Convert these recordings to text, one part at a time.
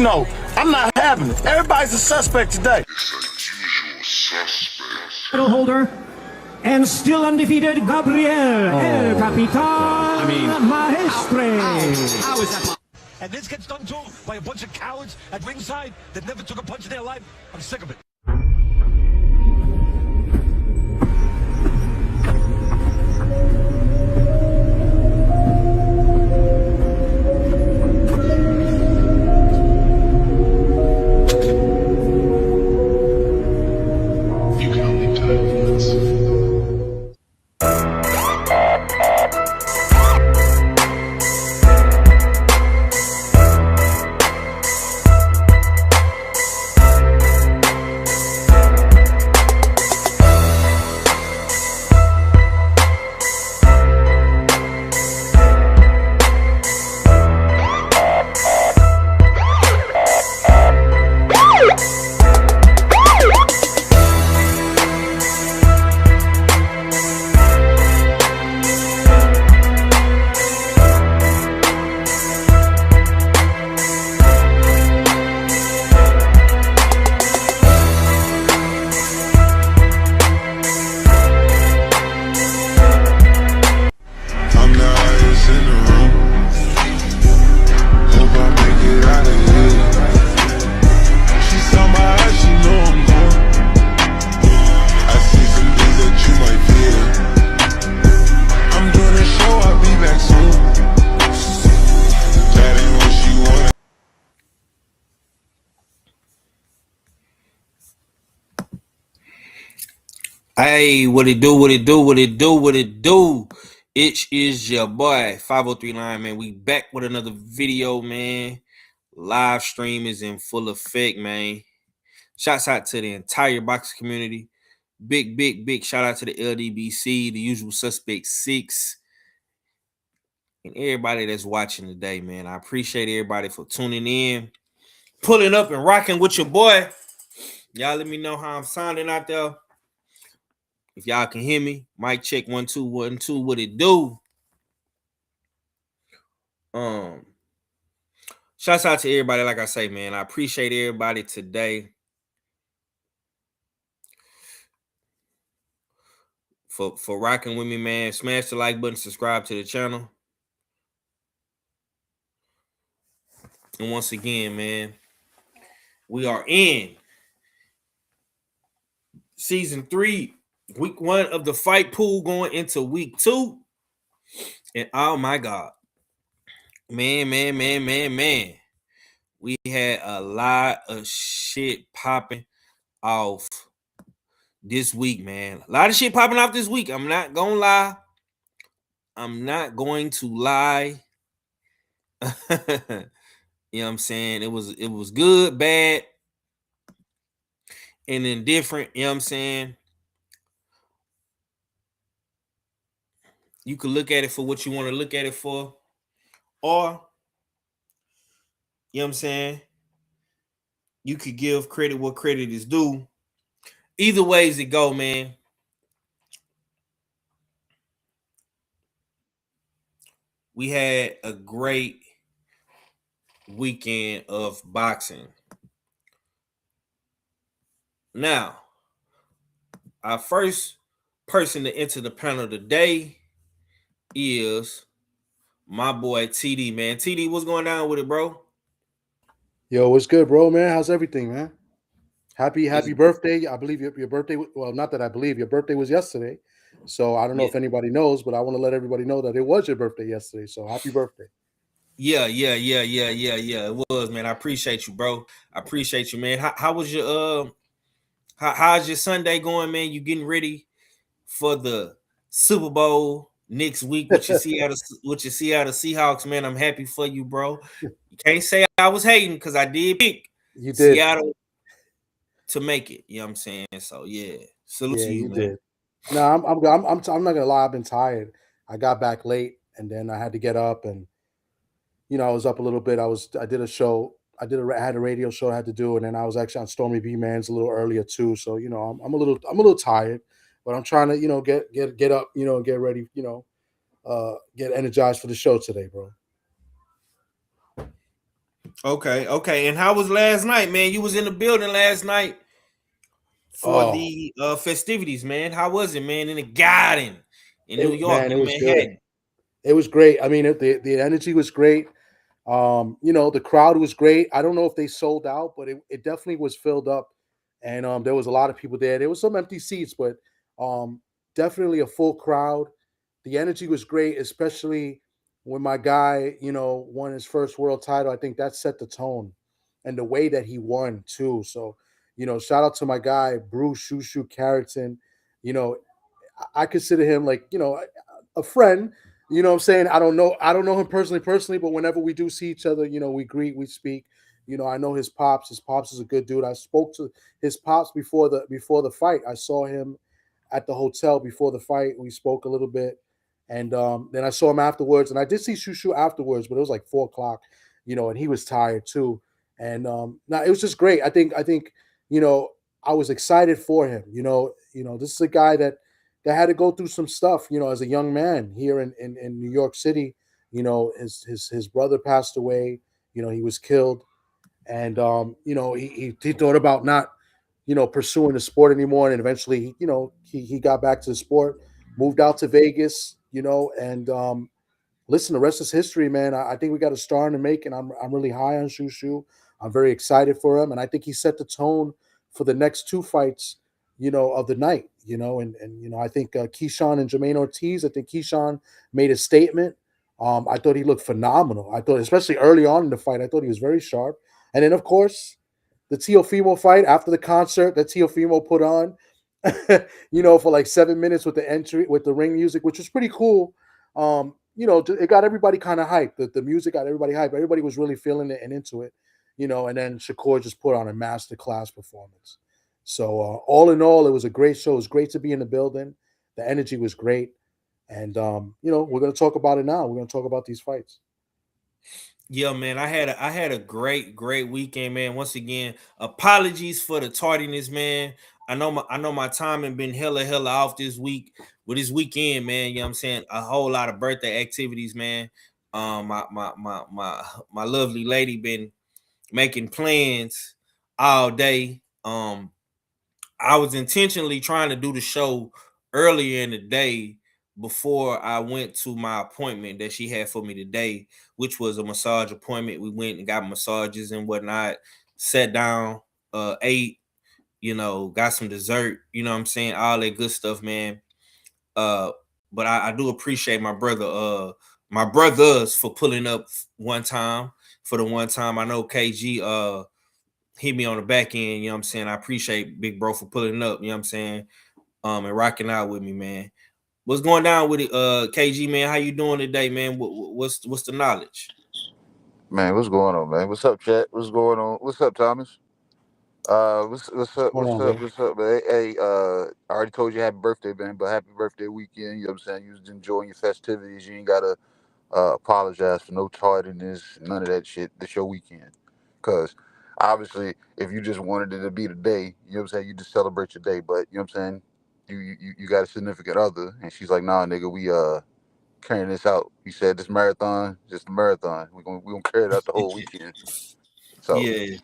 know, I'm not having it. Everybody's a suspect today. Title holder and still undefeated Gabriel El Capitan Maestre. How is that? And this gets done too by a bunch of cowards at ringside that never took a punch in their life. I'm sick of it. Hey, what it do, what it do, what it do, what it do. It is your boy, 5039, man. We back with another video, man. Live stream is in full effect, man. Shouts out to the entire boxing community. Big shout out to the LDBC, the usual suspect 6, and everybody that's watching today, man. I appreciate everybody for tuning in, pulling up and rocking with your boy. Y'all let me know how I'm sounding out there. If y'all can hear me, mic check 1 2 1 2. What it do? Shouts out to everybody. Like I say, man, I appreciate everybody today for rocking with me, man. Smash the like button, subscribe to the channel, and once again, man, we are in season 3. Week 1 of the fight pool going into week 2. And oh my God. Man. We had a lot of shit popping off this week, man. A lot of shit popping off this week. I'm not gonna lie. I'm not going to lie. You know what I'm saying? It was good, bad, and indifferent. You know what I'm saying? You can look at it for what you want to look at it for, or, you know what I'm saying, you could give credit what credit is due. Either ways it go, man. We had a great weekend of boxing. Now, our first person to enter the panel today is my boy TD, man. TD, what's going down with it, bro? Yo, what's good, bro, man? How's everything, man? Happy birthday. I believe your birthday, well, not that I believe, your birthday was yesterday. So I don't know if anybody knows, but I want to let everybody know that it was your birthday yesterday. So happy birthday. Yeah. It was, man. I appreciate you, bro. I appreciate you, man. How was your how's your Sunday going, man? You getting ready for the Super Bowl next week? What you see out of Seahawks, man? I'm happy for you, bro. You can't say I was hating because I did pick Seattle to make it. You know what I'm saying? So yeah, salute to you, man. Did. No, I'm not gonna lie. I've been tired. I got back late, and then I had to get up, and I was up a little bit. I did a show. I had a radio show I had to do, and then I was actually on Stormy B Man's a little earlier too. So I'm a little tired, but I'm trying to get up, get ready, get energized for the show today, bro. Okay. And how was last night, man? You was in the building last night for the festivities, man. How was it, man? In the garden in New York, It in was good. Manhattan. It was great. I mean, the energy was great. The crowd was great. I don't know if they sold out, but it definitely was filled up, and there was a lot of people there. There was some empty seats, but um, definitely a full crowd. The energy was great, especially when my guy, won his first world title. I think that set the tone, and the way that he won too. So, shout out to my guy Bruce Shu Shu Carrington. You know, I consider him like a friend. You know what I'm saying? I don't know him personally, but whenever we do see each other, we greet, we speak. I know his pops. His pops is a good dude. I spoke to his pops before the fight. I saw him at the hotel before the fight. We spoke a little bit, and then I saw him afterwards. And I did see Shu Shu afterwards, but it was like 4 o'clock, and he was tired too. And now it was just great. I think you know I was excited for him. This is a guy that had to go through some stuff, as a young man here in New York City. His brother passed away. He was killed, and he thought about not pursuing the sport anymore, and eventually he got back to the sport, moved out to Vegas, and listen, the rest is history, man. I think we got a star in the making. I'm really high on Shu Shu. I'm very excited for him, and I think he set the tone for the next two fights, of the night. And I think Keyshawn and Jermaine Ortiz. I think Keyshawn made a statement. I thought he looked phenomenal. I thought, especially early on in the fight, I thought he was very sharp. And then, of course, the Teofimo fight after the concert that Teofimo put on, for like 7 minutes with the entry with the ring music, which was pretty cool. It got everybody kind of hyped. The music got everybody hyped. Everybody was really feeling it and into it, and then Shakur just put on a masterclass performance. So all in all, it was a great show. It was great to be in the building. The energy was great. And we're gonna talk about it now. We're gonna talk about these fights. Yeah, man. I had a great weekend, man. Once again, apologies for the tardiness, man. I know my timing been hella off this week with this weekend, man. You know what I'm saying? A whole lot of birthday activities, man. My lovely lady been making plans all day. I was intentionally trying to do the show earlier in the day before I went to my appointment that she had for me today, which was a massage appointment. We went and got massages and whatnot, sat down, ate, got some dessert, you know what I'm saying? All that good stuff, man. Uh, but I do appreciate my brothers for pulling up one time. For the one time, I know KG hit me on the back end, you know what I'm saying? I appreciate Big Bro for pulling up, you know what I'm saying? And rocking out with me, man. What's going down with it, KG, man? How you doing today, man? What's the knowledge? Man, what's going on, man? What's up, chat? What's going on? What's up, Thomas? What's up? Hold What's on, up? Ray. What's up, man? Hey, I already told you happy birthday, man. But happy birthday weekend. You know what I'm saying? You was enjoying your festivities. You ain't gotta apologize for no tardiness, none of that shit. This your weekend, cause obviously, if you just wanted it to be the day, you know what I'm saying? You just celebrate your day. But you know what I'm saying? You got a significant other, and she's like, nah, nigga, we carrying this out. You said this marathon, just a marathon. We gonna carry it out the whole weekend. So. Yeah.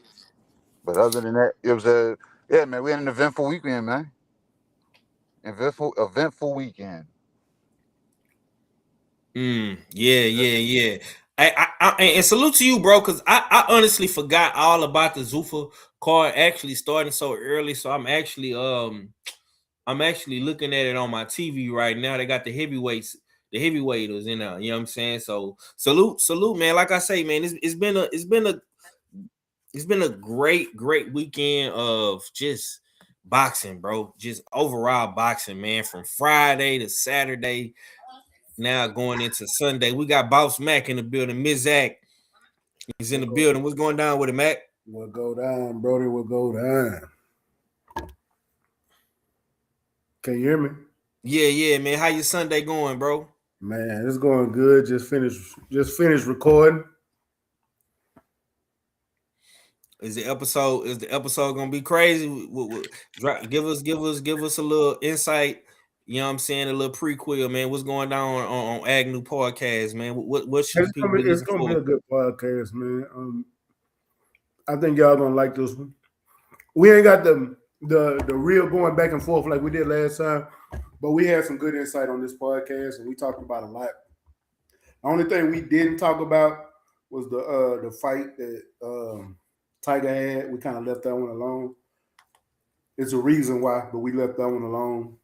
But other than that, it was a yeah, man. We had an eventful weekend, man. Eventful weekend. Yeah. And salute to you, bro, because I honestly forgot all about the Zuffa card actually starting so early. So I'm actually looking at it on my TV right now. They got the heavyweighters in there. You know what I'm saying? So salute, man. Like I say, man, it's been a great weekend of just boxing, bro. Just overall boxing, man. From Friday to Saturday, now going into Sunday. We got Boss Mac in the building. Miss Zach is in the building. What's going down with it, Mac? What go down, Brody? What go down? Can you hear me? Yeah, man. How your Sunday going, bro? Man, it's going good. Just finished recording. Is the episode gonna be crazy? Give us a little insight. You know what I'm saying? A little prequel, man. What's going down on Agnew Podcast, man? What should the people be It's looking gonna be for? a good podcast, man. I think y'all gonna like this one. We ain't got the real going back and forth like we did last time, but we had some good insight on this podcast, and we talked about a lot. The only thing we didn't talk about was the fight that Tiger had. We kind of left that one alone. It's a reason why, but we left that one alone,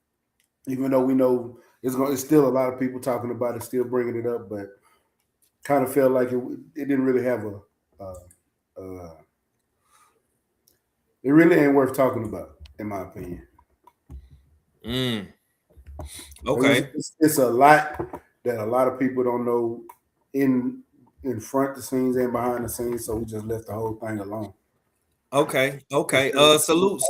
even though we know it's still a lot of people talking about it, still bringing it up, but kind of felt like it didn't really have it really ain't worth talking about, in my opinion. Okay. It's a lot that a lot of people don't know in front of the scenes and behind the scenes, so we just left the whole thing alone. Okay. Salute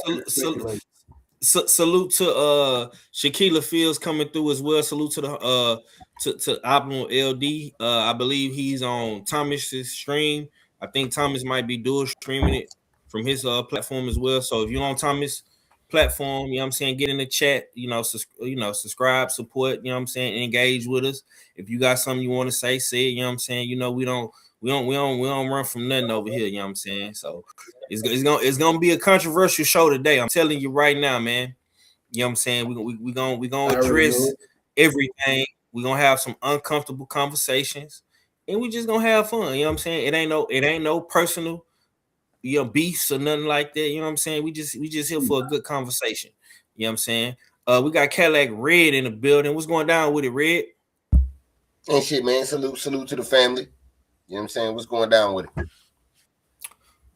to Shaquilla Fields coming through as well. Salute to the to Optimal LD. I believe he's on Thomas's stream. I think Thomas might be dual streaming it from his platform as well. So if you're on Thomas platform, you know what I'm saying, get in the chat, subscribe, support, you know what I'm saying, engage with us. If you got something you want to say it, you know what I'm saying. You know, we don't run from nothing over here, you know what I'm saying. So it's gonna be a controversial show today. I'm telling you right now, man. You know what I'm saying? We gonna address everything. We're gonna have some uncomfortable conversations, and we just gonna have fun. You know what I'm saying? It ain't no personal beefs or nothing like that. You know what I'm saying? We just here for a good conversation. You know what I'm saying? We got Cadillac Red in the building. What's going down with it, Red? And shit, man. Salute to the family. You know what I'm saying? What's going down with it?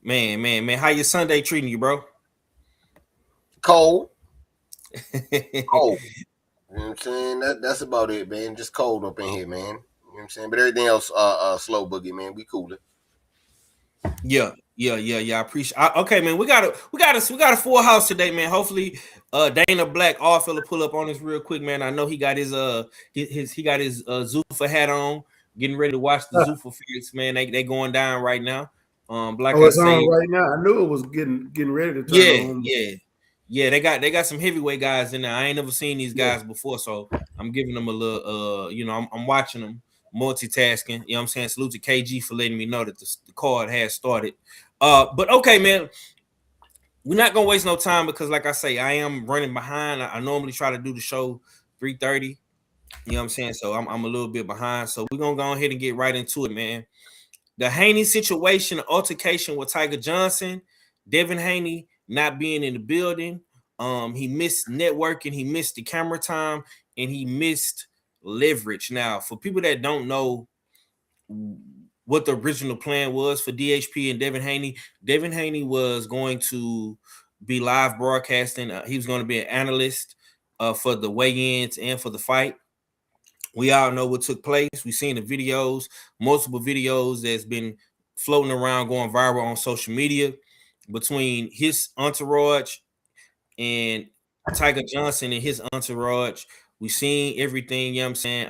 Man. How your Sunday treating you, bro? Cold. Cold. You know what I'm saying? That's about it, man. Just cold up in here, man. You know what I'm saying? But everything else, slow boogie, man. We coolin'. Yeah. I appreciate. Okay, man. We got a full house today, man. Hopefully, Dana Black all fella pull up on us real quick, man. I know he got his Zuffa hat on, getting ready to watch the Zuffa fights, man. They going down right now. Like it's on right now. I knew it was getting ready to turn on. Yeah. They got some heavyweight guys in there. I ain't never seen these guys before, so I'm giving them a little. I'm watching them. Multitasking, you know what I'm saying? Salute to KG for letting me know that the card has started. But okay, man, we're not gonna waste no time because, like I say, I am running behind. I normally try to do the show 3:30. You know what I'm saying? So I'm a little bit behind. So we're gonna go ahead and get right into it, man. The Haney situation, altercation with Tiger Johnson, Devin Haney not being in the building. He missed networking, he missed the camera time, and he missed leverage. Now, for people that don't know what the original plan was for DHP and Devin Haney was going to be live broadcasting. He was going to be an analyst for the weigh-ins and for the fight. We all know what took place. We've seen the videos, multiple videos that's been floating around, going viral on social media between his entourage and Tiger Johnson and his entourage. We've seen everything, you know what I'm saying?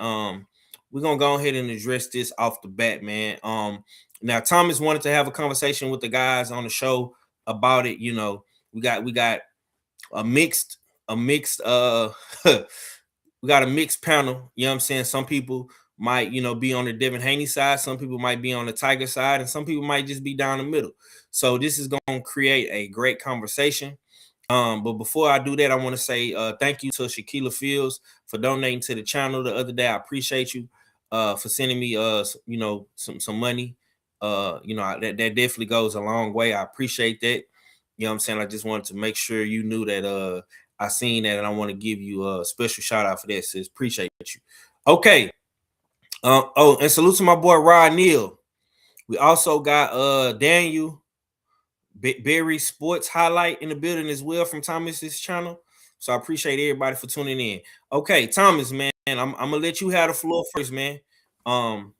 We're gonna go ahead and address this off the bat, man. Now Thomas wanted to have a conversation with the guys on the show about it. You know, we got a mixed we got a mixed panel, you know what I'm saying? Some people might, be on the Devin Haney side, some people might be on the Tiger side, and some people might just be down the middle. So this is gonna create a great conversation. But before I do that, I want to say thank you to Shaquilla Fields for donating to the channel the other day. I appreciate you for sending me some money. That definitely goes a long way. I appreciate that. You know what I'm saying? I just wanted to make sure you knew that I seen that, and I want to give you a special shout out for that, sis. Appreciate you. Okay. And salute to my boy Rod Neal. We also got Daniel Berry Sports Highlight in the building as well from Thomas's channel. So I appreciate everybody for tuning in. Okay, Thomas, man, I'm gonna let you have the floor first, man. Hold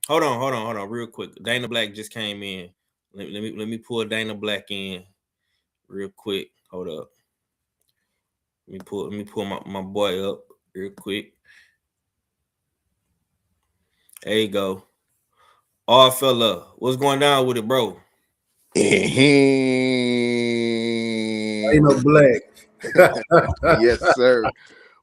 on, real quick. Dana Black just came in. Let me pull Dana Black in real quick. Hold up. Let me pull my boy up real quick. There you go. Oh, fella, what's going down with it, bro? Ain't no Black. Yes, sir.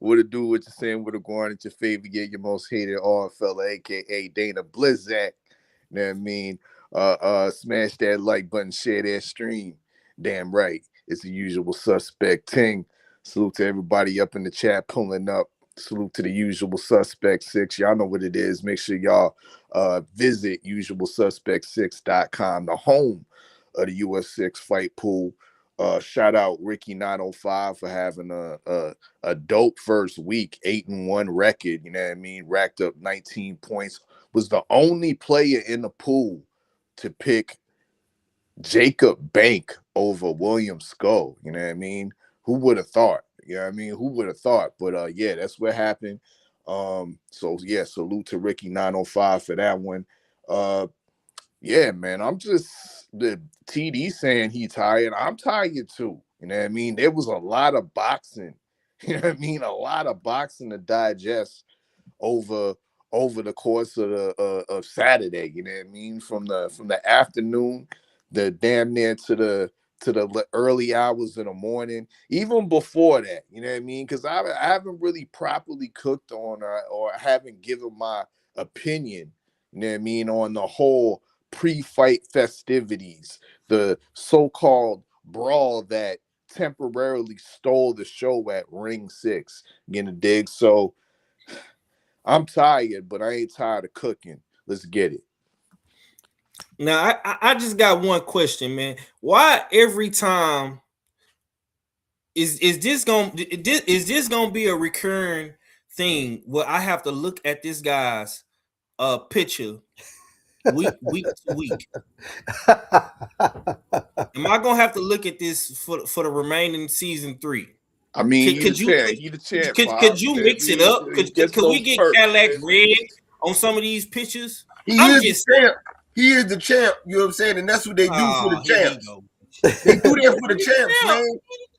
What to do? What you're saying? What to go on at your favorite, your most hated fella, aka Dana Blizzak. You know what I mean? Smash that like button, share that stream. Damn right. It's the usual suspect ting. Salute to everybody up in the chat pulling up. Salute to the usual suspect 6. Y'all know what it is. Make sure y'all visit usualsuspect6.com, the home of the US6 fight pool. Shout out Ricky 905 for having a dope first week, 8-1 record. You know what I mean? Racked up 19 points. Was the only player in the pool to pick Jacob Bank over William Skull. You know what I mean? Who would have thought? You know what I mean? Who would have thought? But yeah, that's what happened. So yeah, salute to Ricky 905 for that one. Yeah, man, I'm just the TD saying he tired. I'm tired too. You know what I mean? There was a lot of boxing. You know what I mean? A lot of boxing to digest over the course of the of Saturday. You know what I mean? From the afternoon, the damn near to the early hours of the morning, even before that. You know what I mean? Because I haven't really properly cooked on or haven't given my opinion. You know what I mean? On the whole pre-fight festivities, the so-called brawl that temporarily stole the show at Ring 6. You know, dig? So I'm tired, but I ain't tired of cooking. Let's get it. Now, I just got one question, man. Why every time is this gonna be a recurring thing where I have to look at this guy's picture week to week? Am I gonna have to look at this for the remaining season 3? I mean, could you mix it up? Could we get Cadillac Red on some of these pictures? He is the champ. You know what I'm saying? And that's what they do for the champs. They do that for the champs, man.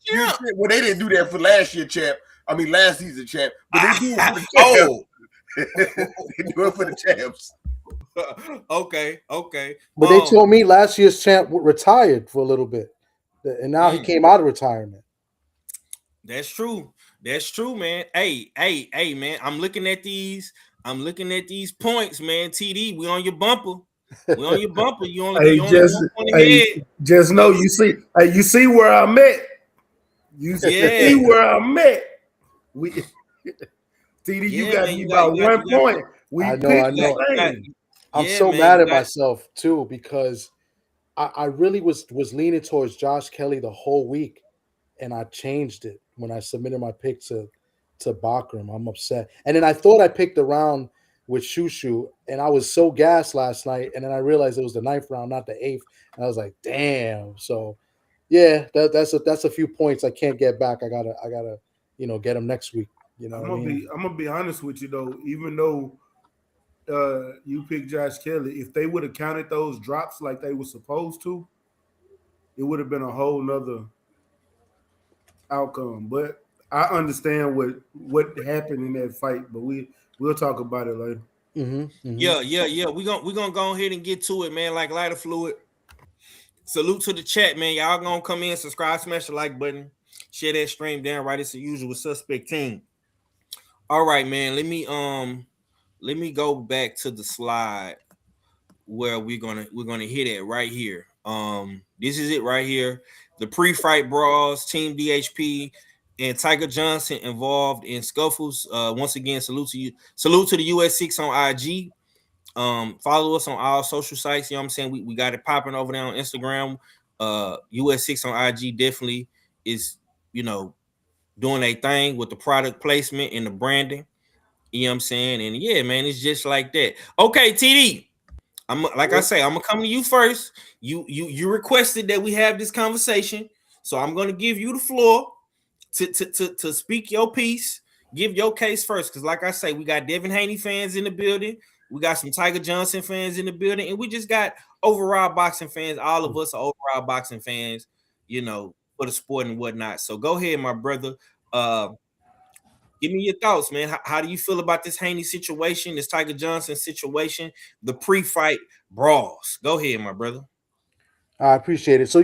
You know what I'm saying? Well, they didn't do that for last season champ. But they do it for the champs. They do it for the champs. Okay. But they told me last year's champ retired for a little bit, and now he came out of retirement. That's true, man. Hey, man. I'm looking at these points, man. TD, we on your bumper. You only just know you see. Hey, you see where I'm at. You see where I'm at. TD, you got me about 1 point. I know. I'm so mad at myself too because I really was leaning towards Josh Kelly the whole week, and I changed it when I submitted my pick to Bakram. I'm upset, and then I thought I picked the round with Shu Shu, and I was so gassed last night, and then I realized it was the 9th round, not the 8th, and I was like, damn. So yeah, that's a few points I can't get back. I gotta get them next week. You know, I'm gonna be honest with you though, even though you picked Josh Kelly, if they would have counted those drops like they were supposed to, it would have been a whole nother outcome. But I understand what happened in that fight, but we'll talk about it later. Yeah. We're gonna go ahead and get to it, man. Like lighter fluid. Salute to the chat, man. Y'all gonna come in, subscribe, smash the like button, share that stream down right. It's the usual suspect team. All right, man. Let me go back to the slide where we're gonna hit it right here. This is it right here. The pre-fight brawls, Team DHP and Tiger Johnson involved in scuffles. Once again, salute to you. Salute to the US6 on IG. Follow us on all social sites. You know what I'm saying? We got it popping over there on Instagram. US6 on IG definitely is, doing a thing with the product placement and the branding. You know what I'm saying? And yeah, man, it's just like that. Okay, TD. I'm gonna come to you first. You requested that we have this conversation, so I'm gonna give you the floor to speak your piece, give your case first. Because like I say, we got Devin Haney fans in the building, we got some Tiger Johnson fans in the building, and we just got overall boxing fans. All of us are overall boxing fans, for the sport and whatnot. So go ahead, my brother. Give me your thoughts, man. How do you feel about this Haney situation, this Tiger Johnson situation, the pre-fight brawls? Go ahead, my brother. I appreciate it. So,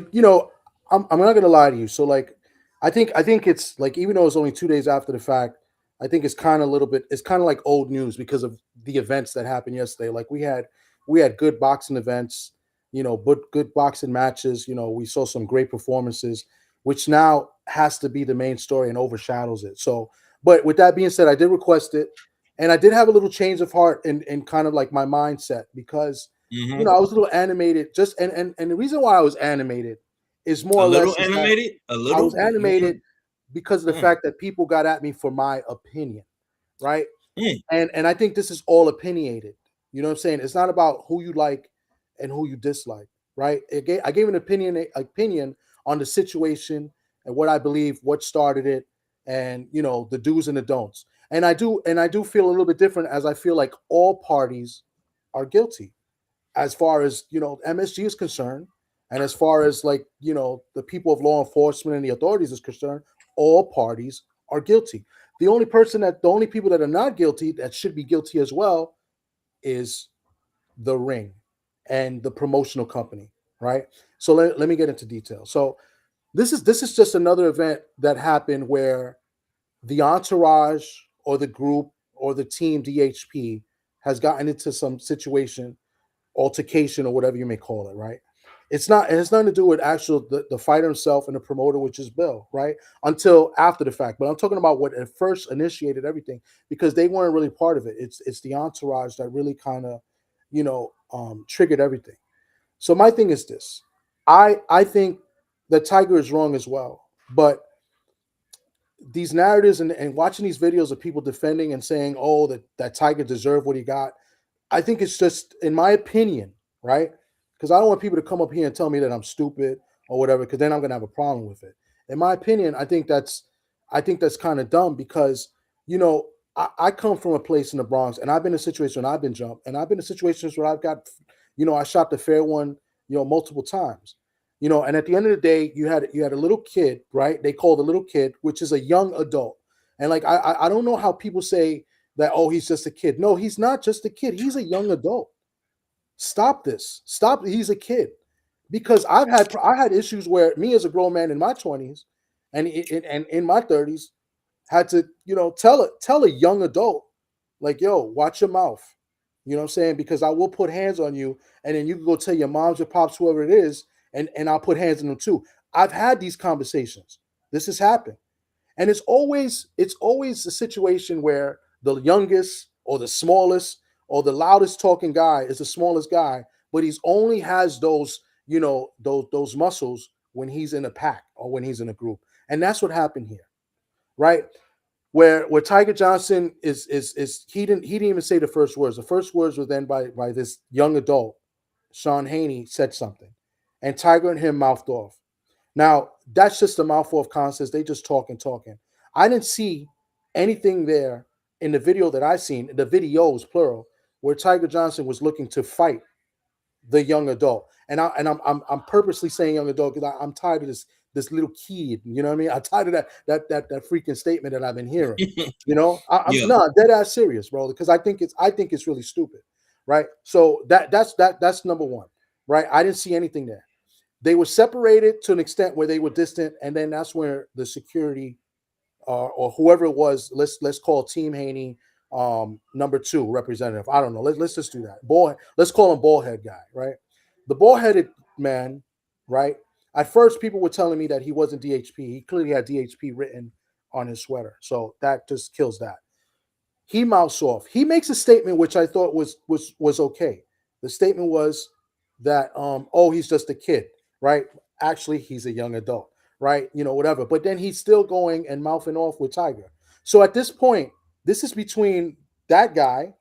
I'm not gonna lie to you. So, like, I think it's like, even though it's only 2 days after the fact, I think it's kind of like old news because of the events that happened yesterday. Like we had good boxing events. but good boxing matches. We saw some great performances, which now has to be the main story and overshadows it. So, but with that being said, I did request it, and I did have a little change of heart in kind of like my mindset because I was a little animated. And the reason why I was animated is more or less animated. I was animated because of the fact that people got at me for my opinion, right? And I think this is all opinionated. You know what I'm saying? It's not about who you like and who you dislike, right? I gave an opinion on the situation and what I believe, what started it, and the do's and the don'ts. And I do feel a little bit different, as I feel like all parties are guilty as far as MSG is concerned, and as far as the people of law enforcement and the authorities is concerned. All parties are guilty. The only people that are not guilty, that should be guilty as well, is the ring and the promotional company, right? So let me get into detail. So this is just another event that happened where the entourage or the group or the team DHP has gotten into some situation, altercation, or whatever you may call it, right? It has nothing to do with the fighter himself and the promoter, which is Bill, right? Until after the fact. But I'm talking about what at first initiated everything, because they weren't really part of it. It's the entourage that really kind of, triggered everything. So my thing is this. I think that Tiger is wrong as well. But these narratives and watching these videos of people defending and saying, oh, that Tiger deserved what he got, I think it's just, in my opinion, right? Because I don't want people to come up here and tell me that I'm stupid or whatever, because then I'm gonna have a problem with it. In my opinion, I think that's kind of dumb because I come from a place in the Bronx, and I've been in a situation when I've been jumped, and I've been in situations where I've got, I shot the fair one, multiple times. And at the end of the day, you had a little kid, right? They called a little kid, which is a young adult. And like I don't know how people say that, oh, he's just a kid. No, he's not just a kid. He's a young adult. Stop this. Stop. He's a kid. Because I had issues where me as a grown man in my 20s and in my 30s had to, tell a young adult, like, yo, watch your mouth. You know what I'm saying? Because I will put hands on you, and then you can go tell your moms or pops, whoever it is, and I'll put hands on them too. I've had these conversations. This has happened. And it's always a situation where the youngest or the smallest or the loudest talking guy is the smallest guy, but he's only has those, those muscles when he's in a pack or when he's in a group. And that's what happened here, right? Where Tiger Johnson is he didn't even say the first words. The first words were then by this young adult, Sean Haney, said something, and Tiger and him mouthed off. Now that's just a mouthful of concepts. They just talking. I didn't see anything there in the video that I seen, the videos plural, where Tiger Johnson was looking to fight the young adult. And I'm purposely saying young adult because I'm tired of this little kid. You know what I mean? I'm tired of that freaking statement that I've been hearing. I'm not dead ass serious, bro, because I think it's really stupid, right? So that's number one, right? I didn't see anything there. They were separated to an extent where they were distant, and then that's where the security or whoever it was, let's call Team Haney number 2 representative. I don't know. Let's just do that. Let's call him ballhead guy, right? The ball-headed man, right? At first, people were telling me that he wasn't DHP. He clearly had DHP written on his sweater, so that just kills that. He mouths off. He makes a statement which I thought was okay. The statement was that oh, he's just a kid, right? Actually, he's a young adult, right? Whatever. But then he's still going and mouthing off with Tiger. So at this point, this is between that guy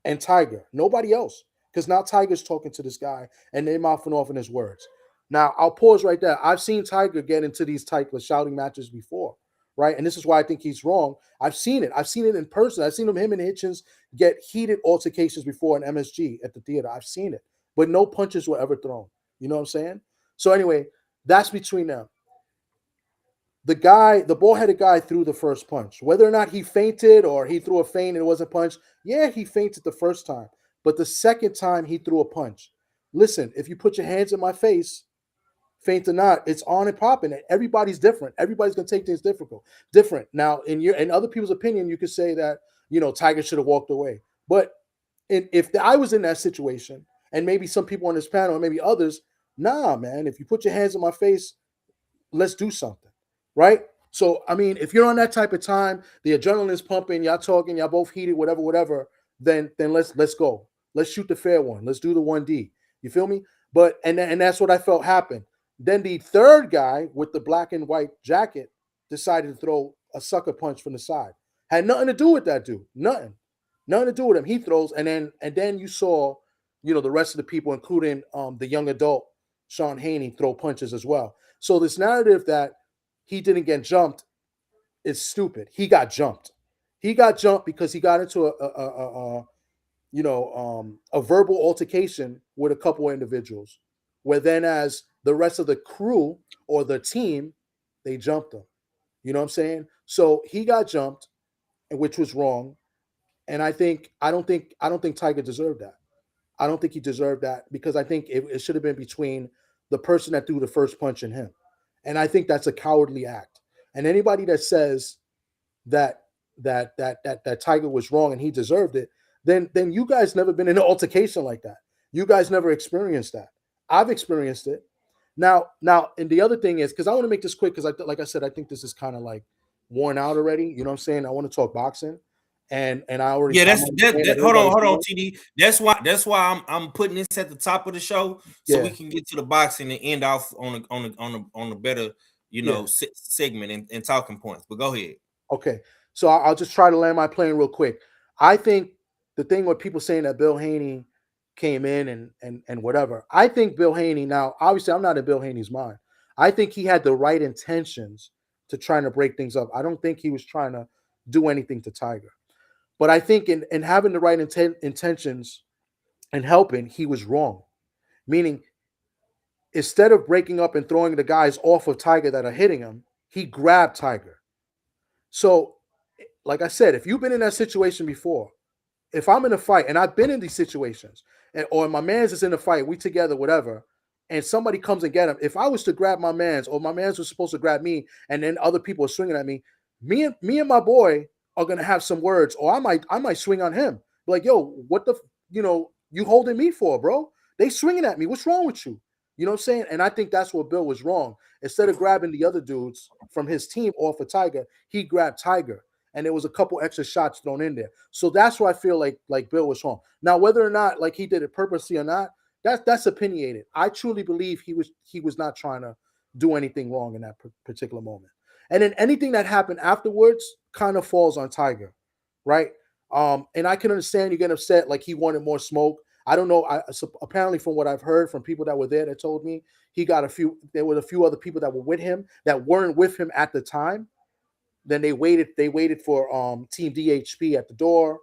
and Tiger, nobody else. Because now Tiger's talking to this guy and they're mouthing off in his words. Now, I'll pause right there. I've seen Tiger get into these type of shouting matches before, right? And this is why I think he's wrong. I've seen it. I've seen it in person. I've seen him and Hitchens get heated altercations before in MSG at the theater. I've seen it. But no punches were ever thrown. You know what I'm saying? So anyway, that's between them. The ball-headed guy threw the first punch. Whether or not he fainted or he threw a feint and it wasn't a punch, yeah, he fainted the first time. But the second time he threw a punch. Listen, if you put your hands in my face, faint or not, it's on and popping. Everybody's different. Everybody's gonna take things different. Now, in other people's opinion, you could say that Tiger should have walked away. But if I was in that situation and maybe some people on this panel, and maybe others, nah, man, if you put your hands in my face, let's do something, right? So, I mean, if you're on that type of time, the adrenaline is pumping, y'all talking, y'all both heated, whatever, then let's go. Let's shoot the fair one. Let's do the 1D. You feel me? But and that's what I felt happened. Then the third guy with the black and white jacket decided to throw a sucker punch from the side. Had nothing to do with that dude. Nothing to do with him. He throws, and then you saw, the rest of the people, including the young adult Sean Haney, throw punches as well. So this narrative that he didn't get jumped is stupid. He got jumped. He got jumped because he got into a verbal altercation with a couple of individuals, where then as the rest of the crew or the team, they jumped him. You know what I'm saying? So he got jumped, which was wrong. And I don't think Tiger deserved that. I don't think he deserved that, because I think it should have been between the person that threw the first punch and him. And I think that's a cowardly act. And anybody that says that Tiger was wrong and he deserved it, then you guys never been in an altercation like that. You guys never experienced that. I've experienced it. Now, and the other thing is, because I want to make this quick, because like I said, I think this is kind of like worn out already. You know what I'm saying? I want to talk boxing. And I already hold on, TD. That's why I'm putting this at the top of the show, so we can get to the boxing and end off on a better segment and talking points. But go ahead. Okay, so I'll just try to land my plane real quick. I think the thing with people saying that Bill Haney came in and whatever, I think Bill Haney, now obviously I'm not in Bill Haney's mind. I think he had the right intentions to trying to break things up. I don't think he was trying to do anything to Tiger. But I think in having the right intentions and helping, he was wrong. Meaning, instead of breaking up and throwing the guys off of Tiger that are hitting him, he grabbed Tiger. So, like I said, if you've been in that situation before, if I'm in a fight, and I've been in these situations, or my man's is in a fight, we together, whatever, and somebody comes and get him, if I was to grab my man's, or my man's was supposed to grab me, and then other people are swinging at me, me and my boy are gonna have some words, or I might swing on him. Like, yo, what the, you holding me for, bro? They swinging at me. What's wrong with you? You know what I'm saying? And I think that's where Bill was wrong. Instead of grabbing the other dudes from his team off of Tiger, he grabbed Tiger, and there was a couple extra shots thrown in there. So that's why I feel like Bill was wrong. Now, whether or not like he did it purposely or not, that's opinionated. I truly believe he was not trying to do anything wrong in that particular moment. And then anything that happened afterwards kind of falls on Tiger, right? And I can understand you get upset, like he wanted more smoke. I don't know. Apparently, from what I've heard from people that were there, that told me there were a few other people that were with him that weren't with him at the time. Then they waited for Team DHP at the door,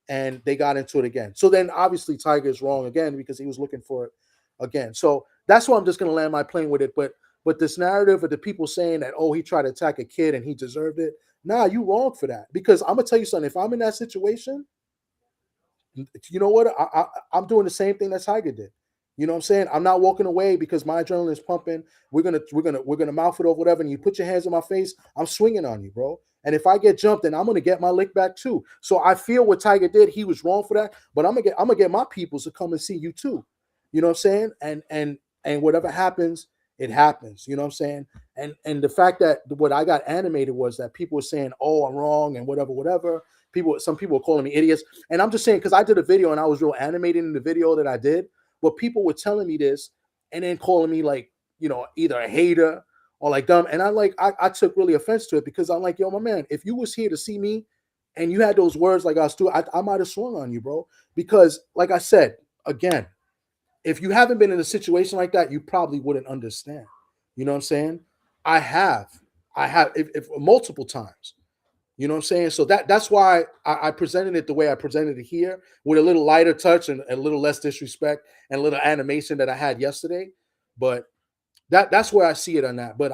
and they got into it again. So then obviously Tiger is wrong again, because he was looking for it again. So that's why I'm just going to land my plane with it. But this narrative of the people saying that, oh, he tried to attack a kid and he deserved it. Nah, you wrong for that. Because I'm going to tell you something. If I'm in that situation, you know what? I'm doing the same thing that Tiger did. You know what I'm saying? I'm not walking away because my adrenaline is pumping. We're gonna mouth it over whatever. And you put your hands in my face, I'm swinging on you, bro. And if I get jumped, then I'm gonna get my lick back too. So I feel what Tiger did, he was wrong for that. But I'm gonna get my peoples to come and see you too. You know what I'm saying? And whatever happens, it happens. You know what I'm saying? And the fact that what I got animated was that people were saying, oh, I'm wrong and whatever. Some people were calling me idiots. And I'm just saying, because I did a video and I was real animated in the video that I did, but people were telling me this and then calling me like, either a hater or like dumb. And I took really offense to it, because I'm like, yo, my man, if you was here to see me and you had those words like I was doing, I might have swung on you, bro. Because like I said, again, if you haven't been in a situation like that, you probably wouldn't understand. You know what I'm saying? I have if multiple times. You know what I'm saying? So that's why I presented it the way I presented it here, with a little lighter touch and a little less disrespect and a little animation that I had yesterday. But that's where I see it on that. But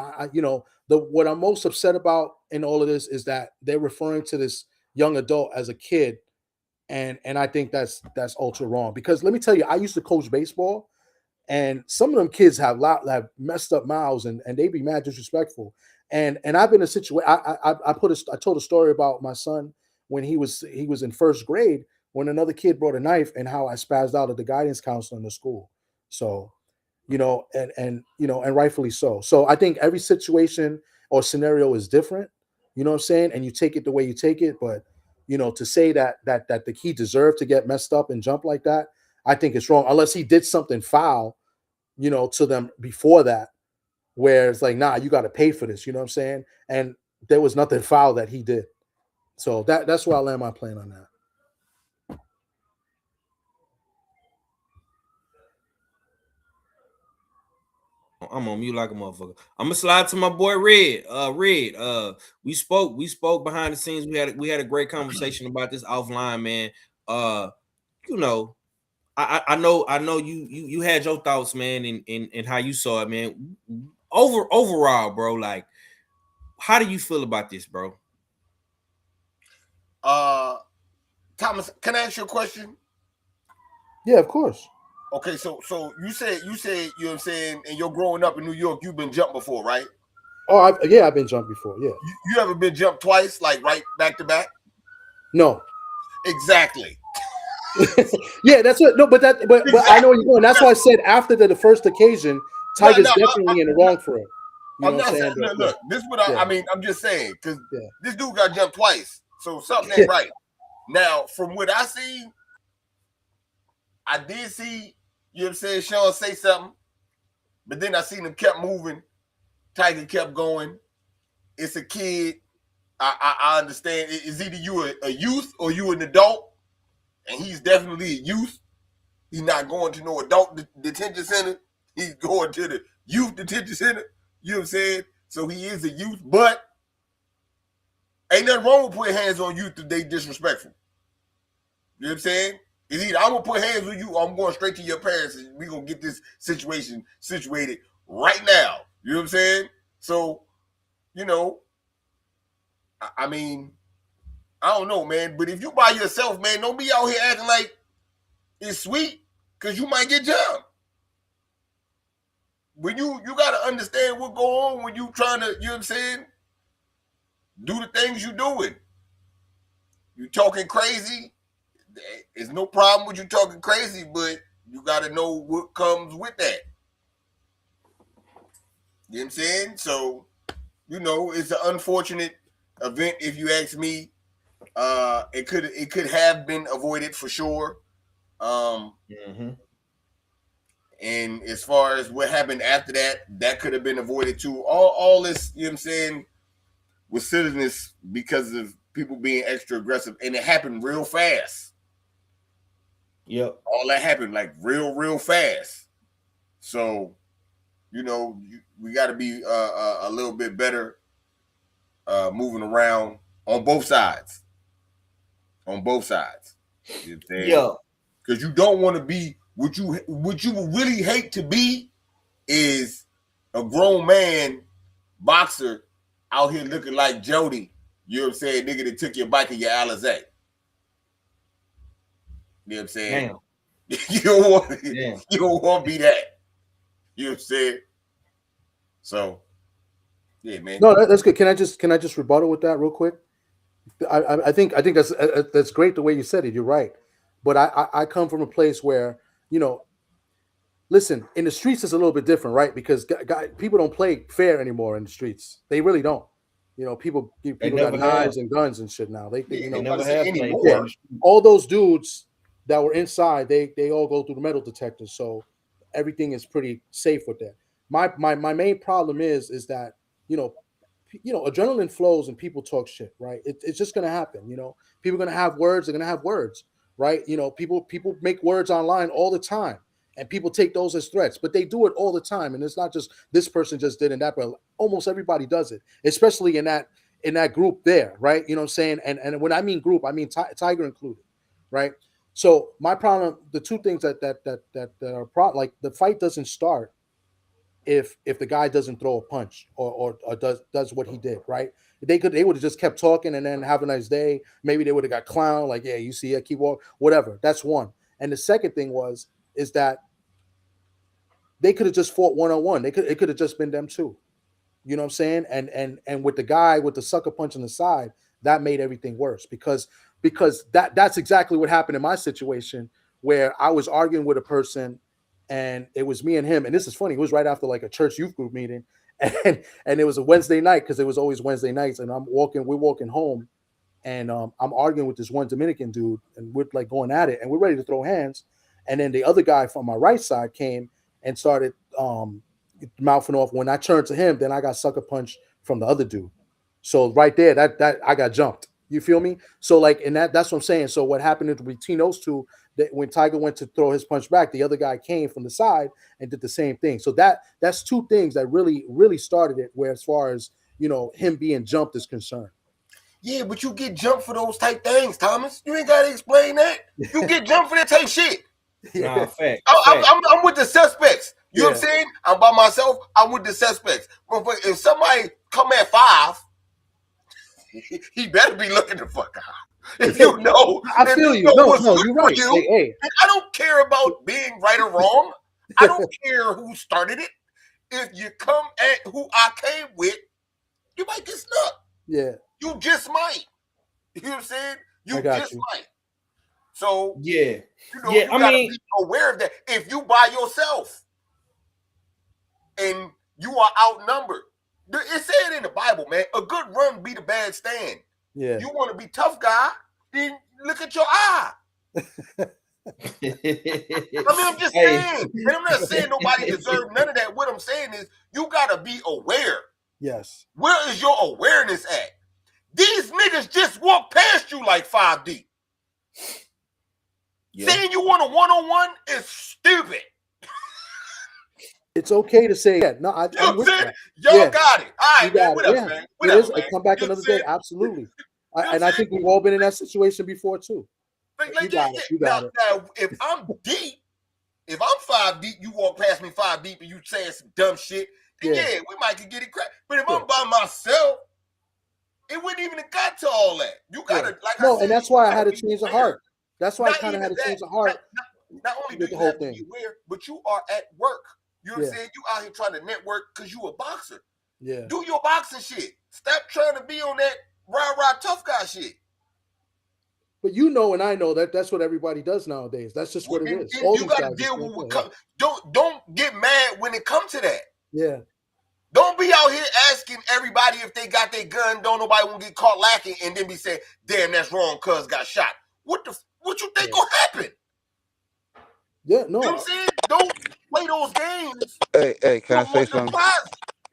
what I'm most upset about in all of this is that they're referring to this young adult as a kid. And I think that's ultra wrong, because let me tell you, I used to coach baseball, and some of them kids have messed up mouths and they be mad disrespectful. And I've been in a situation. I told a story about my son when he was in first grade, when another kid brought a knife and how I spazzed out at the guidance counselor in the school. So, and rightfully so. So I think every situation or scenario is different. You know what I'm saying? And you take it the way you take it. But to say that he deserved to get messed up and jump like that, I think it's wrong. Unless he did something foul, to them before that, where it's like, nah, you got to pay for this. You know what I'm saying? And there was nothing foul that he did. So that's where I land my plane on that. I'm on mute like a motherfucker. I'm gonna slide to my boy Red. Red. We spoke behind the scenes. We had a great conversation about this offline, man. I know you had your thoughts, man, and how you saw it, man. Overall, bro, like, how do you feel about this, bro? Thomas, can I ask you a question? Yeah, of course. Okay, so you said, you know what I'm saying, and you're growing up in New York, you've been jumped before, right? Oh, I've been jumped before, yeah. You ever been jumped twice, like right back to back? No. Exactly. Yeah, that's what. No, but exactly. I know what you're going. That's why I said after the first occasion, Tiger's definitely in the wrong for it. I'm not saying. Look, this is what I mean. I'm just saying because this dude got jumped twice, so something ain't right. Now, from what I see, I did see, you know what I'm saying, Sean say something, but then I seen him kept moving. Tiger kept going. It's a kid. I understand. It's either you a youth or you an adult, and he's definitely a youth. He's not going to no adult detention center. He's going to the youth detention center. You know what I'm saying? So he is a youth, but ain't nothing wrong with putting hands on youth if they disrespectful. You know what I'm saying? It's either I'm going to put hands on you or I'm going straight to your parents and we're going to get this situation situated right now. You know what I'm saying? So, I mean, I don't know, man. But if you by yourself, man, don't be out here acting like it's sweet because you might get jumped. When you got to understand what go on when you trying to, you know what I'm saying, do the things you doing. You talking crazy. There's no problem with you talking crazy, but you got to know what comes with that. You know what I'm saying? So, it's an unfortunate event if you ask me. It could have been avoided for sure. And as far as what happened after that could have been avoided too. All this, you know what I'm saying, was silliness because of people being extra aggressive, and it happened real fast. Yep. All that happened like real fast. So, we got to be a little bit better moving around on both sides. On both sides. You know what I'm saying? Yeah. Because you don't want to be what you would really hate to be is a grown man boxer out here looking like Jody. You know what I'm saying? Nigga that took your bike and your Alizé. You know what I'm saying? Damn. You don't want to be that. You know what I'm saying? So, yeah, man. No, that's good. Can I just rebuttal with that real quick? I think that's great the way you said it. You're right, but I come from a place where listen, in the streets it's a little bit different, right? Because people don't play fair anymore in the streets. They really don't. People got knives and guns and shit now. They never have anymore. All those dudes that were inside, they all go through the metal detectors, so everything is pretty safe with that. My main problem is that adrenaline flows and people talk shit, right? It's just gonna happen. People are gonna have words. They're gonna have words, right? People make words online all the time, and people take those as threats. But they do it all the time, and it's not just this person just did and that, but almost everybody does it, especially in that group there, right? You know what I'm saying? And when I mean group, I mean Tiger included, right? So my problem, the two things that are problem, like the fight doesn't start if the guy doesn't throw a punch or does what he did, right? They would have just kept talking and then have a nice day. Maybe they would have got clown, like, yeah, you see it, keep walking, whatever. That's one. And the second thing is that they could have just fought one-on-one. It could have just been them two. You know what I'm saying? And with the guy with the sucker punch on the side, that made everything worse because because that's exactly what happened in my situation, where I was arguing with a person and it was me and him. And this is funny. It was right after like a church youth group meeting. And it was a Wednesday night, because it was always Wednesday nights. And we're walking home, and I'm arguing with this one Dominican dude, and we're like going at it, and we're ready to throw hands. And then the other guy from my right side came and started mouthing off. When I turned to him, then I got sucker punched from the other dude. So right there, that I got jumped. You feel me? So like, and that's what I'm saying. So what happened between those two, that when Tiger went to throw his punch back, the other guy came from the side and did the same thing. So that's two things that really started it, where as far as, you know, him being jumped is concerned. Yeah, but you get jumped for those type things, Thomas. You ain't got to explain that. You get jumped for that type shit. Nah, fact. I'm with the suspects. You know what I'm saying? I'm by myself. I'm with the suspects. But if somebody come at 5, he better be looking the fuck out. If you know, I feel you. No, you're right. Hey. I don't care about being right or wrong. I don't care who started it. If you come at who I came with, you might get stuck. Yeah. You just might. You know what I'm saying? You just might. So yeah, you know, you gotta be aware of that. If you by yourself and you are outnumbered, it said in the Bible, man, a good run beat a bad stand. Yeah. You want to be tough guy, then look at your eye. I mean, I'm just saying, and I'm not saying nobody deserves none of that. What I'm saying is you gotta be aware. Yes. Where is your awareness at? These niggas just walk past you like 5 deep. Yeah. Saying you want a one-on-one is stupid. It's okay to say that. No, I'm with that. Y'all got it. All right, man. Whatever, man. Whatever, man. Come back another day. Absolutely. And I think we've all been in that situation before too. You got it. Now, if I'm deep, if I'm 5 deep, you walk past me 5 deep and you saying some dumb shit, then we might could get it cracked. But if I'm by myself, it wouldn't even have got to all that. You gotta and that's why I had to change the heart. That's why I kind of had to change the heart. Not only do you have to be aware, but you are at work. You know what I'm saying? You out here trying to network because you a boxer. Yeah. Do your boxing shit. Stop trying to be on that rah-rah tough guy shit. But you know, and I know that's what everybody does nowadays. That's just what it is. You got to deal with what comes. Don't get mad when it comes to that. Yeah. Don't be out here asking everybody if they got their gun. Don't nobody want to get caught lacking and then be saying, "Damn, that's wrong. Cuz got shot." What you think gonna happen? Yeah, no. You know what I'm saying? Don't play those games. Hey, can I say something?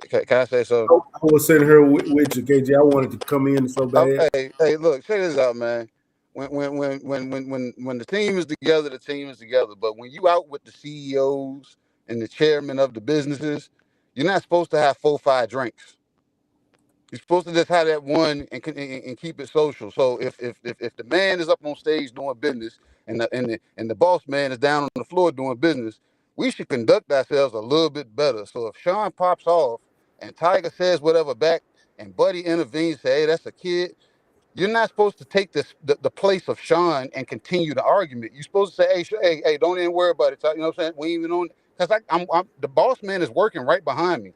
Can I say something? I was sitting here with you, KJ. I wanted to come in so bad. Hey, look, check this out, man. When the team is together, the team is together. But when you out with the CEOs and the chairman of the businesses, you're not supposed to have 4 or 5 drinks. You're supposed to just have that one and keep it social. So if the man is up on stage doing business and the boss man is down on the floor doing business, we should conduct ourselves a little bit better. So if Sean pops off and Tiger says whatever back and Buddy intervenes, say, "Hey, that's a kid," you're not supposed to take the place of Sean and continue the argument. You're supposed to say, "Hey, don't even worry about it." You know what I'm saying? We ain't even on, because I'm the boss man is working right behind me.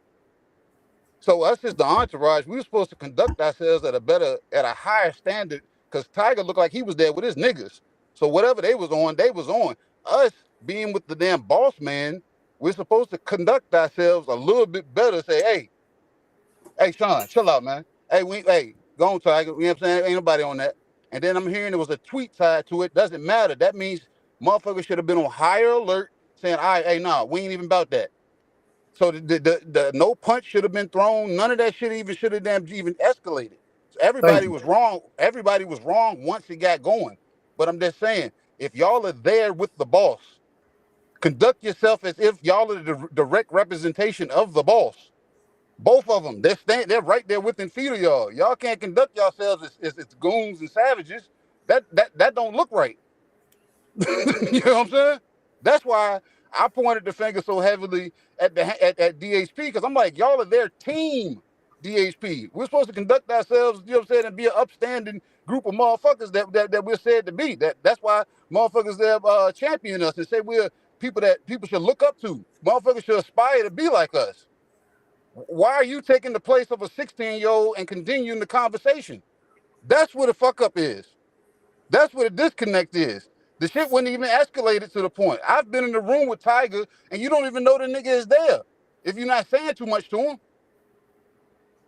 So us as the entourage, we were supposed to conduct ourselves at a higher standard, because Tiger looked like he was there with his niggas. So whatever they was on, they was on. Us being with the damn boss man, we're supposed to conduct ourselves a little bit better. Say, hey, Sean, chill out, man. Hey, go on, Tiger. You know what I'm saying? Ain't nobody on that. And then I'm hearing there was a tweet tied to it. Doesn't matter. That means motherfuckers should have been on higher alert, saying, "All right, hey, nah, we ain't even about that." So the no punch should have been thrown. None of that shit should have even escalated. So everybody was wrong. Everybody was wrong once it got going. But I'm just saying, if y'all are there with the boss, conduct yourself as if y'all are the direct representation of the boss. Both of them, they're right there within feet of y'all. Y'all can't conduct yourselves as goons and savages. That don't look right. You know what I'm saying? That's why I pointed the finger so heavily at DHP, because I'm like, y'all are their team, DHP. We're supposed to conduct ourselves, you know what I'm saying, and be an upstanding group of motherfuckers that we're said to be. That's why motherfuckers there champion us and say we're people that people should look up to. Motherfuckers should aspire to be like us. Why are you taking the place of a 16-year-old and continuing the conversation? That's where the fuck up is. That's what a disconnect is. The shit wasn't even escalated to the point. I've been in the room with Tiger, and you don't even know the nigga is there if you're not saying too much to him.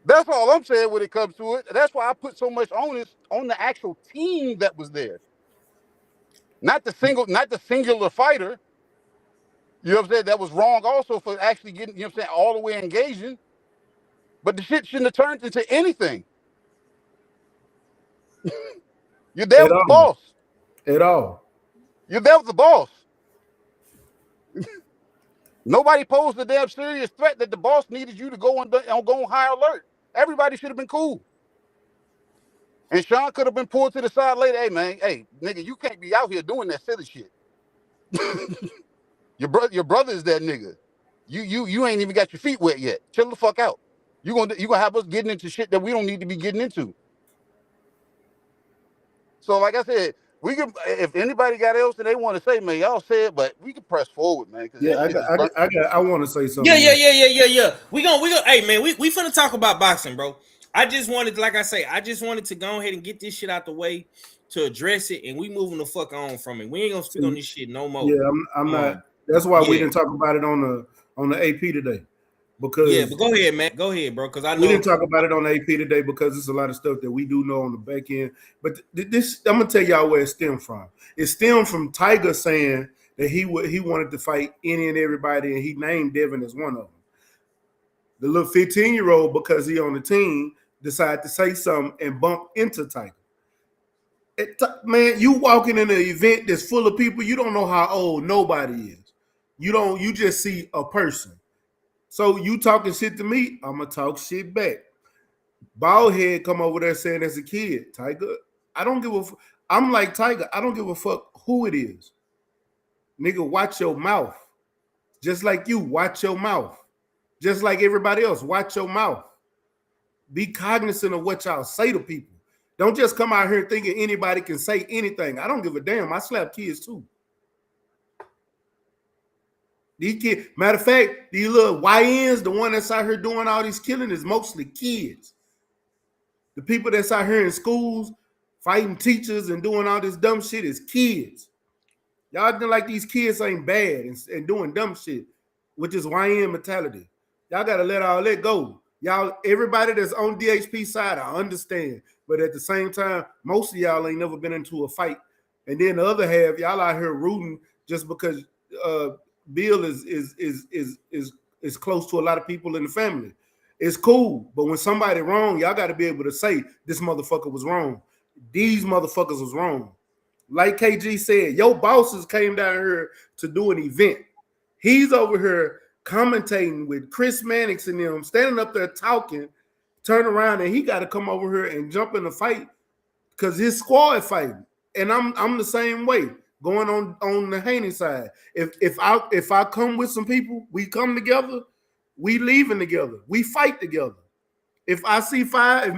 That's all I'm saying when it comes to it. That's why I put so much onus on the actual team that was there. Not the singular fighter. You know what I'm saying? That was wrong also for actually getting, you know what I'm saying, all the way engaging. But the shit shouldn't have turned into anything. You're there with the boss. At all. You're there with the boss. Nobody posed a damn serious threat that the boss needed you to go on high alert. Everybody should have been cool. And Sean could have been pulled to the side later. Hey, man, hey, nigga, you can't be out here doing that silly shit. Your brother is that nigga. You ain't even got your feet wet yet. Chill the fuck out. You gonna have us getting into shit that we don't need to be getting into. So, like I said, we can. If anybody got else that they want to say, man, y'all say it. But we can press forward, man. Yeah, I want to say something. Yeah. We gonna. Hey, man, we finna talk about boxing, bro. I just wanted, like I say, to go ahead and get this shit out the way to address it, and we moving the fuck on from it. We ain't gonna speak on this shit no more. Yeah, I'm not. That's why we didn't talk about it on the AP today. Because but go ahead, man. Go ahead, bro. Because I know we didn't talk about it on the AP today because it's a lot of stuff that we do know on the back end. But this, I'm gonna tell y'all where it stemmed from. It stemmed from Tiger saying that he wanted to fight any and everybody, and he named Devin as one of them. The little 15-year-old, because he on the team, decided to say something and bump into Tiger. Man, you walking in an event that's full of people, you don't know how old nobody is. You just see a person. So you talking shit to me, I'm gonna talk shit back. Baldhead come over there saying as a kid, Tiger, I don't give a fuck. I'm like Tiger, I don't give a fuck who it is. Nigga, watch your mouth. Just like you, watch your mouth. Just like everybody else, watch your mouth. Be cognizant of what y'all say to people. Don't just come out here thinking anybody can say anything. I don't give a damn. I slap kids too. These kids, matter of fact, these little YNs, the one that's out here doing all these killing is mostly kids. The people that's out here in schools fighting teachers and doing all this dumb shit is kids. Y'all acting like these kids ain't bad and doing dumb shit, which is YN mentality. Y'all gotta let all that go. Y'all, everybody that's on DHP side, I understand. But at the same time, most of y'all ain't never been into a fight. And then the other half, y'all out here rooting just because Bill is close to a lot of people in the family. It's cool, but when somebody wrong, y'all got to be able to say this motherfucker was wrong. These motherfuckers was wrong. Like KG said, your bosses came down here to do an event. He's over here commentating with Chris Mannix and them, standing up there talking, turn around, and he got to come over here and jump in the fight because his squad fighting. And I'm the same way. Going on the Haney side. If I come with some people, we come together, we leaving together, we fight together. If I see five,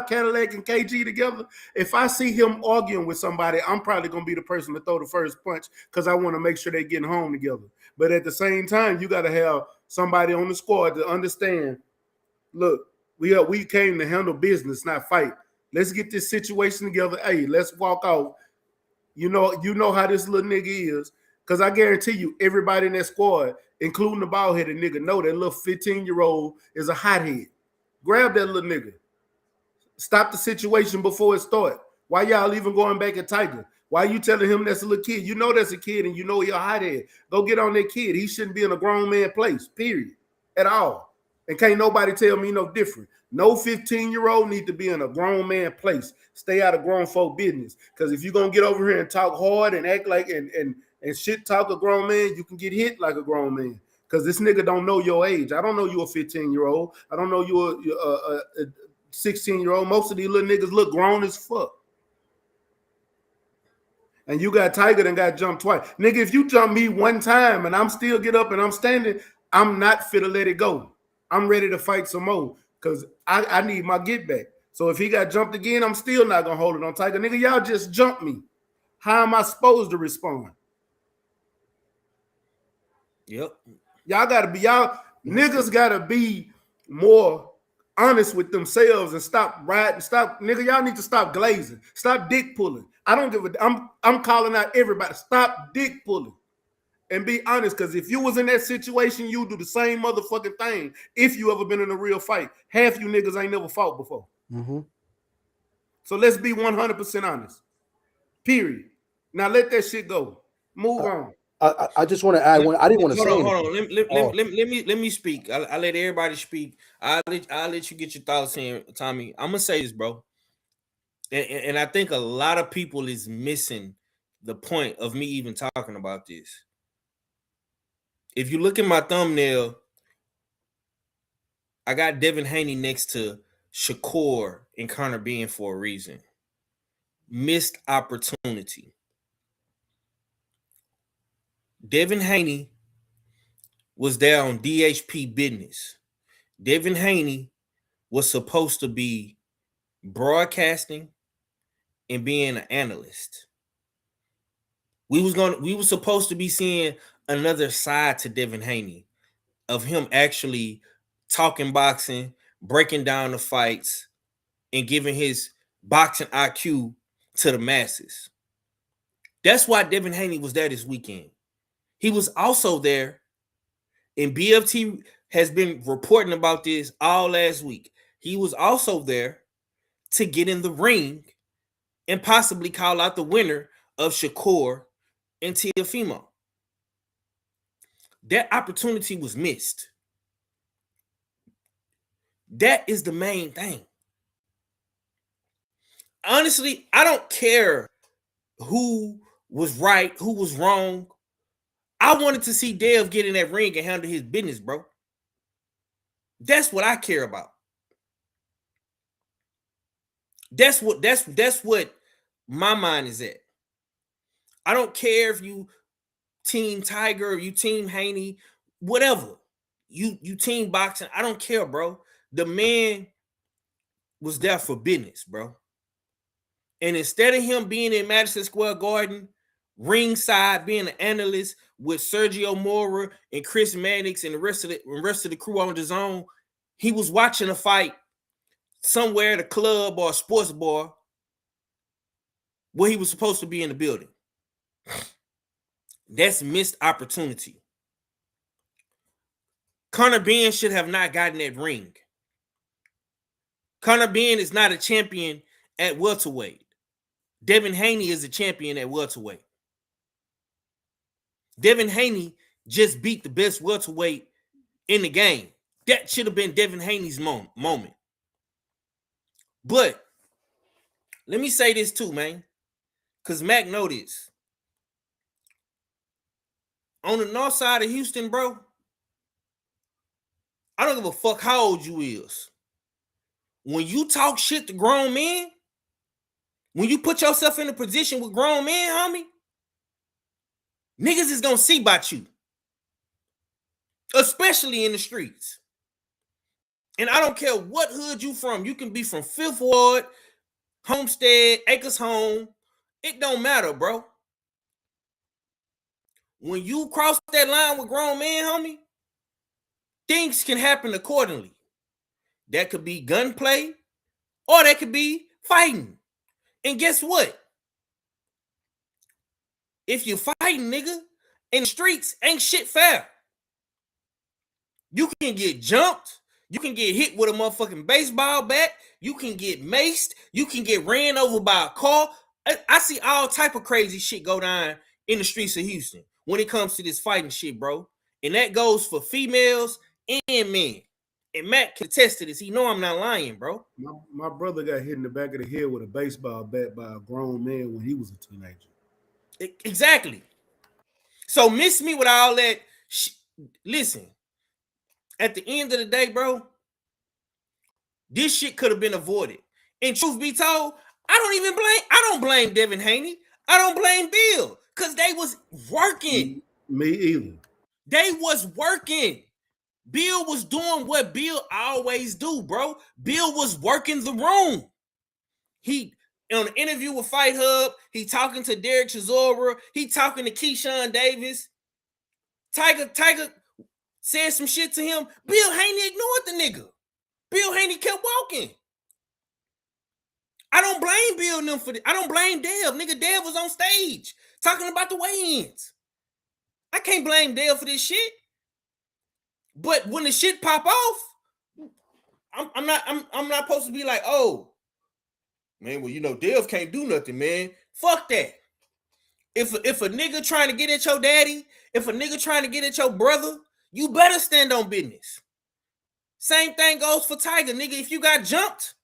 Cadillac and KG together, if I see him arguing with somebody, I'm probably gonna be the person to throw the first punch because I want to make sure they're getting home together. But at the same time, you gotta have somebody on the squad to understand, look, we came to handle business, not fight. Let's get this situation together. Hey, let's walk out. You know how this little nigga is. Because I guarantee you, everybody in that squad, including the bald-headed nigga, know that little 15-year-old is a hothead. Grab that little nigga. Stop the situation before it starts. Why y'all even going back at Tiger? Why you telling him that's a little kid? You know that's a kid and you know he a hothead. Go get on that kid. He shouldn't be in a grown man place, period, at all. And can't nobody tell me no different. No 15-year-old need to be in a grown man place. Stay out of grown folk business. Because if you're going to get over here and talk hard and act like and shit talk a grown man, you can get hit like a grown man. Because this nigga don't know your age. I don't know you a 15-year-old. I don't know you a 16-year-old. Most of these little niggas look grown as fuck. And you got Tiger and got jumped twice. Nigga, if you jump me one time and I'm still get up and I'm standing, I'm not fit to let it go. I'm ready to fight some more because I need my get back. So if he got jumped again, I'm still not going to hold it on Tiger. Nigga, y'all just jumped me. How am I supposed to respond? Yep. Y'all niggas got to be more honest with themselves and stop riding. Stop, nigga. Y'all need to stop glazing. Stop dick pulling. I don't give a. I'm calling out everybody. Stop dick pulling. And be honest, because if you was in that situation, you do the same motherfucking thing. If you ever been in a real fight, half you niggas ain't never fought before. Mm-hmm. So let's be 100% honest. Period. Now let that shit go. Move on. I just want to add one. I didn't want to say anything. Hold on. Let me speak. I let everybody speak. I'll let you get your thoughts in, Tommy. I'm gonna say this, bro. And I think a lot of people is missing the point of me even talking about this. If you look at my thumbnail, I got Devin Haney next to Shakur and Connor Bean for a reason. Missed opportunity. Devin Haney was there on DHP business. Devin Haney was supposed to be broadcasting and being an analyst. We were supposed to be seeing another side to Devin Haney, of him actually talking boxing, breaking down the fights, and giving his boxing IQ to the masses. That's why Devin Haney was there this weekend. He was also there, and BFT has been reporting about this all last week. He was also there to get in the ring and possibly call out the winner of Shakur and Teofimo. That opportunity was missed. That is the main thing. Honestly, I don't care who was right, who was wrong. I wanted to see Dev get in that ring and handle his business, bro. That's what I care about. That's what my mind is at. I don't care if you team Tiger or you team Haney, whatever. You team boxing. I don't care, bro. The man was there for business, bro. And instead of him being in Madison Square Garden, ringside, being an analyst with Sergio Mora and Chris Mannix and the rest of the crew on the zone, he was watching a fight somewhere at a club or a sports bar where he was supposed to be in the building. That's missed opportunity. Connor Bean should have not gotten that ring. Connor Bean is not a champion at welterweight. Devin Haney is a champion at welterweight. Devin Haney just beat the best welterweight in the game. That should have been Devin Haney's moment. But let me say this too, man, because Mac know this. On the north side of Houston, bro, I don't give a fuck how old you is. When you talk shit to grown men, when you put yourself in a position with grown men, homie, niggas is gonna see about you. Especially in the streets. And I don't care what hood you from. You can be from Fifth Ward, Homestead, Acres Home. It don't matter, bro. When you cross that line with grown men, homie, things can happen accordingly. That could be gunplay, or that could be fighting. And guess what? If you're fighting, nigga, in the streets, ain't shit fair. You can get jumped. You can get hit with a motherfucking baseball bat. You can get maced. You can get ran over by a car. I see all type of crazy shit go down in the streets of Houston when it comes to this fighting shit, bro. And that goes for females and men. And Matt can attest to this. He know I'm not lying, bro. My brother got hit in the back of the head with a baseball bat by a grown man when he was a teenager. Exactly. So miss me with all that. Listen, at the end of the day, bro, this shit could have been avoided. And truth be told, I don't blame Devin Haney. I don't blame Bill, because they was working. Me either. They was working. Bill was doing what Bill always do, bro. Bill was working the room. He, on an interview with Fight Hub, he talking to Derek Chisora. He talking to Keyshawn Davis. Tiger said some shit to him. Bill Haney ignored the nigga. Bill Haney kept walking. I don't blame Bill and them for this. I don't blame Dev. Nigga, Dev was on stage talking about the weigh-ins. I can't blame Dev for this shit. But when the shit pop off, I'm not supposed to be like, oh, man, well, you know, Dev can't do nothing, man. Fuck that. If a nigga trying to get at your daddy, if a nigga trying to get at your brother, you better stand on business. Same thing goes for Tiger, nigga. If you got jumped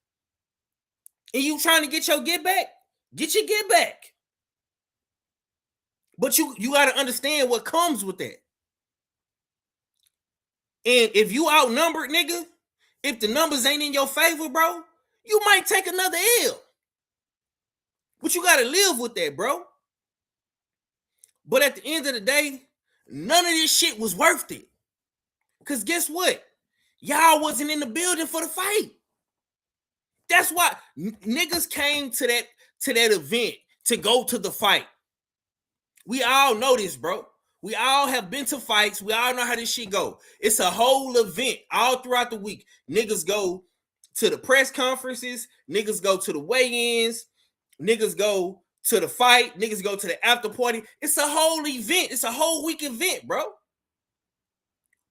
and you trying to get your get back, get your get back. But you got to understand what comes with that. And if you outnumbered, nigga, if the numbers ain't in your favor, bro, you might take another L. But you got to live with that, bro. But at the end of the day, none of this shit was worth it. Because guess what? Y'all wasn't in the building for the fight. That's why niggas came to that event to go to the fight. We all know this, bro. We all have been to fights. We all know how this shit go. It's a whole event all throughout the week. Niggas go to the press conferences. Niggas go to the weigh-ins. Niggas go to the fight. Niggas go to the after party. It's a whole event. It's a whole week event, bro.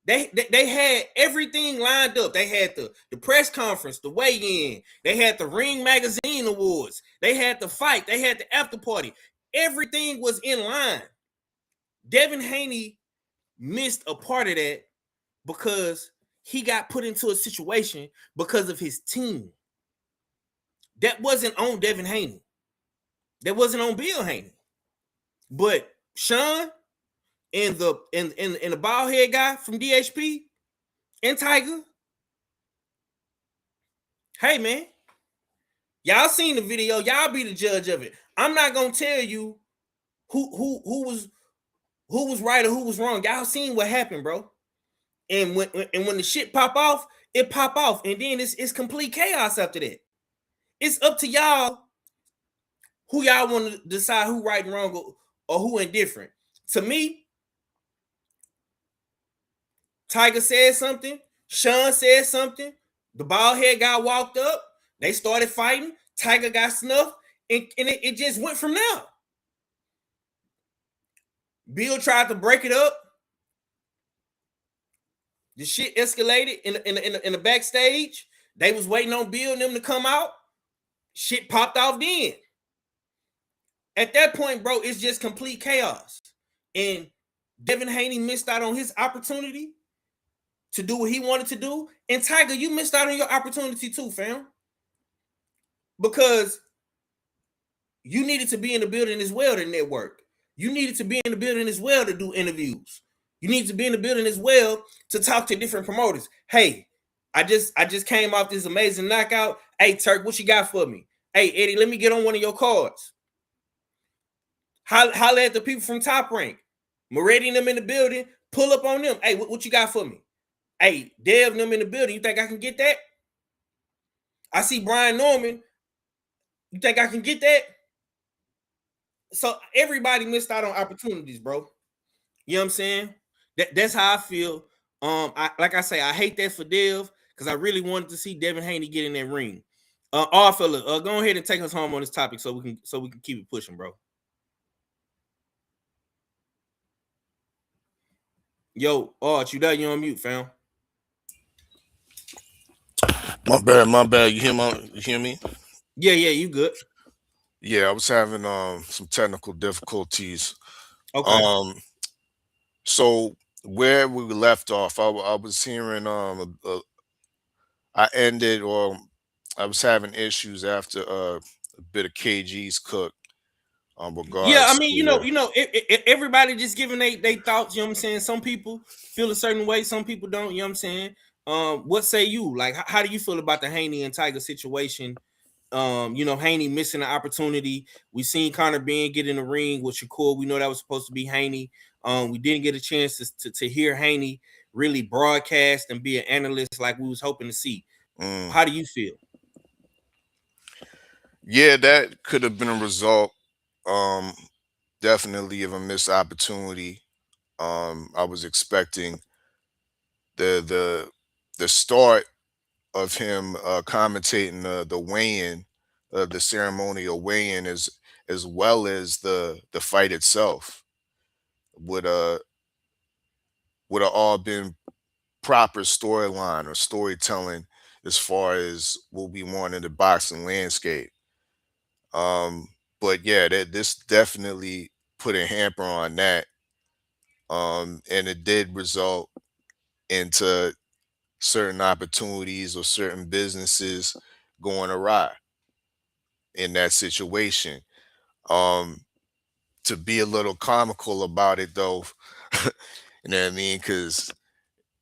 They had everything lined up. They had the press conference, the weigh-in. They had the Ring Magazine Awards. They had the fight. They had the after party. Everything was in line. Devin Haney missed a part of that because he got put into a situation because of his team. That wasn't on Devin Haney. That wasn't on Bill Haney. But Sean and the bald head guy from DHP and Tiger, hey man, y'all seen the video. Y'all be the judge of it. I'm not gonna tell you who was right or who was wrong. Y'all seen what happened, bro. And when the shit pop off, it pop off, and then it's complete chaos after that. It's up to y'all who y'all want to decide who right and wrong or who indifferent. To me, Tiger said something, Sean said something, the bald head guy walked up, they started fighting, Tiger got snuffed, and it just went from there. Bill tried to break it up. The shit escalated in the backstage. They was waiting on Bill and them to come out. Shit popped off then. At that point, bro, it's just complete chaos. And Devin Haney missed out on his opportunity to do what he wanted to do. And Tiger, you missed out on your opportunity too, fam. Because you needed to be in the building as well to network. You needed to be in the building as well to do interviews. You need to be in the building as well to talk to different promoters. Hey, I just came off this amazing knockout. Hey, Turk, what you got for me? Hey, Eddie, let me get on one of your cards. Holla at the people from Top Rank. Moretti and them in the building. Pull up on them. Hey, what you got for me? Hey, Dev and them in the building. You think I can get that? I see Brian Norman. You think I can get that? So everybody missed out on opportunities, bro. You know what I'm saying? That's how I feel. Like I say, I hate that for Dev because I really wanted to see Devin Haney get in that ring. All fella, go ahead and take us home on this topic so we can keep it pushing, bro. Yo, Art, you there? You on mute, fam? My bad. You hear me? Yeah, you good. Yeah, I was having some technical difficulties. Okay. So where we left off, I was hearing I ended, or I was having issues after a bit of KG's cook. Yeah, I mean, everybody just giving they thoughts. You know what I'm saying? Some people feel a certain way, some people don't. You know what I'm saying? What say you? Like, how do you feel about the Haney and Tiger situation? Haney missing the opportunity. We seen Conor Benn get in the ring with Shakur. We know that was supposed to be Haney. We didn't get a chance to hear Haney really broadcast and be an analyst like we was hoping to see. How do you feel? Yeah, that could have been a result. Definitely of a missed opportunity. I was expecting the start of him commentating the weigh-in, the ceremonial weigh-in, as well as the fight itself, would would have all been proper storyline or storytelling as far as what we want in the boxing landscape. But yeah, this definitely put a hamper on that. And it did result into certain opportunities or certain businesses going awry in that situation. Um, to be a little comical about it though, you know what I mean? Because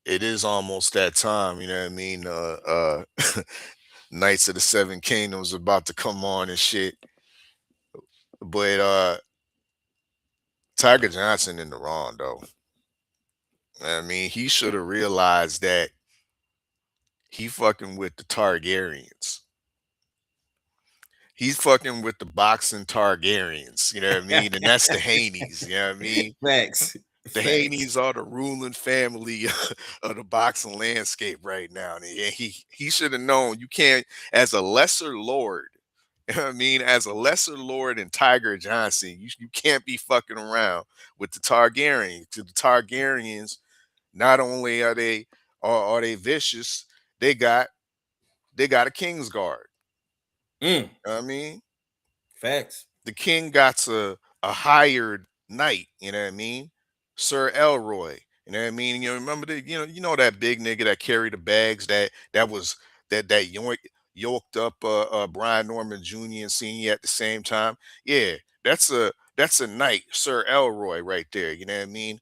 it is almost that time, you know what I mean? Knights of the Seven Kingdoms about to come on and shit. But Tiger Johnson in the wrong though. I mean, he should have realized that he fucking with the Targaryens. He's fucking with the boxing Targaryens, you know what I mean? And that's the Haneys, you know what I mean? Facts. The Facts. Haneys are the ruling family of the boxing landscape right now. And he should have known you can't, as a lesser lord, you know what I mean? As a lesser lord and Tiger Johnson, you can't be fucking around with the Targaryens. The Targaryens, not only are they vicious, they got a King's Guard. You know what I mean? Facts. The king got a hired knight, you know what I mean? Sir Elroy. You know what I mean? You know, remember you know that big nigga that carried the bags that was that yoked up Brian Norman Jr. and Senior at the same time. Yeah, that's a knight, Sir Elroy, right there. You know what I mean?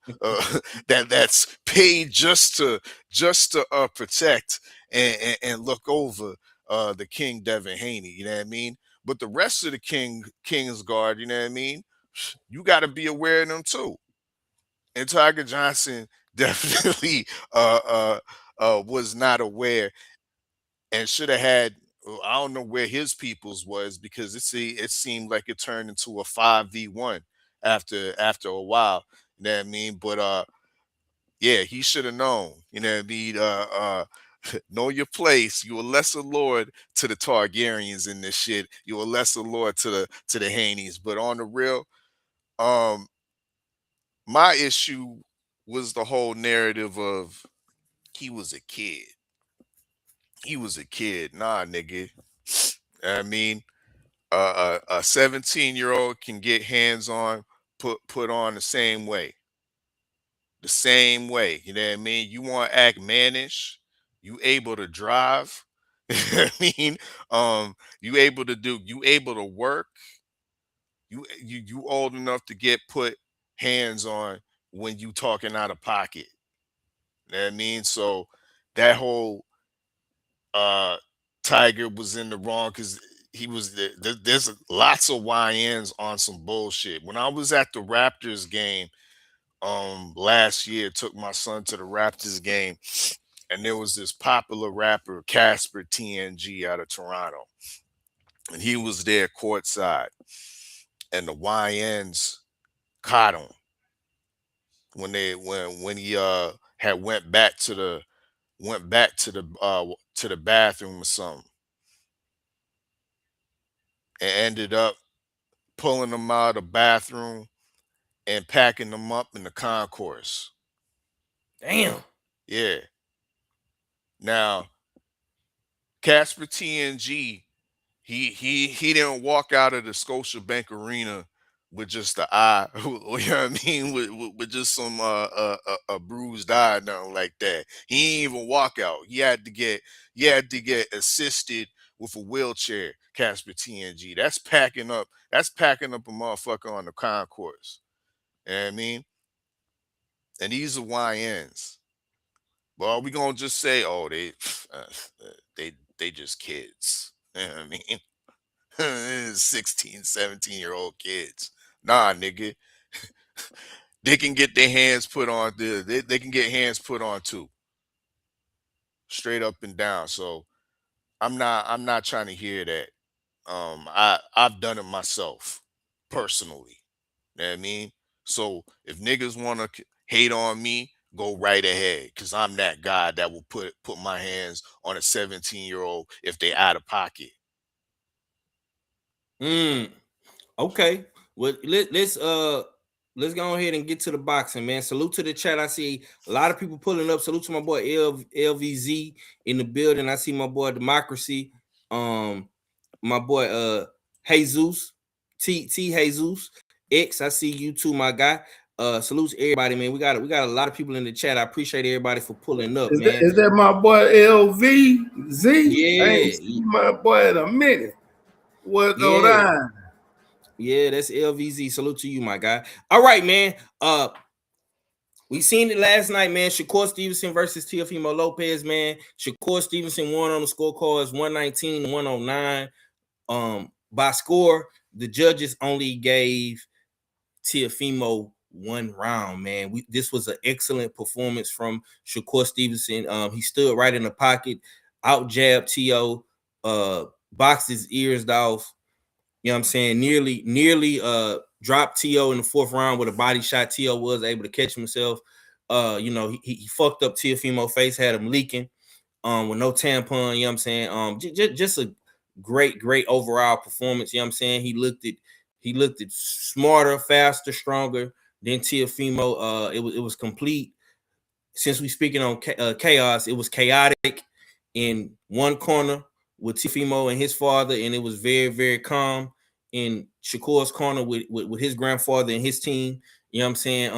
That's paid just to protect and look over the King Devin Haney. You know what I mean? But the rest of the King's Guard, you know what I mean? You got to be aware of them too. And Tiger Johnson definitely was not aware and should have had. I don't know where his people's was, because it seemed like it turned into a 5v1 after a while. You know what I mean? But yeah, he should have known. You know what I mean? Know your place. You a lesser lord to the Targaryens in this shit. You a lesser lord to the Haneys. But on the real, my issue was the whole narrative of he was a kid. He was a kid. Nah, nigga. I mean, a 17-year-old can get hands on, put on the same way. The same way. You know what I mean? You want to act mannish, you able to drive. I mean, you able to work. You old enough to get put hands on when you talking out of pocket. You know what I mean? So that whole Tiger was in the wrong, because he was there's lots of YNs on some bullshit. When I was at the Raptors game last year, took my son to the Raptors game, and there was this popular rapper, Casper TNG, out of Toronto, and he was there courtside, and the YNs caught him when he had went back to the bathroom or something, and ended up pulling him out of the bathroom and packing them up in the concourse. Damn. Yeah. Now, Casper TNG, he didn't walk out of the Scotiabank Arena with just the eye, you know what I mean, with just some a bruised eye, nothing like that. He didn't even walk out. He had to get assisted with a wheelchair. Casper TNG. That's packing up. That's packing up a motherfucker on the concourse. You know what I mean? And these are YNs. Well, are we gonna just say, oh, they just kids? You know what I mean? 16, 17-year-old kids. Nah, nigga. They can get their hands put on. They can get hands put on too. Straight up and down. So I'm not trying to hear that. I've done it myself personally. You know what I mean? So if niggas want to hate on me, go right ahead, because I'm that guy that will put my hands on a 17-year-old if they out of pocket. Okay. Well, let's go ahead and get to the boxing, man. Salute to the chat. I see a lot of people pulling up. Salute to my boy LVZ in the building. I see my boy Democracy. My boy Jesus, T Jesus X. I see you too, my guy. Salute to everybody, man. We got a lot of people in the chat. I appreciate everybody for pulling up, man. Is that my boy LVZ? Yeah, I ain't seen my boy in a minute. What's going yeah. on? Yeah, that's LVZ. Salute to you, my guy. All right, man. We seen it last night, man. Shakur Stevenson versus Teofimo Lopez, man. Shakur Stevenson won on the scorecards 119-109. By score, the judges only gave Teofimo one round, man. This was an excellent performance from Shakur Stevenson. He stood right in the pocket, out jabbed Teo, boxed his ears off. You know what I'm saying? Nearly dropped Teo in the fourth round with a body shot. Teo was able to catch himself. He fucked up Teofimo's face, had him leaking with no tampon. You know what I'm saying? Just a great overall performance. You know what I'm saying? He looked at smarter, faster, stronger than Teofimo. It was complete. Since we speaking on chaos, it was chaotic in one corner with Teofimo and his father, and it was very, very calm in Shakur's corner with his grandfather and his team. You know what I'm saying?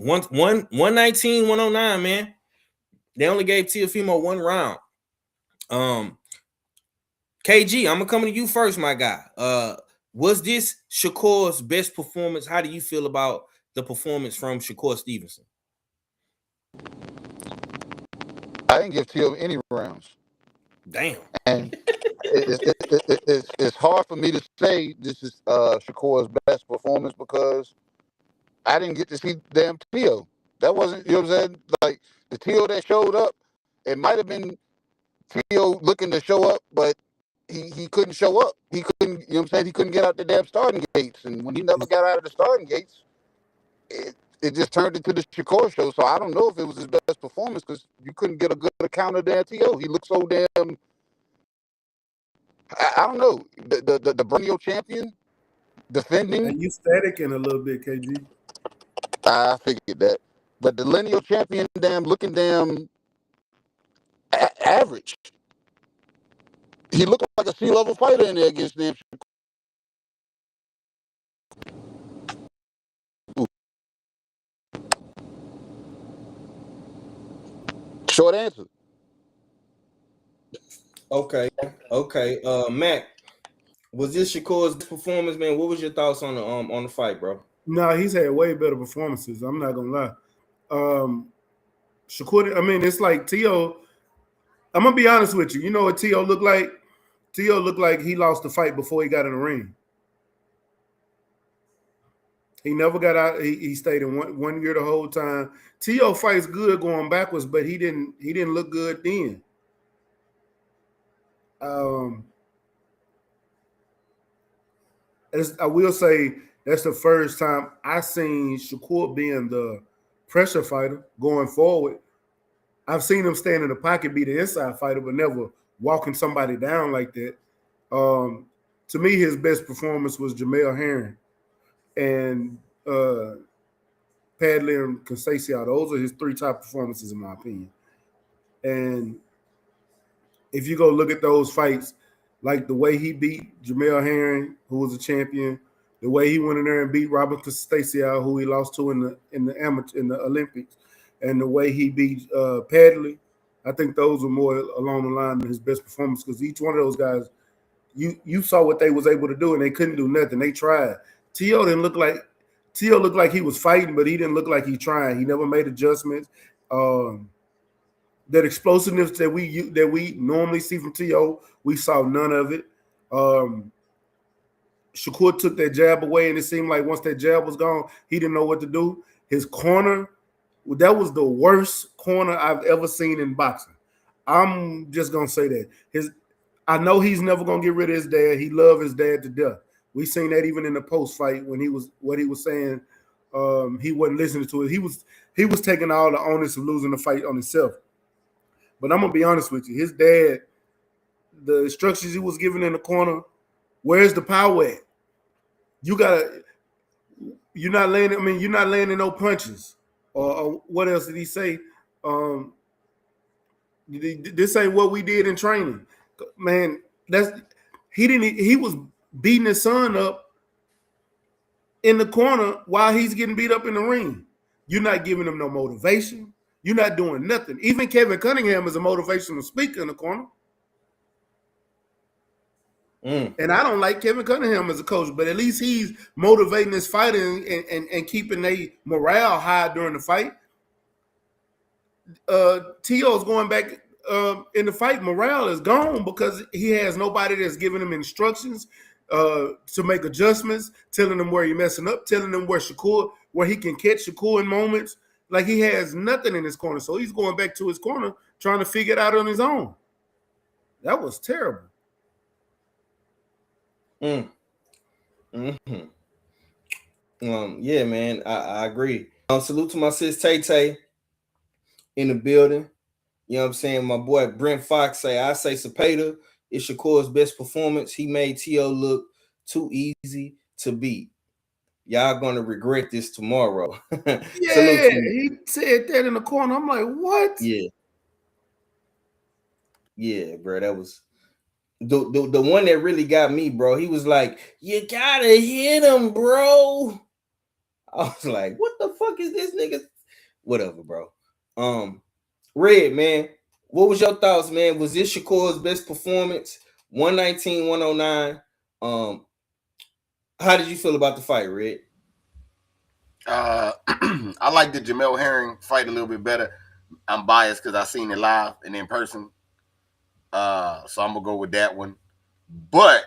119-109, man. They only gave Teofimo one round. KG, I'm gonna come to you first, my guy. Was this Shakur's best performance? How do you feel about the performance from Shakur Stevenson? I didn't give Teo any rounds. Damn. And it's hard for me to say this is Shakur's best performance because I didn't get to see damn Teo. That wasn't, you know what I'm saying? Like, the Teo that showed up, it might have been Teo looking to show up, but he couldn't show up. He couldn't, you know what I'm saying? He couldn't get out the damn starting gates. And when he never got out of the starting gates, it just turned into the Shakur show. So I don't know if it was his best performance because you couldn't get a good account of damn Teo. He looked so damn, I don't know, the perennial champion defending. And you static in a little bit, KG. I figured that. But the lineal champion, damn, looking damn average. He looked like a C-level fighter in there against them. Short answer. Okay. Mac, was this Shakur's performance, man? What was your thoughts on the fight, bro? No, he's had way better performances. I'm not gonna lie. Shakur, I mean, it's like Teo. I'm gonna be honest with you. You know what Teo looked like? Teo looked like he lost the fight before he got in the ring. He never got out. He stayed in one gear the whole time. Teo fights good going backwards, but he didn't look good then. I will say that's the first time I seen Shakur being the pressure fighter going forward. I've seen him stand in the pocket, be the inside fighter, but never walking somebody down like that. To me, his best performance was Jamel Herring and Padley and Conceição. Those are his three top performances, in my opinion. And if you go look at those fights, like the way he beat Jamel Herring, who was a champion, the way he went in there and beat Robert Conceição, who he lost to in the Olympics, and the way he beat Padley, I think those were more along the line of his best performance because each one of those guys, you saw what they was able to do and they couldn't do nothing. They tried. Teo looked like he was fighting, but he didn't look like he tried. He never made adjustments. That explosiveness that we normally see from Teo, we saw none of it. Shakur took that jab away, and it seemed like once that jab was gone, he didn't know what to do. His corner, that was the worst corner I've ever seen in boxing. I'm just gonna say that. I know he's never gonna get rid of his dad. He loved his dad to death. We seen that even in the post fight when what he was saying he wasn't listening to it. He was taking all the onus of losing the fight on himself. But I'm gonna be honest with you. His dad, the instructions he was giving in the corner, where's the power at? You're not landing no punches. Or what else did he say? This ain't what we did in training. Man, he was beating his son up in the corner while he's getting beat up in the ring. You're not giving him no motivation. You're not doing nothing. Even Kevin Cunningham is a motivational speaker in the corner. And I don't like Kevin Cunningham as a coach, but at least he's motivating his fighter and keeping their morale high during the fight. T.O.'s going back in the fight. Morale is gone because he has nobody that's giving him instructions to make adjustments, telling him where you're messing up, telling him where he can catch Shakur in moments. Like, he has nothing in his corner. So he's going back to his corner trying to figure it out on his own. That was terrible. Yeah, man, I agree. Salute to my sis Tay Tay in the building. You know what I'm saying? My boy Brent Fox I say Cepeda is Shakur's best performance. He made T.O. look too easy to beat. Y'all gonna regret this tomorrow. Yeah, he said that in the corner. I'm like, what? Yeah, bro. That was the one that really got me, bro. He was like, "You gotta hit him, bro." I was like, "What the fuck is this nigga?" Whatever, bro. Red, man, what was your thoughts, man? Was this Shakur's best performance? 119, 109. How did you feel about the fight, Red? I like the Jamel Herring fight a little bit better. I'm biased because I seen it live and in person. So I'm gonna go with that one. But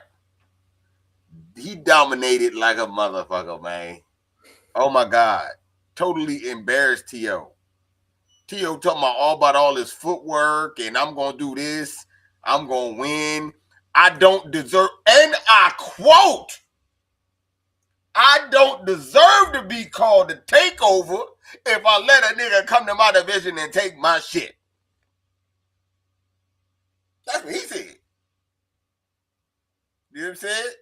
he dominated like a motherfucker, man. Oh my God. Totally embarrassed T.O. T.O. talking about all his footwork and I'm gonna do this, I'm gonna win. I don't deserve, and I quote, I don't deserve to be called a takeover if I let a nigga come to my division and take my shit. That's what he said. You know what I'm saying?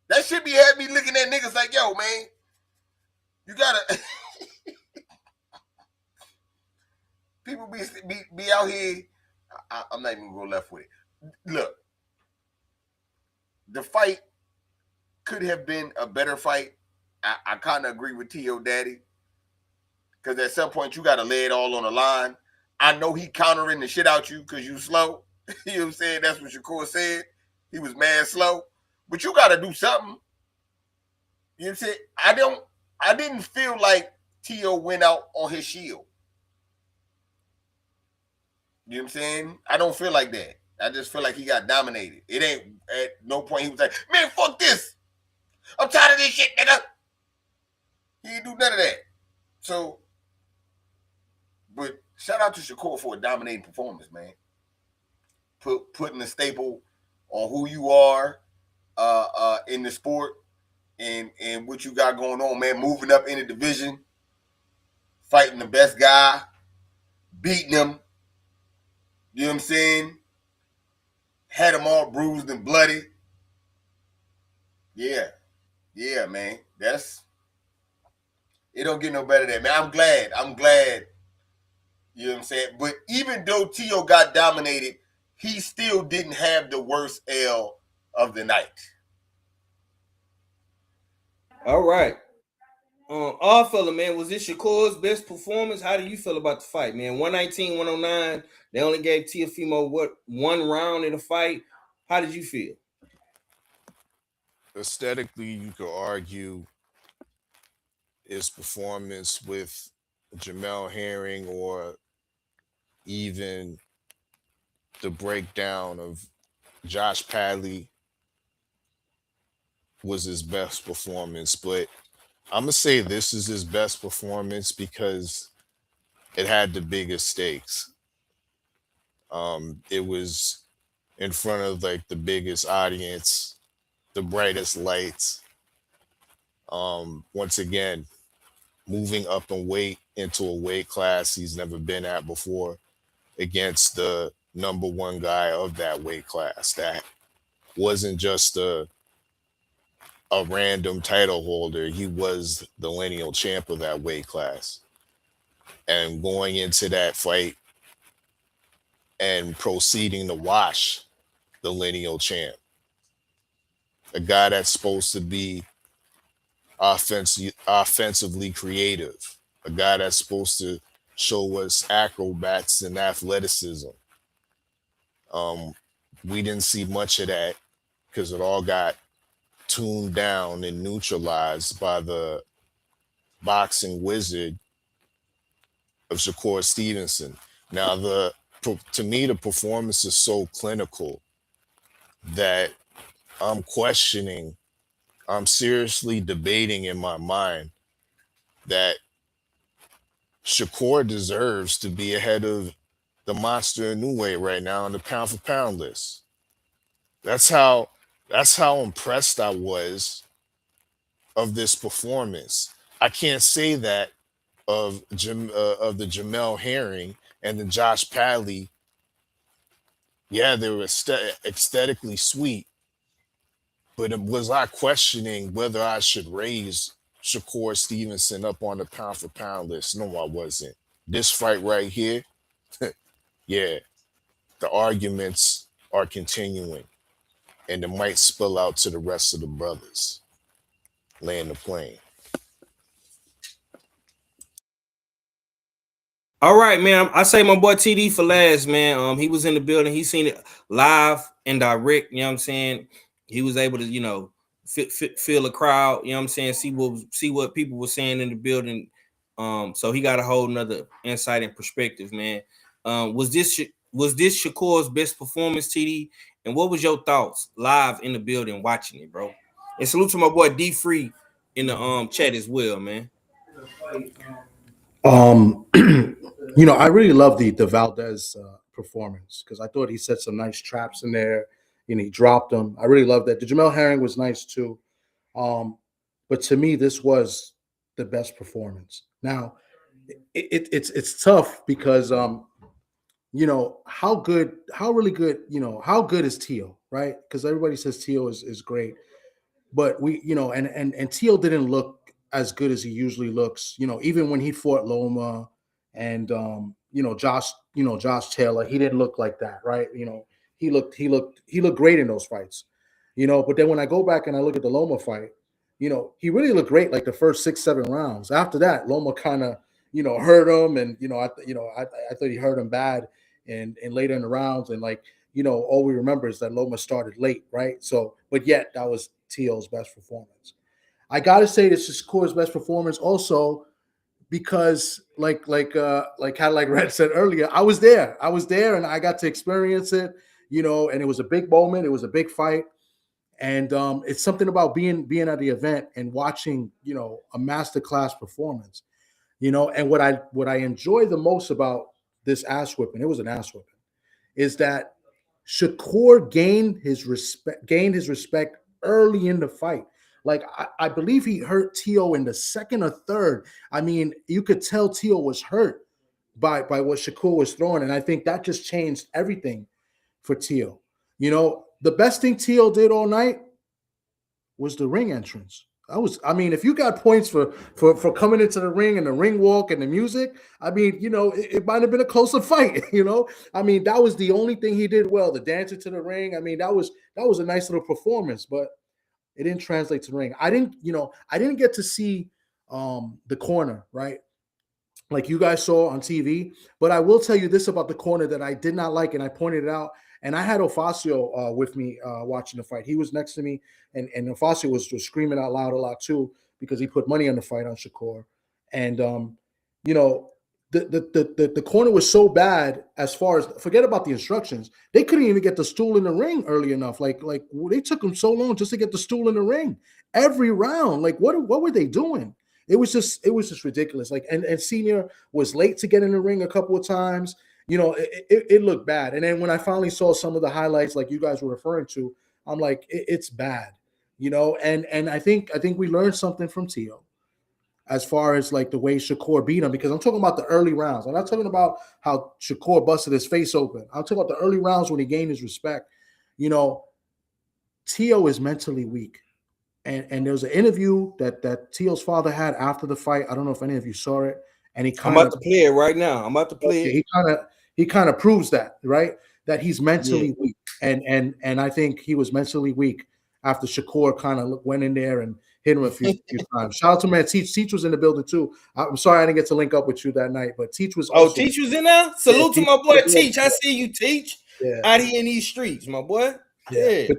That shit be had me looking at niggas like, yo, man, you gotta. People be out here. I'm not even gonna go left with it. Look, the fight could have been a better fight. I kind of agree with T.O. Daddy. Because at some point, you got to lay it all on the line. I know he countering the shit out you because you slow. You know what I'm saying? That's what Shakur said. He was mad slow. But you got to do something. You know what I'm saying? I didn't feel like T.O. went out on his shield. You know what I'm saying? I don't feel like that. I just feel like he got dominated. It ain't at no point he was like, man, fuck this. I'm tired of this shit, nigga. He didn't do none of that. So, but shout out to Shakur for a dominating performance, man. Putting a staple on who you are in the sport and what you got going on, man. Moving up in the division, fighting the best guy, beating him. You know what I'm saying? Had them all bruised and bloody. Yeah. Yeah, man. It don't get no better than that, man. I'm glad. You know what I'm saying? But even though T.O. got dominated, he still didn't have the worst L of the night. All right. All fella, man, was this Shakur's best performance? How do you feel about the fight, man? 119, 109. They only gave Teofimo one round in the fight. How did you feel? Aesthetically, you could argue his performance with Jamel Herring or even the breakdown of Josh Padley was his best performance. But I'm going to say this is his best performance because it had the biggest stakes. It was in front of like the biggest audience, the brightest lights. Once again, moving up in weight into a weight class he's never been at before against the number one guy of that weight class. That wasn't just a random title holder. He was the lineal champ of that weight class. And going into that fight and proceeding to wash the lineal champ, a guy that's supposed to be offensively creative, a guy that's supposed to show us acrobats and athleticism. We didn't see much of that because it all got tuned down and neutralized by the boxing wizard of Shakur Stevenson. Now, to me, the performance is so clinical that I'm seriously debating in my mind that Shakur deserves to be ahead of the monster Inoue right now on the pound for pound list. That's how impressed I was of this performance. I can't say that of the Jamel Herring and the Josh Padley. Yeah, they were aesthetically sweet, but was I questioning whether I should raise Shakur Stevenson up on the pound for pound list? No, I wasn't. This fight right here, yeah, the arguments are continuing, and it might spill out to the rest of the brothers. Laying the plane. All right, man. I say my boy TD for last, man. He was in the building. He seen it live and direct. You know what I'm saying? He was able to, you know, feel the crowd. You know what I'm saying? See what people were saying in the building. So he got a whole nother insight and perspective, man. Was this Shakur's best performance, TD? And what was your thoughts live in the building watching it, bro? And salute to my boy D Free in the chat as well, man. You know, I really love the Valdez performance because I thought he set some nice traps in there. You know, he dropped them. I really love that. The Jamel Herring was nice too. But to me, this was the best performance. Now, it's tough because you know, how good is Teo, right? Because everybody says Teo is great. But we, you know, and Teo didn't look as good as he usually looks, you know, even when he fought Loma and Josh Taylor, he didn't look like that, right? You know, he looked great in those fights, you know. But then when I go back and I look at the Loma fight, you know, he really looked great like the first 6-7 rounds. After that, Loma kind of, you know, hurt him, and I thought he hurt him bad and later in the rounds, and like, you know, all we remember is that Loma started late, right? So, but yet that was Teo's best performance. I gotta say this is Shakur's best performance also because like Red said earlier, I was there and I got to experience it, you know, and it was a big moment, it was a big fight. And it's something about being at the event and watching, you know, a masterclass performance, you know. And what I enjoy the most about this ass whipping, it was an ass whipping, is that Shakur gained his respect early in the fight. Like I believe he hurt Teo in the second or third. I mean, you could tell Teo was hurt by what Shakur was throwing, and I think that just changed everything for Teo. You know, the best thing Teo did all night was the ring entrance. I mean, if you got points for coming into the ring and the ring walk and the music, I mean, you know, it might have been a closer fight, you know. I mean, that was the only thing he did well, the dancing to the ring. I mean, that was a nice little performance, but it didn't translate to the ring. I didn't get to see the corner, right? Like you guys saw on TV, but I will tell you this about the corner that I did not like, and I pointed it out. And I had Ofacio with me watching the fight. He was next to me, and Ofacio was screaming out loud a lot too because he put money on the fight on Shakur. And you know, the corner was so bad as far as, forget about the instructions. They couldn't even get the stool in the ring early enough. Like they took them so long just to get the stool in the ring every round. Like what were they doing? It was just ridiculous. Like and Senior was late to get in the ring a couple of times. You know, it looked bad. And then when I finally saw some of the highlights, like you guys were referring to, I'm like, it's bad. And I think we learned something from Tio as far as like the way Shakur beat him, because I'm talking about the early rounds. I'm not talking about how Shakur busted his face open. I'm talking about the early rounds when he gained his respect. Tio is mentally weak. And there was an interview that Tio's father had after the fight. I don't know if any of you saw it. And I'm about to play it right now. I'm about to play it. He kind of proves that, right? That he's mentally weak. And I think he was mentally weak after Shakur kind of went in there and hit him a few times. Shout out to man. Teach was in the building too. I'm sorry I didn't get to link up with you that night, but Teach was also. Oh, Teach was in there? Salute to my boy Teach. I see you, Teach. Out here in these streets, my boy. Yeah. But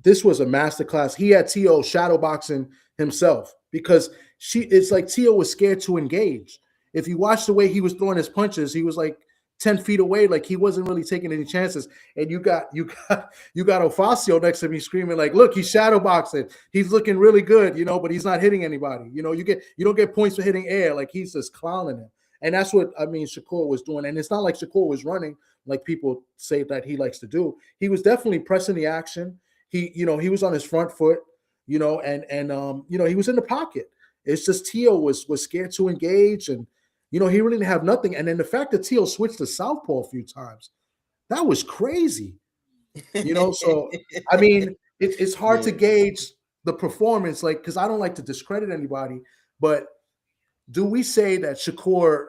this was a masterclass. He had Tio shadowboxing himself because it's like Tio was scared to engage. If you watch the way he was throwing his punches, he was like 10 feet away, like he wasn't really taking any chances. And you got Ofacio next to me screaming like, "Look, he's shadowboxing. He's looking really good, but he's not hitting anybody. You don't get points for hitting air. Like he's just clowning him." And that's what Shakur was doing. And it's not like Shakur was running like people say that he likes to do. He was definitely pressing the action. He was on his front foot, and he was in the pocket. It's just Tio was scared to engage, and he really didn't have nothing. And then the fact that Tio switched to southpaw a few times, that was crazy. So it's hard to gauge the performance, like, because I don't like to discredit anybody, but do we say that Shakur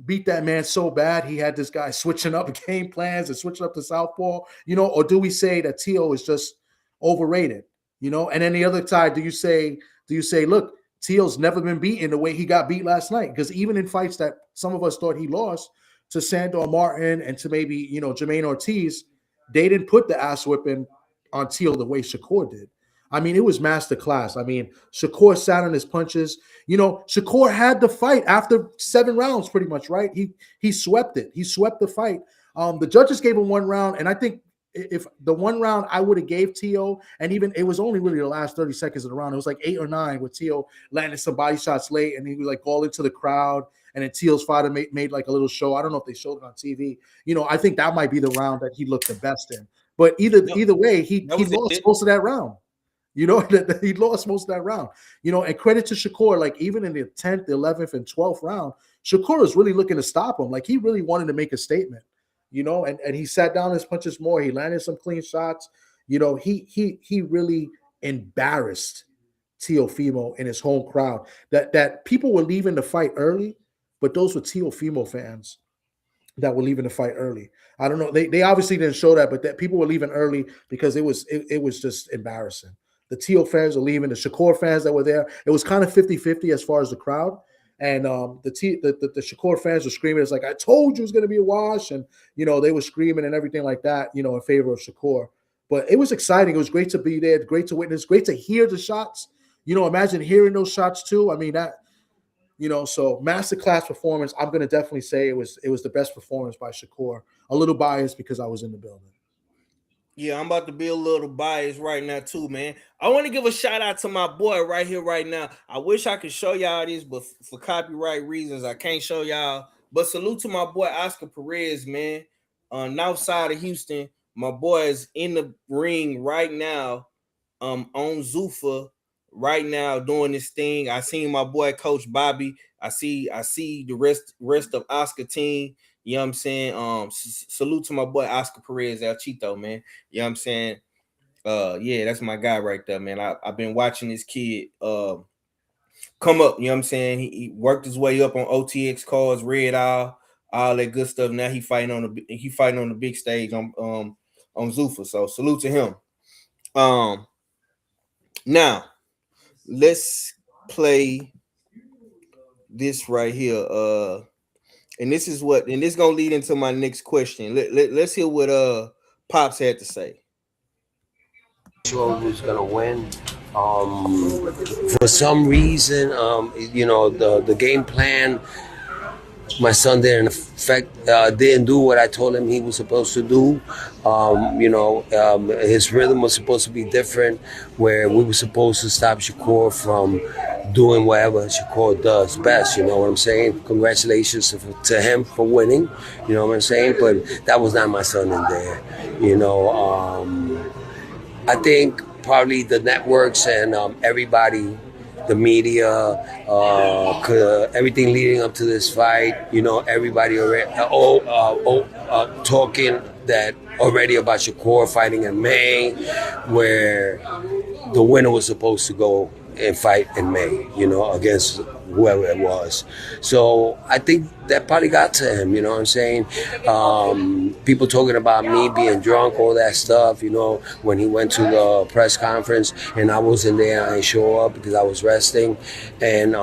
beat that man so bad he had this guy switching up game plans and switching up to southpaw, or do we say that Tio is just overrated, and then the other side, do you say, look, Tio's never been beaten the way he got beat last night? Because even in fights that some of us thought he lost to Sandor Martin and to maybe, Jermaine Ortiz, they didn't put the ass whipping on Tio the way Shakur did. It was masterclass. Shakur sat on his punches. Shakur had the fight after 7 rounds pretty much, right? He swept it. He swept the fight. The judges gave him 1 round, and I think if the 1 round I would have gave Tio, and even it was only really the last 30 seconds of the round. It was like 8 or 9 with Tio landed some body shots late, and he was like all into the crowd. And then Tio's father made like a little show. I don't know if they showed it on TV. I think that might be the round that he looked the best in. But either way, he lost most of that round. He lost most of that round. And credit to Shakur, like even in the 10th, 11th, and 12th round, Shakur was really looking to stop him. Like he really wanted to make a statement. And he sat down his punches more. He landed some clean shots. He really embarrassed Teofimo in his home crowd. That people were leaving the fight early, but those were Teofimo fans that were leaving the fight early. I don't know. They obviously didn't show that, but that people were leaving early because it was just embarrassing. The Tio fans were leaving. The Shakur fans that were there, it was kind of 50-50 as far as the crowd. And the Shakur fans were screaming. It's like, I told you it was going to be a wash. And, they were screaming and everything like that, in favor of Shakur. But it was exciting. It was great to be there. Great to witness. Great to hear the shots. Imagine hearing those shots too. So masterclass performance. I'm going to definitely say it was the best performance by Shakur. A little biased because I was in the building. Yeah, I'm about to be a little biased right now too, man. I want to give a shout out to my boy right here, right now. I wish I could show y'all this, but for copyright reasons, I can't show y'all. But salute to my boy Oscar Perez, man. On north side of Houston, my boy is in the ring right now, on Zuffa right now doing this thing. I seen my boy Coach Bobby. I see the rest of Oscar team. You know what I'm saying? Salute to my boy Oscar Perez El Chito, man. You know what I'm saying? Yeah, that's my guy right there, man. I've been watching this kid come up, you know what I'm saying? He worked his way up on OTX cards, Red all that good stuff. Now he fighting on the big stage on Zuffa. So salute to him. Now let's play this right here. And this is gonna lead into my next question. Let's hear what Pops had to say. Sure who's gonna win. For some reason, the game plan, my son didn't do what I told him he was supposed to do. His rhythm was supposed to be different, where we were supposed to stop Shakur from doing whatever Shakur does best. You know what I'm saying? Congratulations to him for winning. You know what I'm saying? But that was not my son in there. I think probably the networks and everybody, the media, everything leading up to this fight, you know, everybody already talking that already about Shakur fighting in May, where the winner was supposed to go and fight in May, you know, against whoever it was. So I think that probably got to him, you know what I'm saying? People talking about me being drunk, all that stuff, you know, when he went to the press conference and I wasn't there, I didn't show up because I was resting. And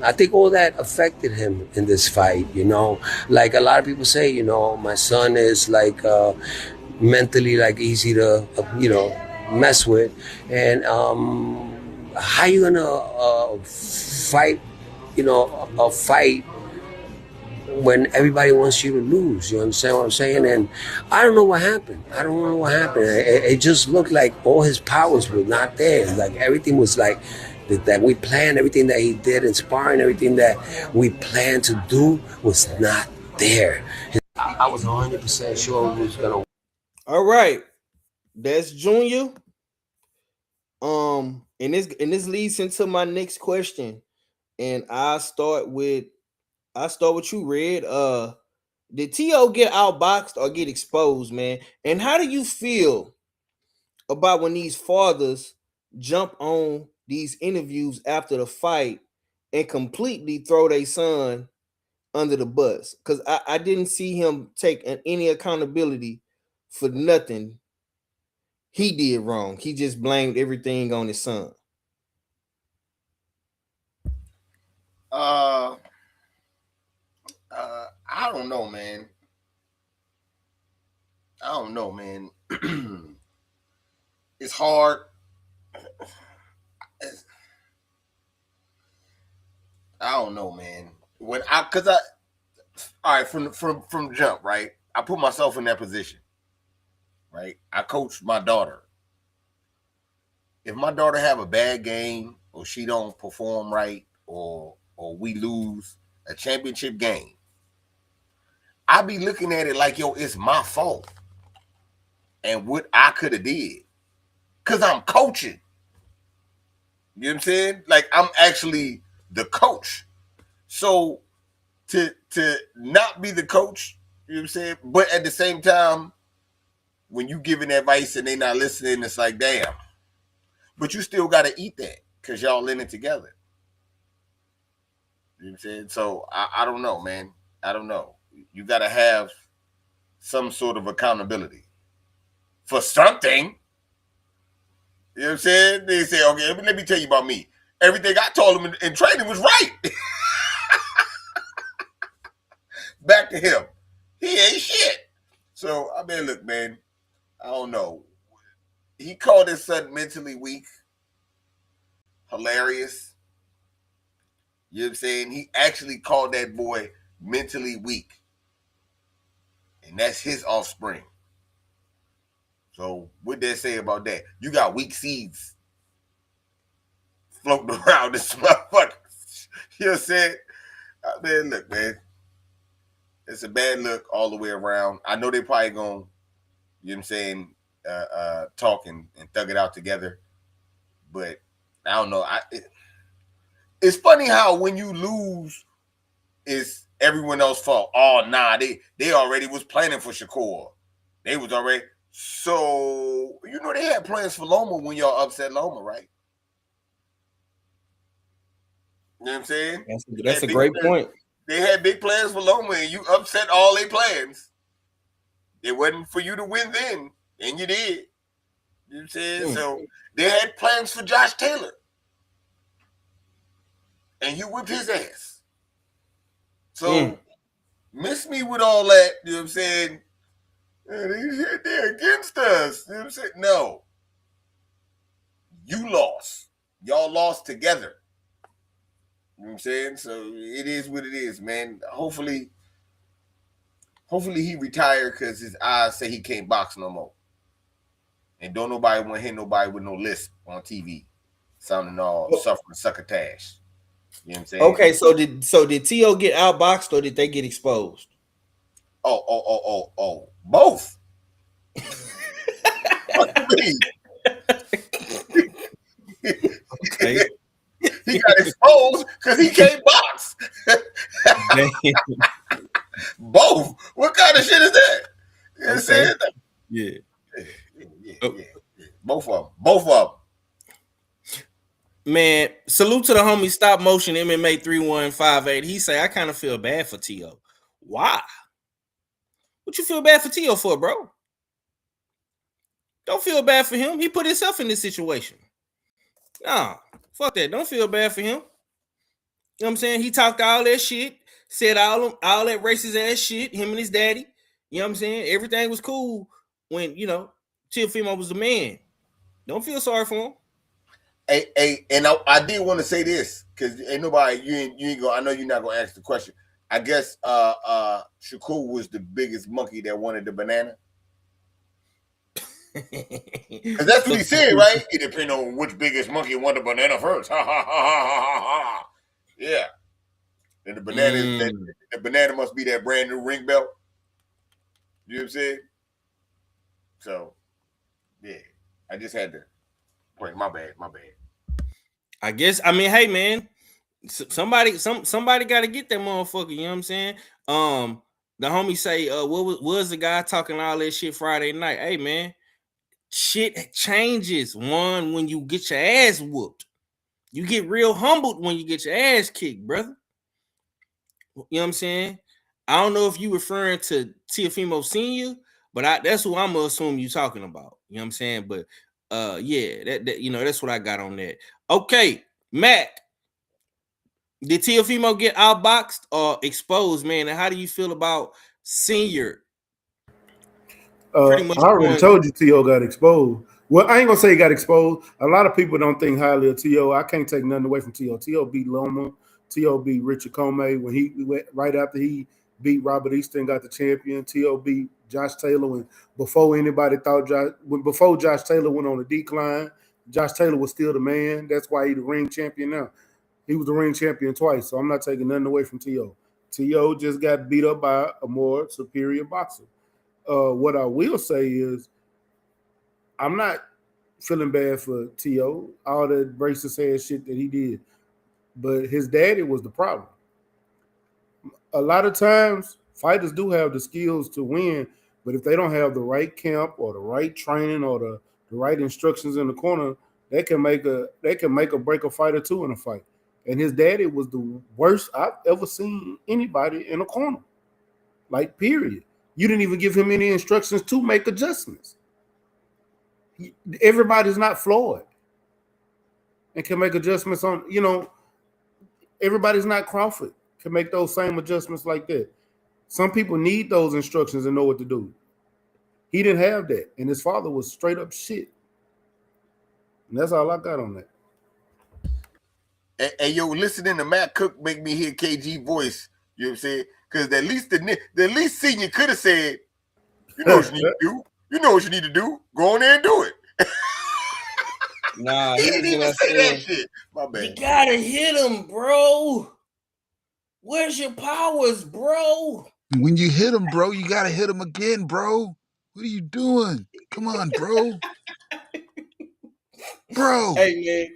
I think all that affected him in this fight, you know? Like a lot of people say, you know, my son is like mentally like easy to, you know, mess with. And how you gonna fight, you know, a fight when everybody wants you to lose? You understand what I'm saying? And I don't know what happened. It just looked like all his powers were not there. Like everything was like that we planned, everything that he did in sparring, everything that we planned to do was not there. I was 100% sure he was gonna. All right, that's Junior. And this leads into my next question, and I start with you, Red. Did T.O. get outboxed or get exposed, man? And how do you feel about when these fathers jump on these interviews after the fight and completely throw their son under the bus? Because I didn't see him take any accountability for nothing he did wrong. He just blamed everything on his son. I don't know, man. It's hard. I don't know, man. All right, from jump, right? I put myself in that position, right? I coach my daughter. If my daughter have a bad game or she don't perform right or we lose a championship game, I be looking at it like, yo, it's my fault and what I could have did, because I'm coaching. You know what I'm saying? Like, I'm actually the coach. So to not be the coach, you know what I'm saying? But at the same time, when you giving advice and they not listening, it's like, damn. But you still got to eat that because y'all in it together. You know what I'm saying? So I don't know, man. I don't know. You got to have some sort of accountability for something. You know what I'm saying? They say, okay, let me tell you about me. Everything I told him in training was right. Back to him. He ain't shit. So, I mean, look, man, I don't know. He called his son mentally weak. Hilarious. You know what I'm saying? He actually called that boy mentally weak. And that's his offspring. So what they say about that? You got weak seeds floating around this motherfucker. You know what I'm saying? Man, look, man. It's a bad look all the way around. I know they probably gonna, you know what I'm saying, talk and thug it out together. But I don't know. It's funny how when you lose, it's everyone else's fault. Oh, nah, they already was planning for Shakur. They was already. So, you know, they had plans for Loma when y'all upset Loma, right? You know what I'm saying? That's a great point. They had big plans for Loma and you upset all their plans. It wasn't for you to win then, and you did. You know what I'm saying? So they had plans for Josh Taylor. And you whipped his ass. So miss me with all that, you know what I'm saying? They're against us. You know what I'm saying? No. You lost. Y'all lost together. You know what I'm saying? So it is what it is, man. Hopefully he retired because his eyes say he can't box no more. And don't nobody want to hit nobody with no lisp on TV. Sounding all suffering succotash. You know what I'm saying? Okay, so did T.O. get outboxed or did they get exposed? Oh. Both. What do you mean? Because he can't box. Both. What kind of shit is that? You know what I'm saying? Yeah. Both of them. Man, salute to the homie Stop Motion MMA 3158. He say, I kind of feel bad for Teo. Why? What you feel bad for Teo for, bro? Don't feel bad for him. He put himself in this situation. Nah, fuck that. Don't feel bad for him. You know what I'm saying? He talked all that shit, said all that racist ass shit, him and his daddy. You know what I'm saying? Everything was cool when, you know, Teofimo was the man. Don't feel sorry for him. Hey, and I did want to say this because ain't nobody you ain't go. I know you're not gonna ask the question. I guess Shakur was the biggest monkey that wanted the banana. Because that's what he said, right? It depends on which biggest monkey wanted the banana first. Ha ha ha ha ha ha. Yeah. And the banana must be that brand new ring belt. You know what I'm saying? So, yeah, I just had to. Wait, my bad. I guess. I mean, hey, man, somebody got to get that motherfucker. You know what I'm saying? The homie say, what was the guy talking all that shit Friday night? Hey, man, shit changes. One, when you get your ass whooped, you get real humbled when you get your ass kicked, brother. You know what I'm saying? I don't know if you referring to Teofimo Senior, but that's who I'm gonna assume you talking about. You know what I'm saying? But yeah, that you know, that's what I got on that. Okay, Mac, did Teofimo get outboxed or exposed, man? And how do you feel about Senior? Pretty much I already told you T.O. got exposed. Well, I ain't gonna say he got exposed. A lot of people don't think highly of T.O. I can't take nothing away from T.O. T.O. beat Loma. T.O. beat Richard Comey when he went right after he beat Robert Easton, got the champion. T.O. beat Josh Taylor when before anybody thought before Josh Taylor went on a decline. Josh Taylor was still the man. That's why he's the ring champion now. He was the ring champion twice, so I'm not taking nothing away from T.O. T.O. just got beat up by a more superior boxer. What I will say is I'm not feeling bad for T.O., all that racist ass shit that he did. But his daddy was the problem. A lot of times, fighters do have the skills to win, but if they don't have the right camp or the right training or the right instructions in the corner, they can make or break a fight or two in a fight. And his daddy was the worst I've ever seen anybody in a corner. Like, period. You didn't even give him any instructions to make adjustments. Everybody's not Floyd and can make adjustments on, you know, everybody's not Crawford, can make those same adjustments like that. Some people need those instructions and know what to do. He didn't have that, and his father was straight up shit. And that's all I got on that. And yo, listening to Matt Cook make me hear KG voice. You know what I'm saying? Because at least Senior could have said, you know what you need to do. You know what you need to do. Go on there and do it. Nah, he didn't even say that shit. My bad. You gotta hit him, bro. Where's your powers, bro? When you hit him, bro, you gotta hit him again, bro. What are you doing? Come on, bro. Bro. Hey, man.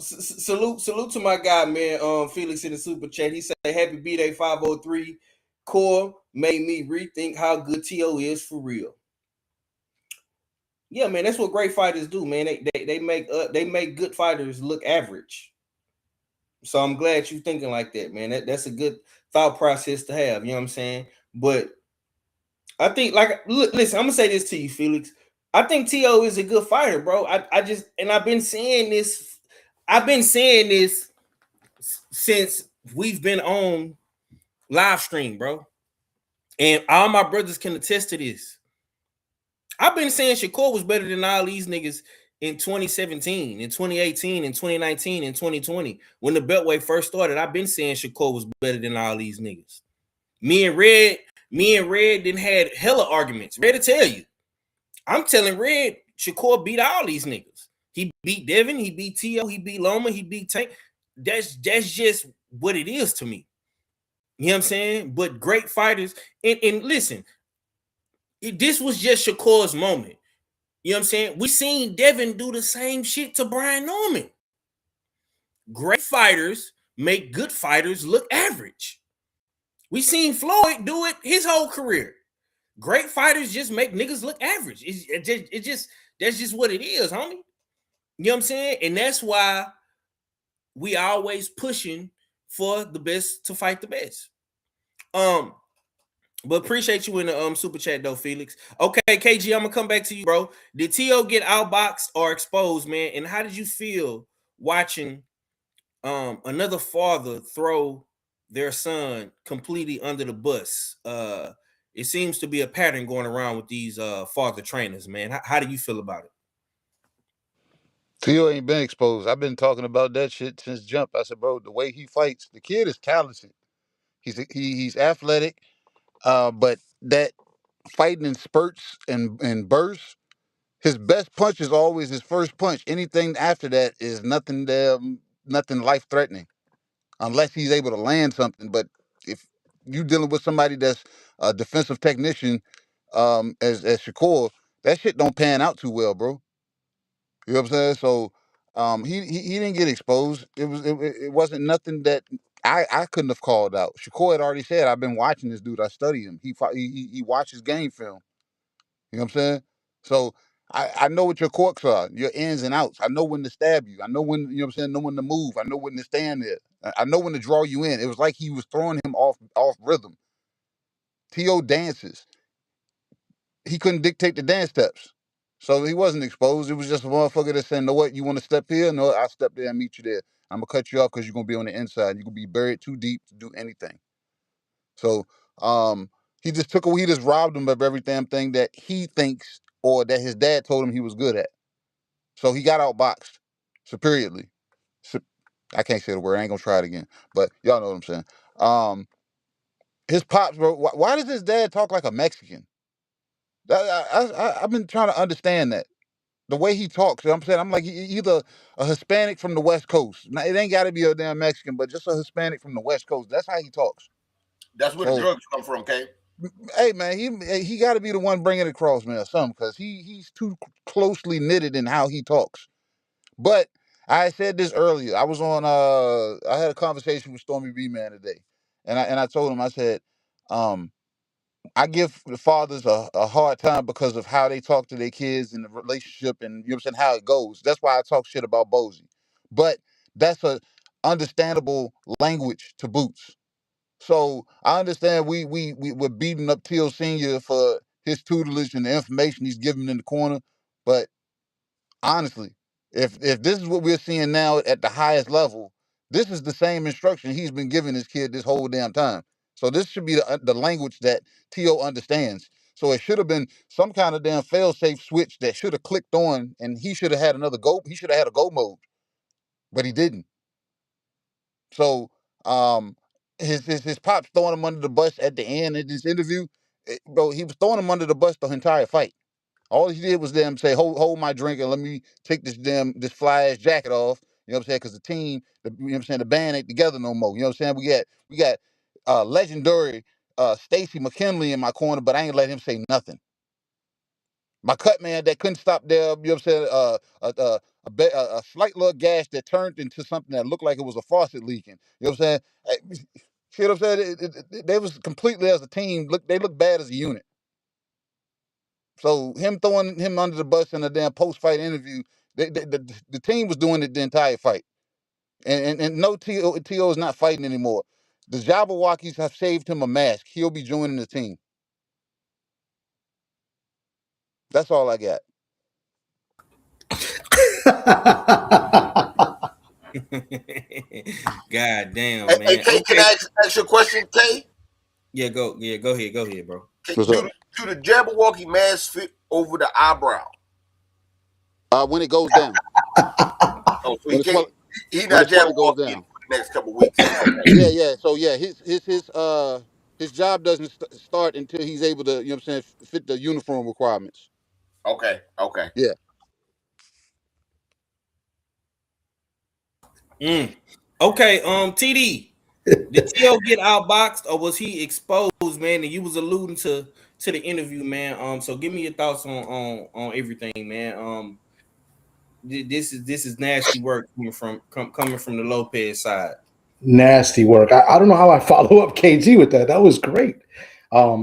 Salute to my guy, man. Felix in the super chat. He said, "Happy B-Day 503. Core made me rethink how good T.O. is for real." Yeah, man, that's what great fighters do, man. They make good fighters look average. So I'm glad you're thinking like that, man. That's a good thought process to have. You know what I'm saying? But I think, listen, I'm gonna say this to you, Felix. I think T.O. is a good fighter, bro. I've been saying this. I've been saying this since we've been on live stream, bro. And all my brothers can attest to this. I've been saying Shakur was better than all these niggas in 2017, in 2018, in 2019, in 2020. When the Beltway first started, I've been saying Shakur was better than all these niggas. Me and Red didn't had hella arguments. Red to tell you. I'm telling Red, Shakur beat all these niggas. He beat Devin, he beat T.O., he beat Loma, he beat Tank. That's just what it is to me. You know what I'm saying? But great fighters, and listen, this was just Shakur's moment. You know what I'm saying? We seen Devin do the same shit to Brian Norman. Great fighters make good fighters look average. We seen Floyd do it his whole career. Great fighters just make niggas look average. It just that's just what it is, homie. You know what I'm saying? And that's why we always pushing for the best to fight the best. But appreciate you in the super chat though, Felix. Okay, KG, I'm gonna come back to you, bro. Did T.O. get outboxed or exposed, man? And how did you feel watching another father throw their son completely under the bus? It seems to be a pattern going around with these father trainers, man. How do you feel about it? Tio ain't been exposed. I've been talking about that shit since jump. I said, bro, the way he fights, the kid is talented. He's athletic, but that fighting in spurts and bursts, his best punch is always his first punch. Anything after that is nothing life threatening, unless he's able to land something. But if you dealing with somebody that's a defensive technician, as Shakur, that shit don't pan out too well, bro. You know what I'm saying? So he didn't get exposed. It wasn't nothing that I couldn't have called out. Shakur had already said, I've been watching this dude. I study him. He watches game film. You know what I'm saying? So I know what your quirks are, your ins and outs. I know when to stab you. I know when, you know what I'm saying, know when to move. I know when to stand there. I know when to draw you in. It was like he was throwing him off rhythm. T.O. dances. He couldn't dictate the dance steps. So he wasn't exposed. It was just a motherfucker that said, know what, you want to step here? No, I'll step there and meet you there. I'm going to cut you off because you're going to be on the inside. You're going to be buried too deep to do anything. So he just robbed him of every damn thing that he thinks or that his dad told him he was good at. So he got outboxed superiorly. I can't say the word. I ain't going to try it again. But y'all know what I'm saying. His pops, bro, why does his dad talk like a Mexican? I've been trying to understand that. The way he talks, you know what I'm saying? I'm like, either a Hispanic from the West Coast. Now, it ain't got to be a damn Mexican, but just a Hispanic from the West Coast. That's how he talks. That's where the drugs come from, Kay. Hey, man, he got to be the one bringing it across, man, or something, because he's too closely knitted in how he talks. But I said this earlier. I was on, I had a conversation with Stormy B, man, today. And I told him, I said, I give the fathers a hard time because of how they talk to their kids and the relationship and, you know what I'm saying, how it goes. That's why I talk shit about Bozy. But that's a understandable language to boots. So I understand we're beating up Teal Sr. for his tutelage and the information he's giving in the corner. But honestly, if this is what we're seeing now at the highest level, this is the same instruction he's been giving his kid this whole damn time. So this should be the language that T.O. understands. So it should have been some kind of damn fail-safe switch that should have clicked on, and he should have had another go. He should have had a go mode, but he didn't. So his pops throwing him under the bus at the end of this interview, bro. He was throwing him under the bus the entire fight. All he did was them say, hold my drink and let me take this fly ass jacket off. You know what I'm saying? Because the team, you know what I'm saying, the band ain't together no more. You know what I'm saying? We got legendary Stacy McKinley in my corner, but I ain't let him say nothing. My cut man that couldn't stop there, you know what I'm saying? A slight little gash that turned into something that looked like it was a faucet leaking. You know what I'm saying? See what I'm saying? They was completely as a team. They look bad as a unit. So him throwing him under the bus in a damn post-fight interview, the team was doing it the entire fight. And no, T.O. is not fighting anymore. The Jabberwockies have saved him a mask. He'll be joining the team. That's all I got. God damn, Hey, man. hey, Kay, can I ask you a question, Kay? Yeah, go ahead, bro. Do the Jabberwocky mask fit over the eyebrow? When it goes down. Oh, so he not Jabberwocky in the next couple of weeks. Yeah. So yeah, his job doesn't start until he's able to, you know what I'm saying, fit the uniform requirements. Okay. Yeah. Okay, TD. Did T.O. get outboxed or was he exposed, man? And you was alluding to the interview, man. So give me your thoughts on everything, man. This is nasty work coming from the Lopez side. Nasty work. I don't know how I follow up KG with that. That was great. I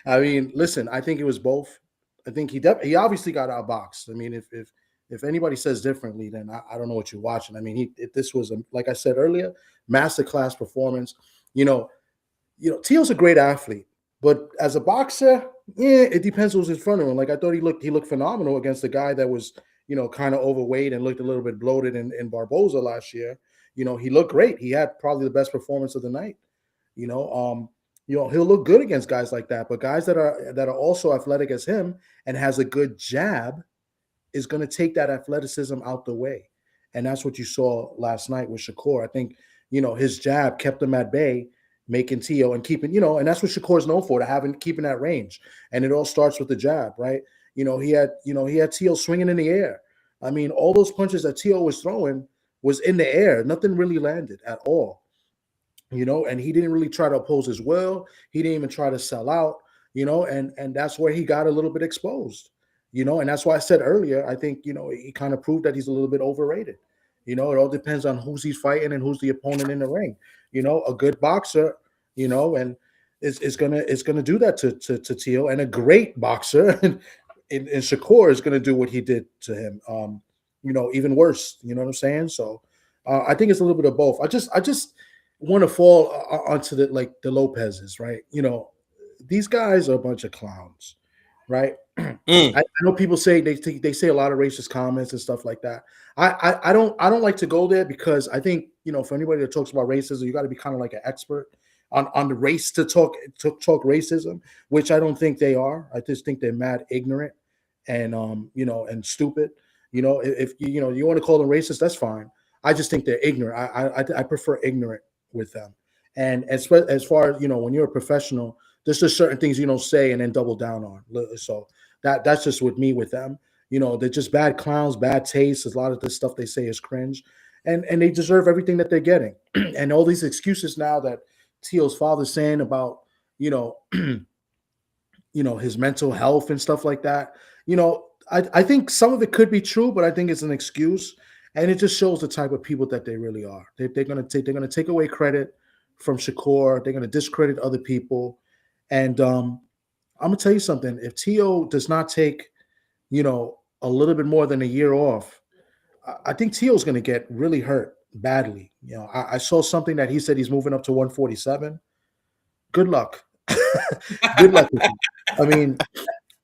mean, listen, I think it was both. I think he obviously got outboxed. I mean, if anybody says differently, then I don't know what you're watching. I mean, this was like I said earlier, masterclass performance. Teo's a great athlete, but as a boxer, it depends who's in front of him. Like I thought he looked phenomenal against the guy that was kind of overweight and looked a little bit bloated in Barboza last year. He looked great. He had probably the best performance of the night. He'll look good against guys like that, but guys that are also athletic as him and has a good jab is going to take that athleticism out the way. And that's what you saw last night with Shakur. I think, his jab kept him at bay, making Teo and keeping, and that's what Shakur is known for, keeping that range. And it all starts with the jab, right? He had Teo swinging in the air. I mean, all those punches that Teo was throwing was in the air. Nothing really landed at all. And he didn't really try to oppose his will. He didn't even try to sell out, and that's where he got a little bit exposed, and that's why I said earlier, I think, he kind of proved that he's a little bit overrated. It all depends on who's he's fighting and who's the opponent in the ring. A good boxer, and is gonna do that to Teo, and a great boxer in Shakur is gonna do what he did to him. Even worse. You know what I'm saying? So I think it's a little bit of both. I just want to fall onto the Lopez's, right? These guys are a bunch of clowns, right? I know people say they say a lot of racist comments and stuff like that. I don't like to go there because I think for anybody that talks about racism, you got to be kind of like an expert on the race to talk racism, which I don't think they are. I just think they're mad ignorant and and stupid. If you want to call them racist, that's fine. I just think they're ignorant. I prefer ignorant with them. And as far as when you're a professional, there's just certain things you don't say and then double down on. So that's just with me with them. They're just bad clowns, bad taste. A lot of the stuff they say is cringe, and they deserve everything that they're getting. And all these excuses now that Teo's father's saying about his mental health and stuff like that. I think some of it could be true, but I think it's an excuse. And it just shows the type of people that they really are. They're gonna take away credit from Shakur. They're gonna discredit other people. And I'm gonna tell you something. If Teo does not take, a little bit more than a year off, I think Teo's gonna get really hurt badly. I saw something that he said he's moving up to 147. Good luck. Good luck with you. I mean,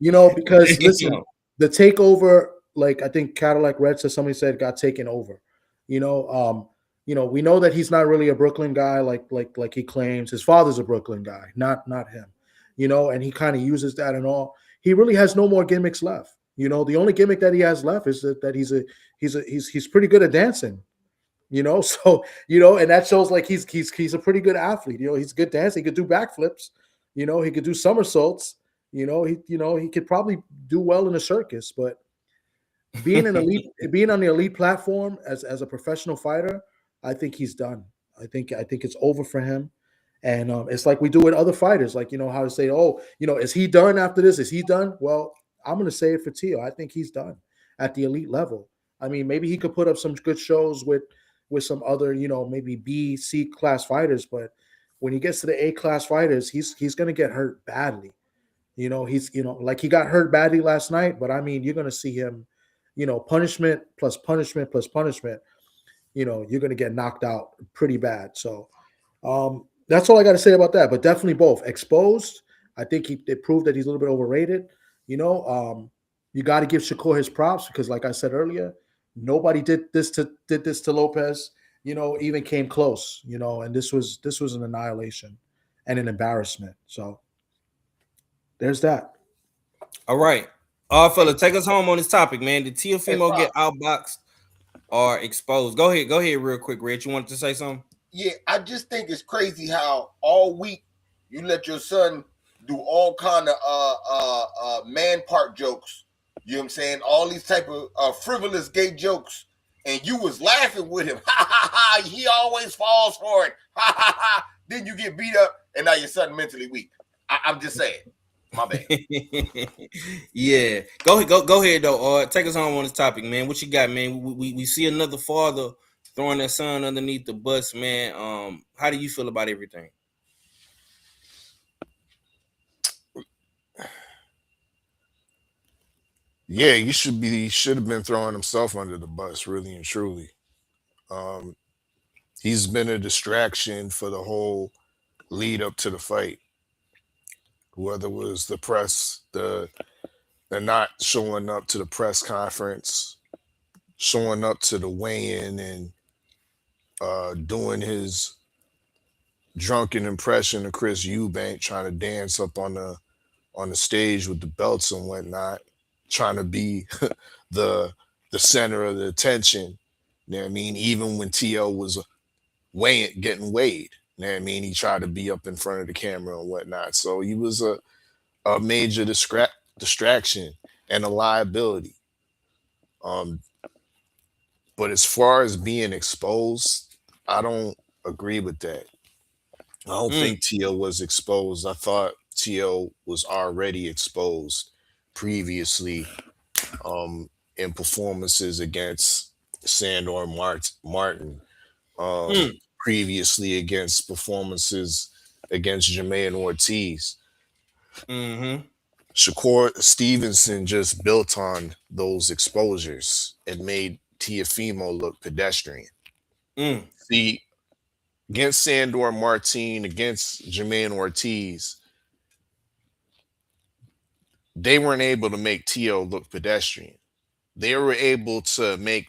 because listen, the takeover. Like I think Cadillac Red said, somebody said got taken over. We know that he's not really a Brooklyn guy like he claims. His father's a Brooklyn guy, not him. And he kind of uses that and all. He really has no more gimmicks left. The only gimmick that he has left is that he's pretty good at dancing. So and that shows like he's a pretty good athlete. He's a good dancer. He could do backflips. He could do somersaults. He could probably do well in a circus, but being on the elite platform as a professional fighter, I think he's done. I think it's over for him. And it's like we do with other fighters, like how to say, is he done after this? Is he done? Well, I'm going to say it for Teo. I think he's done at the elite level. I mean, maybe he could put up some good shows with some other, maybe B, C class fighters, but when he gets to the A class fighters, he's going to get hurt badly. He's like he got hurt badly last night, but I mean, you're going to see him. Punishment plus punishment plus punishment, you're going to get knocked out pretty bad. So that's all I got to say about that. But definitely both exposed. I think they proved that he's a little bit overrated. You got to give Shakur his props because, like I said earlier, nobody did this to Lopez. Even came close. And this was an annihilation and an embarrassment. So there's that. All right. Fella, take us home on this topic, man. Did Teofimo get outboxed or exposed? Go ahead, real quick, Rich. You wanted to say something? Yeah, I just think it's crazy how all week you let your son do all kind of man part jokes. You know what I'm saying? All these type of frivolous gay jokes, and you was laughing with him. Ha ha ha! He always falls for it. Ha ha ha! Then you get beat up, and now your son mentally weak. I'm just saying. My bad. Yeah, go ahead though. Take us home on this topic, man. What you got, man? We see another father throwing that son underneath the bus, man. How do you feel about everything? Yeah, he should have been throwing himself under the bus, really and truly. He's been a distraction for the whole lead up to the fight. Whether it was the press, the not showing up to the press conference, showing up to the weigh-in, and doing his drunken impression of Chris Eubank, trying to dance up on the stage with the belts and whatnot, trying to be the center of the attention. You know what I mean? Even when T.O. was getting weighed, you know what I mean? He tried to be up in front of the camera and whatnot. So he was a major distraction and a liability. But as far as being exposed, I don't agree with that. I don't think T.O. was exposed. I thought T.O. was already exposed previously in performances against Sandor Martin, previously against performances against Jermaine Ortiz. Shakur Stevenson just built on those exposures and made Teofimo look pedestrian. See, against Sandor Martin, against Jermaine Ortiz, they weren't able to make T.O. look pedestrian. They were able to make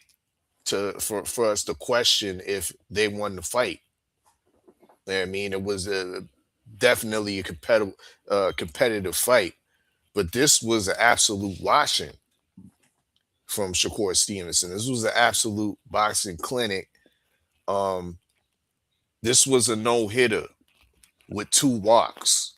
for us to question if they won the fight. You know what I mean, it was definitely a competitive fight, but this was an absolute washing from Shakur Stevenson. This was an absolute boxing clinic. This was a no-hitter with 2 walks.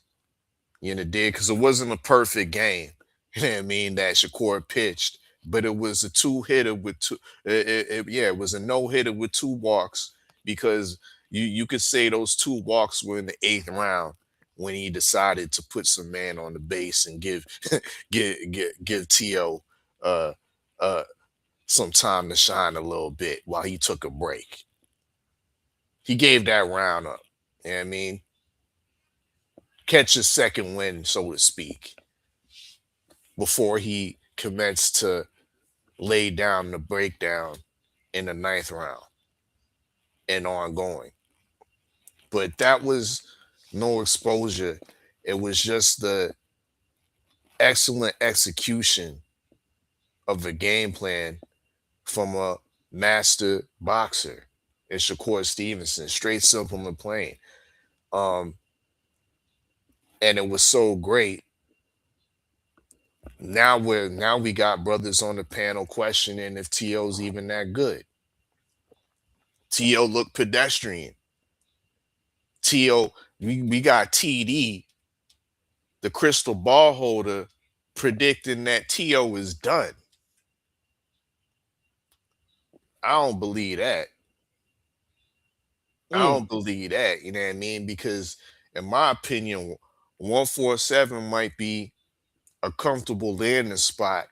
You know, because it wasn't a perfect game. You know what I mean? That Shakur pitched, but it was a 2-hitter with 2. It was a no-hitter with 2 walks, because you could say those 2 walks were in the 8th round when he decided to put some man on the base and give T.O. Some time to shine a little bit while he took a break. He gave that round up. You know what I mean? Catch his second win, so to speak, before he commenced to lay down the breakdown in the 9th round and ongoing. But that was no exposure. It was just the excellent execution of a game plan from a master boxer in Shakur Stevenson, straight, simple, and plain. And it was so great. Now we got brothers on the panel questioning if T.O.'s even that good. T.O. looked pedestrian. T.O., we got TD, the crystal ball holder, predicting that T.O. is done. I don't believe that. I don't believe that, you know what I mean? Because in my opinion, 147 might be a comfortable landing spot,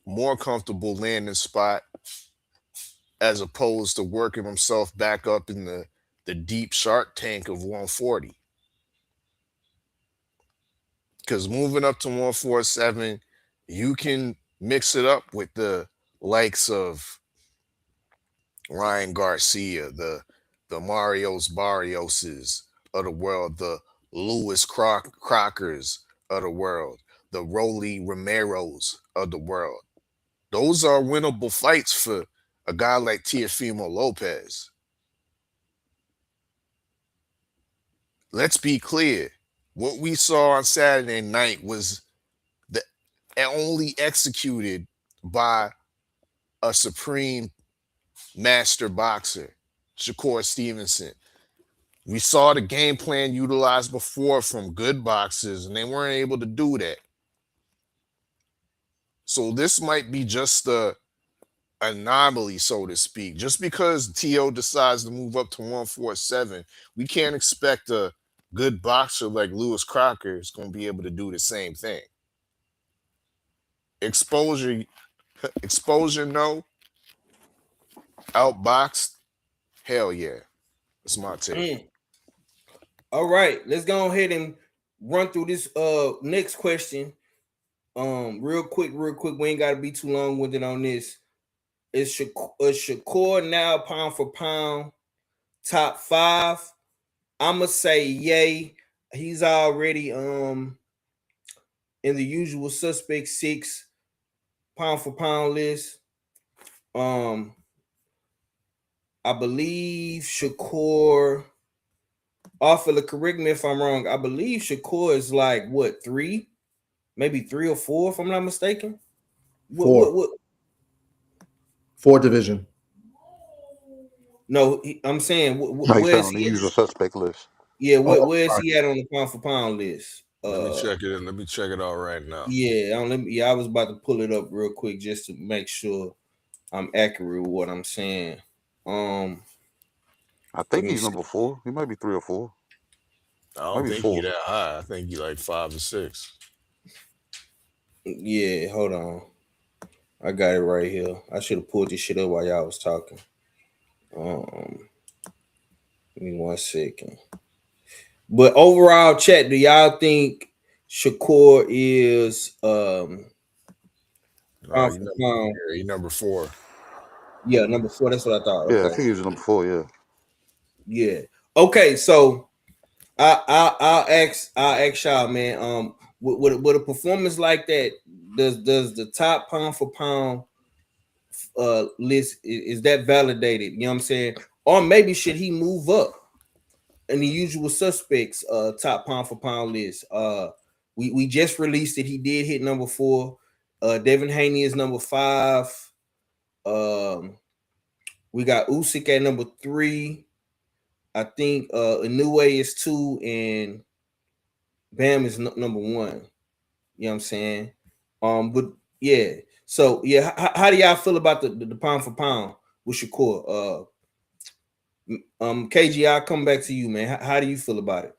more comfortable landing spot, as opposed to working himself back up in the deep shark tank of 140. Because moving up to 147, you can mix it up with the likes of Ryan Garcia, the Marios Barrioses of the world, the Lewis Crockers of the world, the Rolly Romeros of the world. Those are winnable fights for a guy like Teofimo Lopez. Let's be clear. What we saw on Saturday night was only executed by a supreme master boxer, Shakur Stevenson. We saw the game plan utilized before from good boxers, and they weren't able to do that. So this might be just a anomaly, so to speak. Just because T.O. decides to move up to 147, we can't expect a good boxer like Lewis Crocker is going to be able to do the same thing. Exposure, no. Outboxed? Hell yeah. That's my take. All right, let's go ahead and run through this next question. Real quick. We ain't gotta be too long-winded on this. Is Shakur now pound for pound top 5? I'ma say yay. He's already in the usual suspect 6 pound for pound list. I believe Shakur. Awfully correct me if I'm wrong. I believe Shakur is like what 3, maybe 3 or 4, if I'm not mistaken. 4. 4 division. No, I'm saying Like where is on the he? usual suspect list. Yeah, where is he at on the pound for pound list? Let me check it. Let me check it out right now. Yeah, I was about to pull it up real quick just to make sure I'm accurate with what I'm saying. I think he's number 4. He might be 3 or 4. I don't think he's that high. I think he's like 5 or 6. Yeah, hold on. I got it right here. I should have pulled this shit up while y'all was talking. Give me 1 second. But overall, chat, do y'all think Shakur is He number 4. Yeah, number 4. That's what I thought. Yeah, Okay. I think he was number 4. Yeah. Yeah. Okay. So I'll ask y'all, man. With a performance like that, does the top pound for pound list is that validated? You know what I'm saying? Or maybe should he move up in the usual suspects top pound for pound list? We just released it. He did hit number 4. Devin Haney is number 5. We got Usyk at number 3. I think Inoue is 2 and Bam is number 1. You know what I'm saying? But yeah. So yeah, how do y'all feel about the pound for pound with Shakur? KG, I'll come back to you, man. How do you feel about it?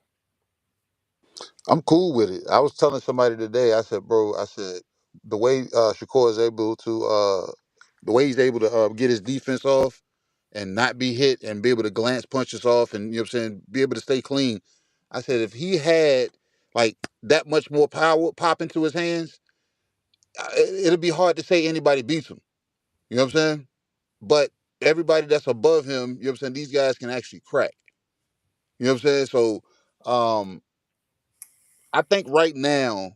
I'm cool with it. I was telling somebody today, I said, bro, the way Shakur is able to the way he's able to get his defense off and not be hit and be able to glance punches off and, you know what I'm saying, be able to stay clean. I said, if he had like that much more power pop into his hands, it'll be hard to say anybody beats him. You know what I'm saying? But everybody that's above him, you know what I'm saying, these guys can actually crack. You know what I'm saying? So I think right now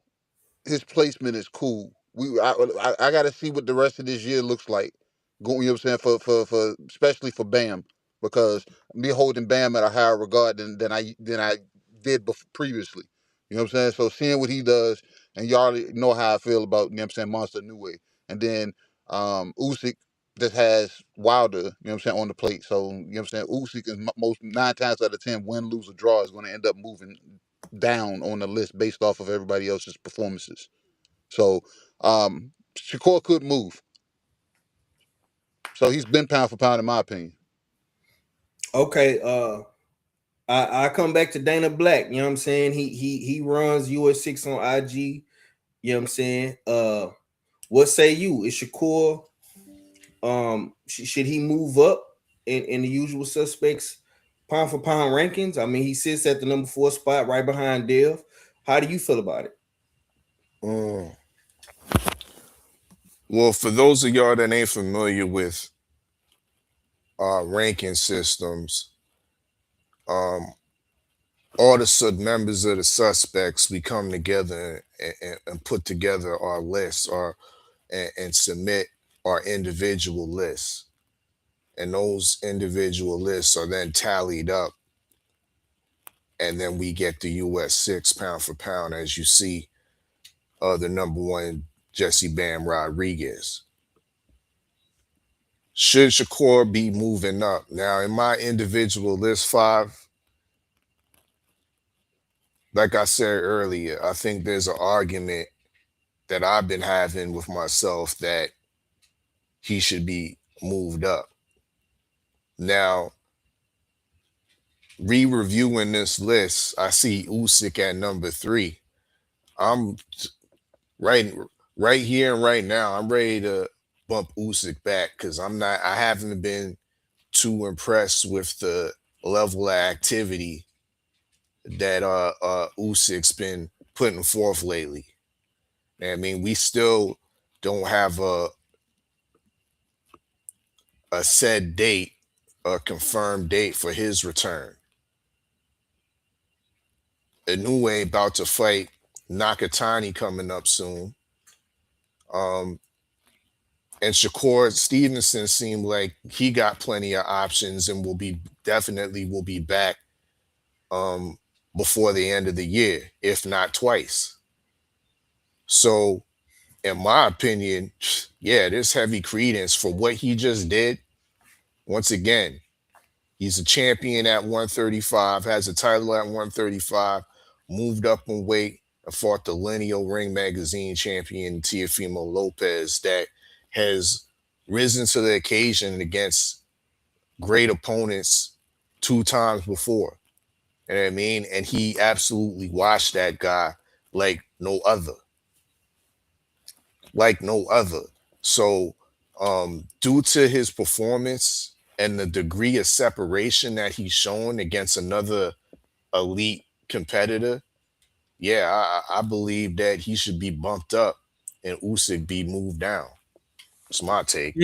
his placement is cool. I got to see what the rest of this year looks like. Going, you know what I'm saying, for especially for Bam, because me holding Bam at a higher regard than I did previously. You know what I'm saying? So seeing what he does, and y'all already know how I feel about, you know what I'm saying, Monster New Way. And then Usyk just has Wilder, you know what I'm saying, on the plate. So, you know what I'm saying, Usyk is most 9 times out of 10, win, lose, or draw, is going to end up moving down on the list based off of everybody else's performances. So Shakur could move. So he's been pound for pound in my opinion. Okay, I come back to Dana Black. You know what I'm saying? He runs US6 on IG. You know what I'm saying? What say you? Is Shakur should he move up in the usual suspects pound for pound rankings? I mean, he sits at the number 4 spot right behind Dev. How do you feel about it? Well, for those of y'all that ain't familiar with ranking systems, all the sub members of the suspects, we come together and put together our lists and submit our individual lists. And those individual lists are then tallied up. And then we get the US6 pound for pound, as you see, the number 1, Jesse Bam Rodriguez. Should Shakur be moving up? Now, in my individual list 5, like I said earlier, I think there's an argument that I've been having with myself that he should be moved up. Now, re-reviewing this list, I see Usyk at number 3. I'm right here and right now, I'm ready to bump Usyk back because I haven't been too impressed with the level of activity that Usyk's been putting forth lately. I mean, we still don't have a set date, a confirmed date for his return. Inoue about to fight Nakatani coming up soon. And Shakur Stevenson seemed like he got plenty of options and will be back before the end of the year, if not twice. So, in my opinion, yeah, there's heavy credence for what he just did. Once again, he's a champion at 135, has a title at 135, moved up in weight and fought the lineal Ring Magazine champion Teofimo Lopez that has risen to the occasion against great opponents 2 times before. You know what I mean? And he absolutely washed that guy like no other. Like no other. So, due to his performance and the degree of separation that he's shown against another elite competitor, yeah, I believe that he should be bumped up and Usyk be moved down. That's my take.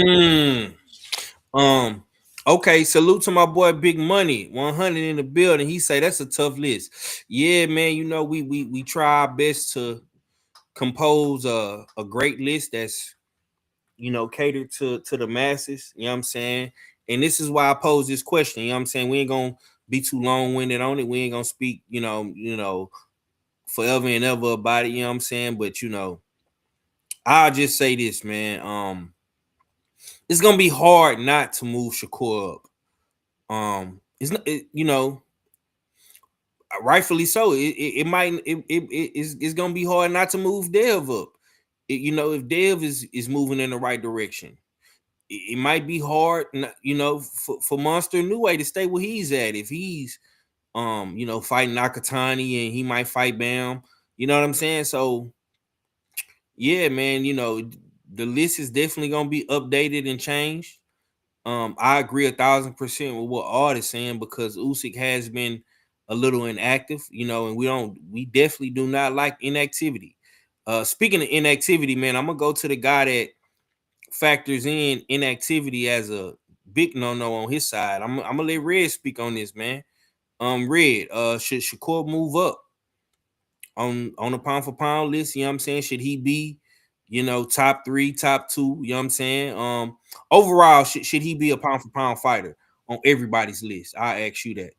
Okay, salute to my boy Big Money 100 in the building. He say that's a tough list. Yeah, man, you know we try our best to compose a great list that's, you know, catered to the masses, you know what I'm saying? And this is why I pose this question, you know what I'm saying? We ain't gonna be too long-winded on it. We ain't gonna speak, you know, forever and ever about it, you know what I'm saying? But you know, I'll just say this, man. It's gonna be hard not to move Shakur up. It's not, you know, rightfully so. It's gonna be hard not to move Dev up. You know, if Dev is moving in the right direction, it might be hard, you know, for Monster Inoue to stay where he's at. If he's you know, fighting Nakatani and he might fight Bam, you know what I'm saying? So yeah, man, you know, the list is definitely gonna be updated and changed. I agree 1,000% with what Art is saying because Usyk has been a little inactive, you know, and we definitely do not like inactivity. Speaking of inactivity, man, I'm gonna go to the guy that factors in inactivity as a big no-no on his side. I'm gonna let Red speak on this, man. Red, should Shakur move up on the pound for pound list? You know what I'm saying? Should he be, you know, top 3, top 2? You know what I'm saying? Overall, should he be a pound for pound fighter on everybody's list? I ask you that.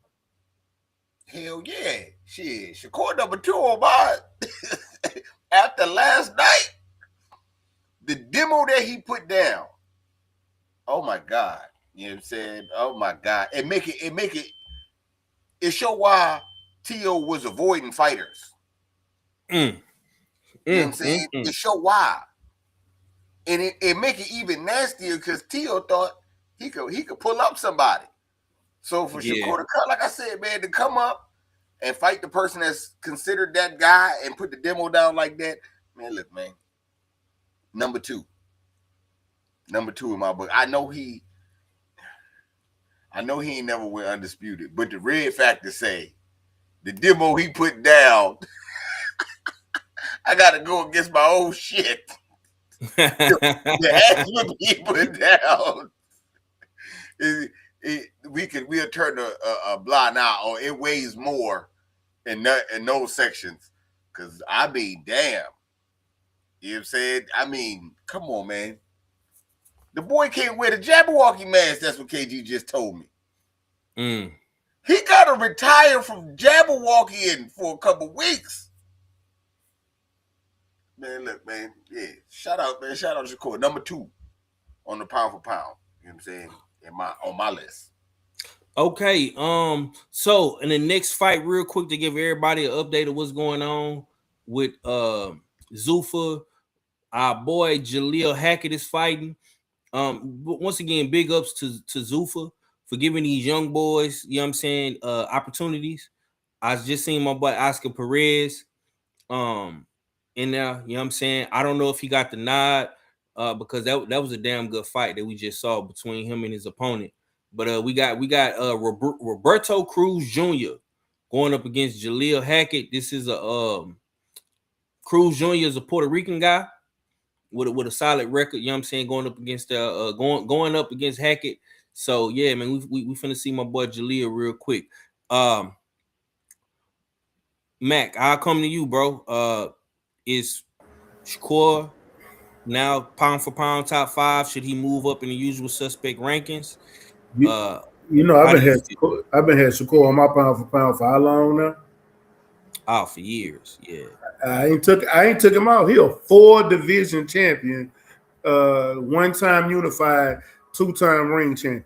Hell yeah. Shit. Shakur number 2 on mine. After last night, the demo that he put down. Oh my God. You know what I'm saying? Oh my God. It show why Tio was avoiding fighters. You know what I'm saying? It show why. And it make it even nastier because Tio thought he could pull up somebody. So for Shakur to come, like I said, man, to come up and fight the person that's considered that guy and put the demo down like that, man, look, man. Number 2 in my book. I know he ain't never went undisputed, but the red factor say the demo he put down, I gotta go against my own shit. The ass he put down. We'll turn a blind eye, or it weighs more in those sections. Cause I mean, damn. You know what I'm saying? I mean, come on, man. The boy can't wear the Jabberwocky mask. That's what KG just told me. He gotta retire from Jabberwockying for a couple weeks. Man, look, man. Yeah. Shout out, man. Shout out to Shakur. Number 2 on the pound for pound. You know what I'm saying? On my list. Okay. So in the next fight, real quick to give everybody an update of what's going on with Zuffa. Our boy Jaleel Hackett is fighting. Once again, big ups to Zuffa for giving these young boys, you know what I'm saying, opportunities. I just seen my boy Oscar Perez in there, you know what I'm saying. I don't know if he got the nod because that was a damn good fight that we just saw between him and his opponent. But we got Roberto Cruz Jr. going up against Jaleel Hackett. This is a Cruz Jr. is a Puerto Rican guy with a solid record. You know what I'm saying? Going up against going up against Hackett. So yeah, man, we finna see my boy Jaleel real quick. Mac, I'll come to you, bro. Is Shakur now pound for pound top 5? Should he move up in the usual suspect rankings? I've been had Shakur on my pound for how long now? Oh, for years, yeah. I ain't took him out. He a 4-division champion, 1-time unified, 2-time ring champion.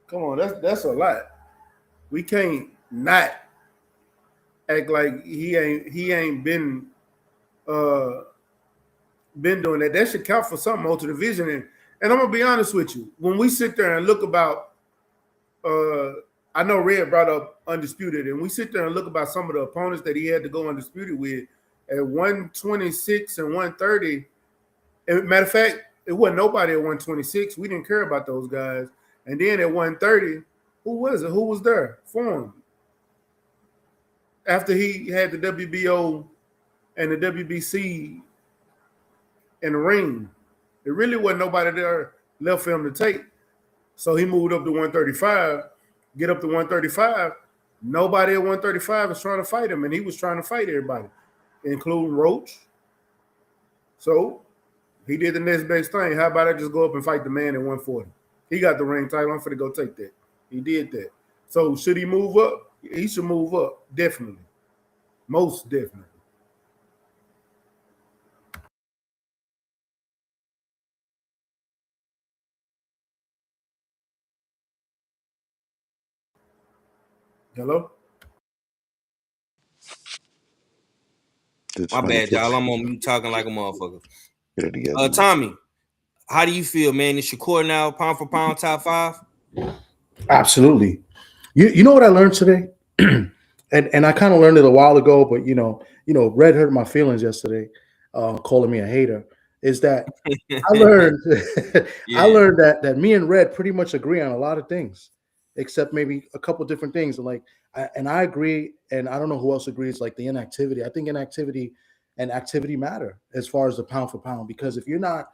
Come on, that's a lot. We can't not act like he ain't been doing that. That should count for something, multi division. And I'm gonna be honest with you. When we sit there and look about, I know Red brought up Undisputed, and we sit there and look about some of the opponents that he had to go Undisputed with at 126 and 130. And matter of fact, it wasn't nobody at 126. We didn't care about those guys. And then at 130, who was it? Who was there for him? After he had the WBO and the WBC in the ring, it really wasn't nobody there left for him to take. So he moved up to 135, get up to 135. Nobody at 135 was trying to fight him, and he was trying to fight everybody, including Roach. So he did the next best thing. How about I just go up and fight the man at 140? He got the ring title. I'm finna go take that. He did that. So should he move up? He should move up, definitely. Most definitely. Hello? My bad, y'all. I'm on mute talking like a motherfucker. Tommy, how do you feel, man? Is Shakur now pound for pound top 5? Absolutely. You know what I learned today? and I kind of learned it a while ago, but Red hurt my feelings yesterday, calling me a hater. Is that I learned I learned that me and Red pretty much agree on a lot of things, except maybe a couple different things. And I agree, and I don't know who else agrees, like the inactivity. I think inactivity and activity matter as far as the pound for pound, because if you're not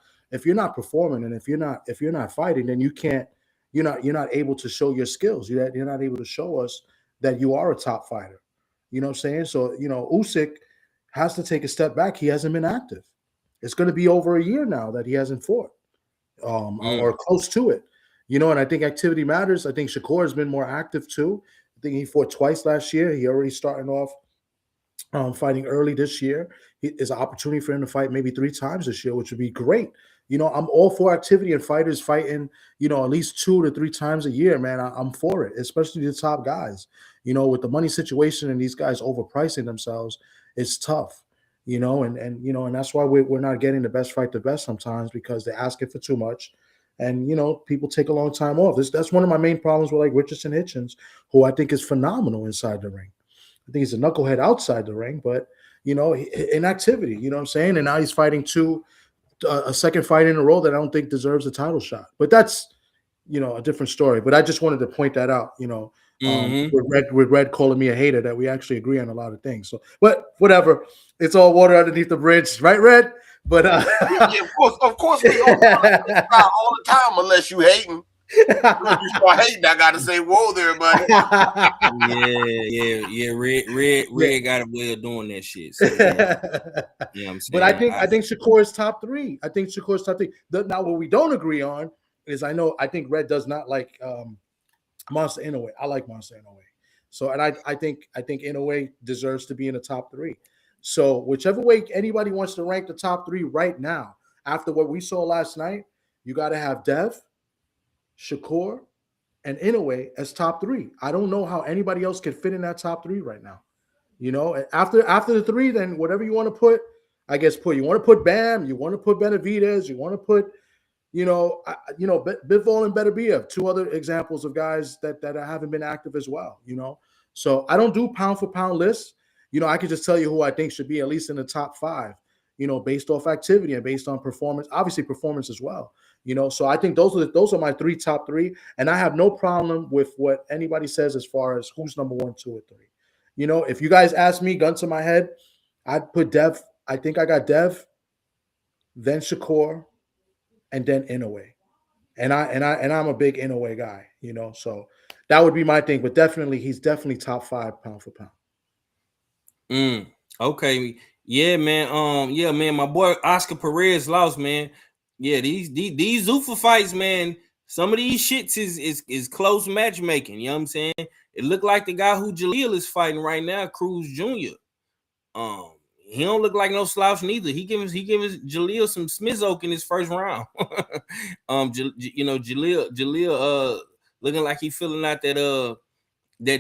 performing and if you're not fighting, then you're not able to show your skills. You're not able to show us that you are a top fighter. You know what I'm saying? So, Usyk has to take a step back. He hasn't been active. It's going to be over a year now that he hasn't fought, or close to it. And I think activity matters. I think Shakur has been more active too. I think he fought twice last year. He already starting off fighting early this year. It's an opportunity for him to fight maybe 3 times this year, which would be great. I'm all for activity and fighters fighting, at least 2 to 3 times a year, man. I'm for it, especially the top guys. With the money situation and these guys overpricing themselves, it's tough, and that's why we're not getting the best fight the best sometimes, because they're asking for too much. And, people take a long time off. That's one of my main problems with like Richardson Hitchens, who I think is phenomenal inside the ring. I think he's a knucklehead outside the ring, but, inactivity, you know what I'm saying? And now he's fighting a second fight in a row that I don't think deserves a title shot. But that's, a different story. But I just wanted to point that out, with Red calling me a hater, that we actually agree on a lot of things. So, but whatever. It's all water underneath the bridge, right, Red? But yeah, of course we all the time, unless you hating. When you start hating, I gotta say, whoa there, buddy. yeah. Red got a way of doing that shit. So, I'm saying. But I think Shakur is top 3. I think Shakur is top 3. Now, what we don't agree on is I think Red does not like Monster Inoue. I like Monster Inoue. So, and I think Inoue deserves to be in the top 3. So, whichever way anybody wants to rank the top 3 right now, after what we saw last night, you got to have Dev, Shakur, and Inoue as top 3. I don't know how anybody else can fit in that top 3 right now. After the 3, then whatever you want to put, I guess you want to put Bam, you want to put Benavidez, you want to put, Bivol and Beterbiev, 2 other examples of guys that haven't been active as well. So I don't do pound for pound lists. I could just tell you who I think should be at least in the top 5. based off activity and based on performance, obviously performance as well. So I think those are my top three, and I have no problem with what anybody says as far as who's number 1, 2, or 3. If you guys ask me, gun to my head, I'd put Dev. I think I got Dev, then Shakur, and then Inoue. And I'm a big Inoue guy, so that would be my thing. But he's definitely top 5 pound for pound. Okay. Yeah, man. Yeah, man. My boy Oscar Perez lost, man. Yeah, these Zuffa fights, man. Some of these shits is close matchmaking. You know what I'm saying? It looked like the guy who Jaleel is fighting right now, Cruz Jr. He don't look like no slouch neither. He gives Jaleel some Smizoke in his first round. Jaleel looking like he filling out that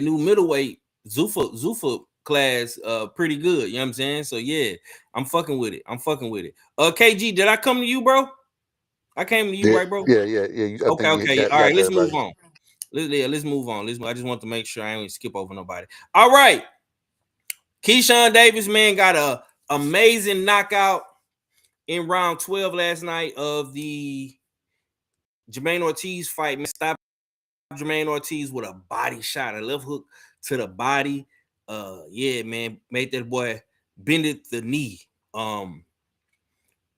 new middleweight Zuffa class pretty good. You know what I'm saying? So yeah, I'm fucking with it. KG, did I come to you, bro? I came to you, right, bro? Yeah. Okay. All right, let's move on. Let's move on. I just want to make sure I ain't skip over nobody. All right. Keyshawn Davis, man, got a amazing knockout in round 12 last night of the Jermaine Ortiz fight. Man, stopped Jermaine Ortiz with a body shot, a left hook to the body. Yeah, man, made that boy bend it the knee. And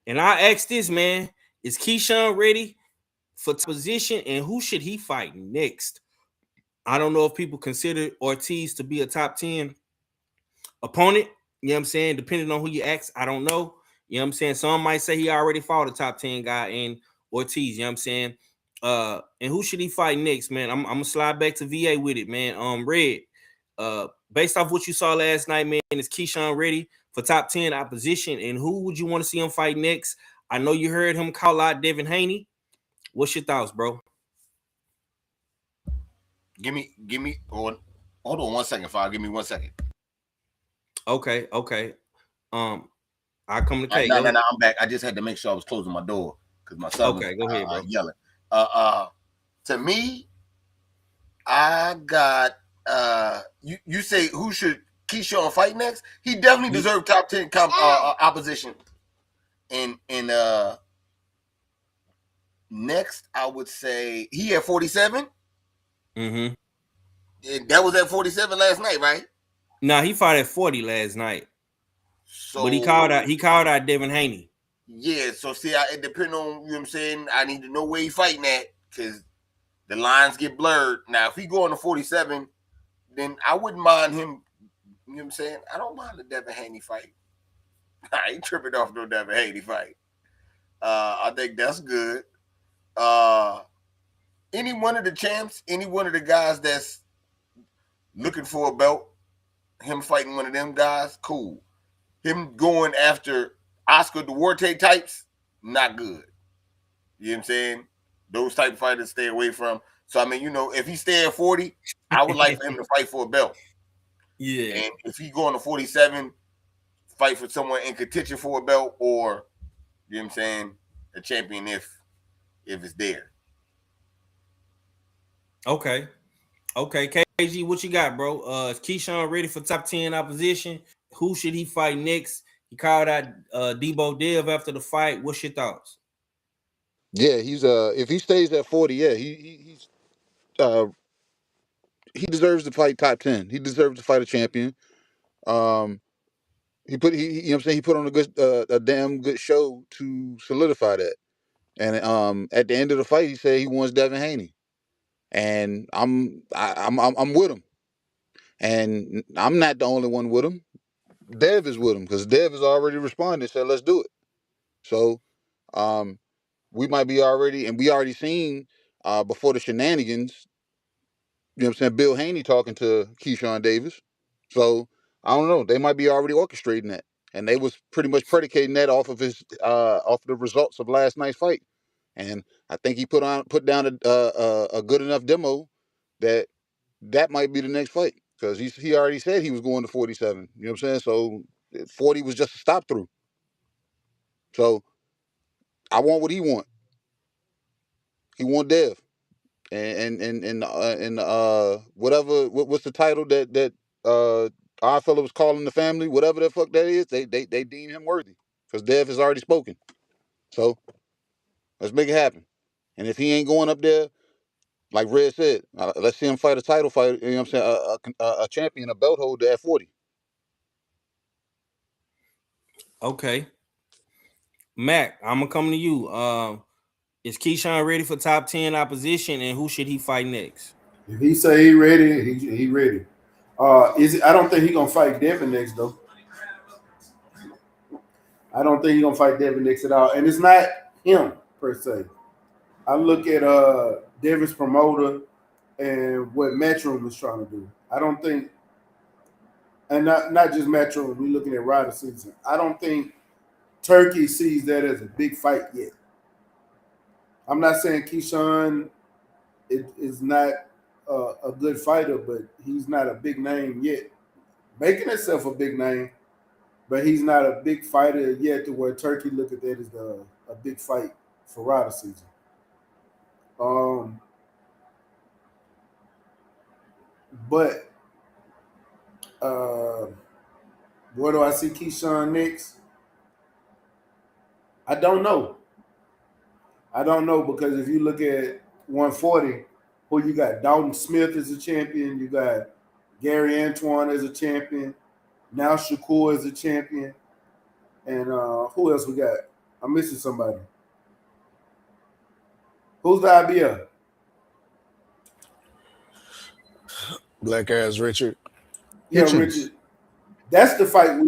I asked this, man, is Keyshawn ready for position, and who should he fight next? I don't know if people consider Ortiz to be a top 10 opponent. You know what I'm saying? Depending on who you ask, I don't know. You know what I'm saying? Some might say he already fought a top 10 guy in Ortiz. You know what I'm saying? And who should he fight next, man? I'm gonna slide back to VA with it, man. Red. Based off what you saw last night, man, is Keyshawn ready for top 10 opposition? And who would you want to see him fight next? I know you heard him call out Devin Haney. What's your thoughts, bro? Give me hold on 1 second, Fire. Give me 1 second. Okay. I come to K. No, I'm back. I just had to make sure I was closing my door because my son was go ahead, bro. Yelling. To me, I got you say who should Keyshawn fight next? He definitely deserved top 10 opposition. And next, I would say he had 47. Mm-hmm. And that was at 47 last night, right? No, he fought at 40 last night. So, but he called out Devin Haney. Yeah, so see, it depends on, you know what I'm saying? I need to know where he fighting at because the lines get blurred. Now, if he go on to 47, then I wouldn't mind him, you know what I'm saying? I don't mind the Devin Haney fight. I ain't tripping off no Devin Haney fight. I think that's good. Any one of the champs, any one of the guys that's looking for a belt, him fighting one of them guys, cool. Him going after Oscar Duarte types, not good. You know what I'm saying? Those type of fighters stay away from. So, I mean, if he stay at 40, I would like for him to fight for a belt. Yeah. And if he going to 47, fight for someone in contention for a belt or, you know what I'm saying, a champion if it's there. Okay. KG, what you got, bro? Is Keyshawn ready for top 10 opposition? Who should he fight next? He called out Debo Dev after the fight. What's your thoughts? Yeah, he's if he stays at 40, yeah, he deserves to fight top 10. He deserves to fight a champion. You know what I'm saying, he put on a damn good show to solidify that. And at the end of the fight, he said he wants Devin Haney. And I'm with him. And I'm not the only one with him. Dev is with him because Dev has already responded and said, let's do it. So we might be already, and we already seen before the shenanigans, you know what I'm saying, Bill Haney talking to Keyshawn Davis. So I don't know. They might be already orchestrating that. And they was pretty much predicating that off of the results of last night's fight. And I think he put down a good enough demo that might be the next fight. Because he already said he was going to 47. You know what I'm saying? So 40 was just a stop through. So I want what he want. He want Dev. And whatever, what's the title that our fellow was calling the family, whatever the fuck that is, they deem him worthy. because Dev has already spoken. So let's make it happen. And if he ain't going up there, like Red said, let's see him fight a title fight. You know what I'm saying? A champion, a belt holder at 40. Okay, Mac, I'm gonna come to you. Is Keyshawn ready for top 10 opposition, and who should he fight next? If he say he ready, he ready. I don't think he gonna fight Devin next though. I don't think he gonna fight Devin next at all, and it's not him per se. I look at Devin's promoter and what Matchroom is trying to do. I don't think, and not just Matchroom. We looking at Rider Season. I don't think Turkey sees that as a big fight yet. I'm not saying Keyshawn is not a good fighter, but he's not a big name yet. Making himself a big name, but he's not a big fighter yet to where Turkey look at that as a big fight for Rider Season. But where do I see Keyshawn next? I don't know. I don't know because if you look at 140, who you got? Dalton Smith as a champion. You got Gary Antoine as a champion. Now Shakur is a champion. And who else we got? I'm missing somebody. Who's the IBF? Black ass Richard. Yeah, Richard. That's the fight.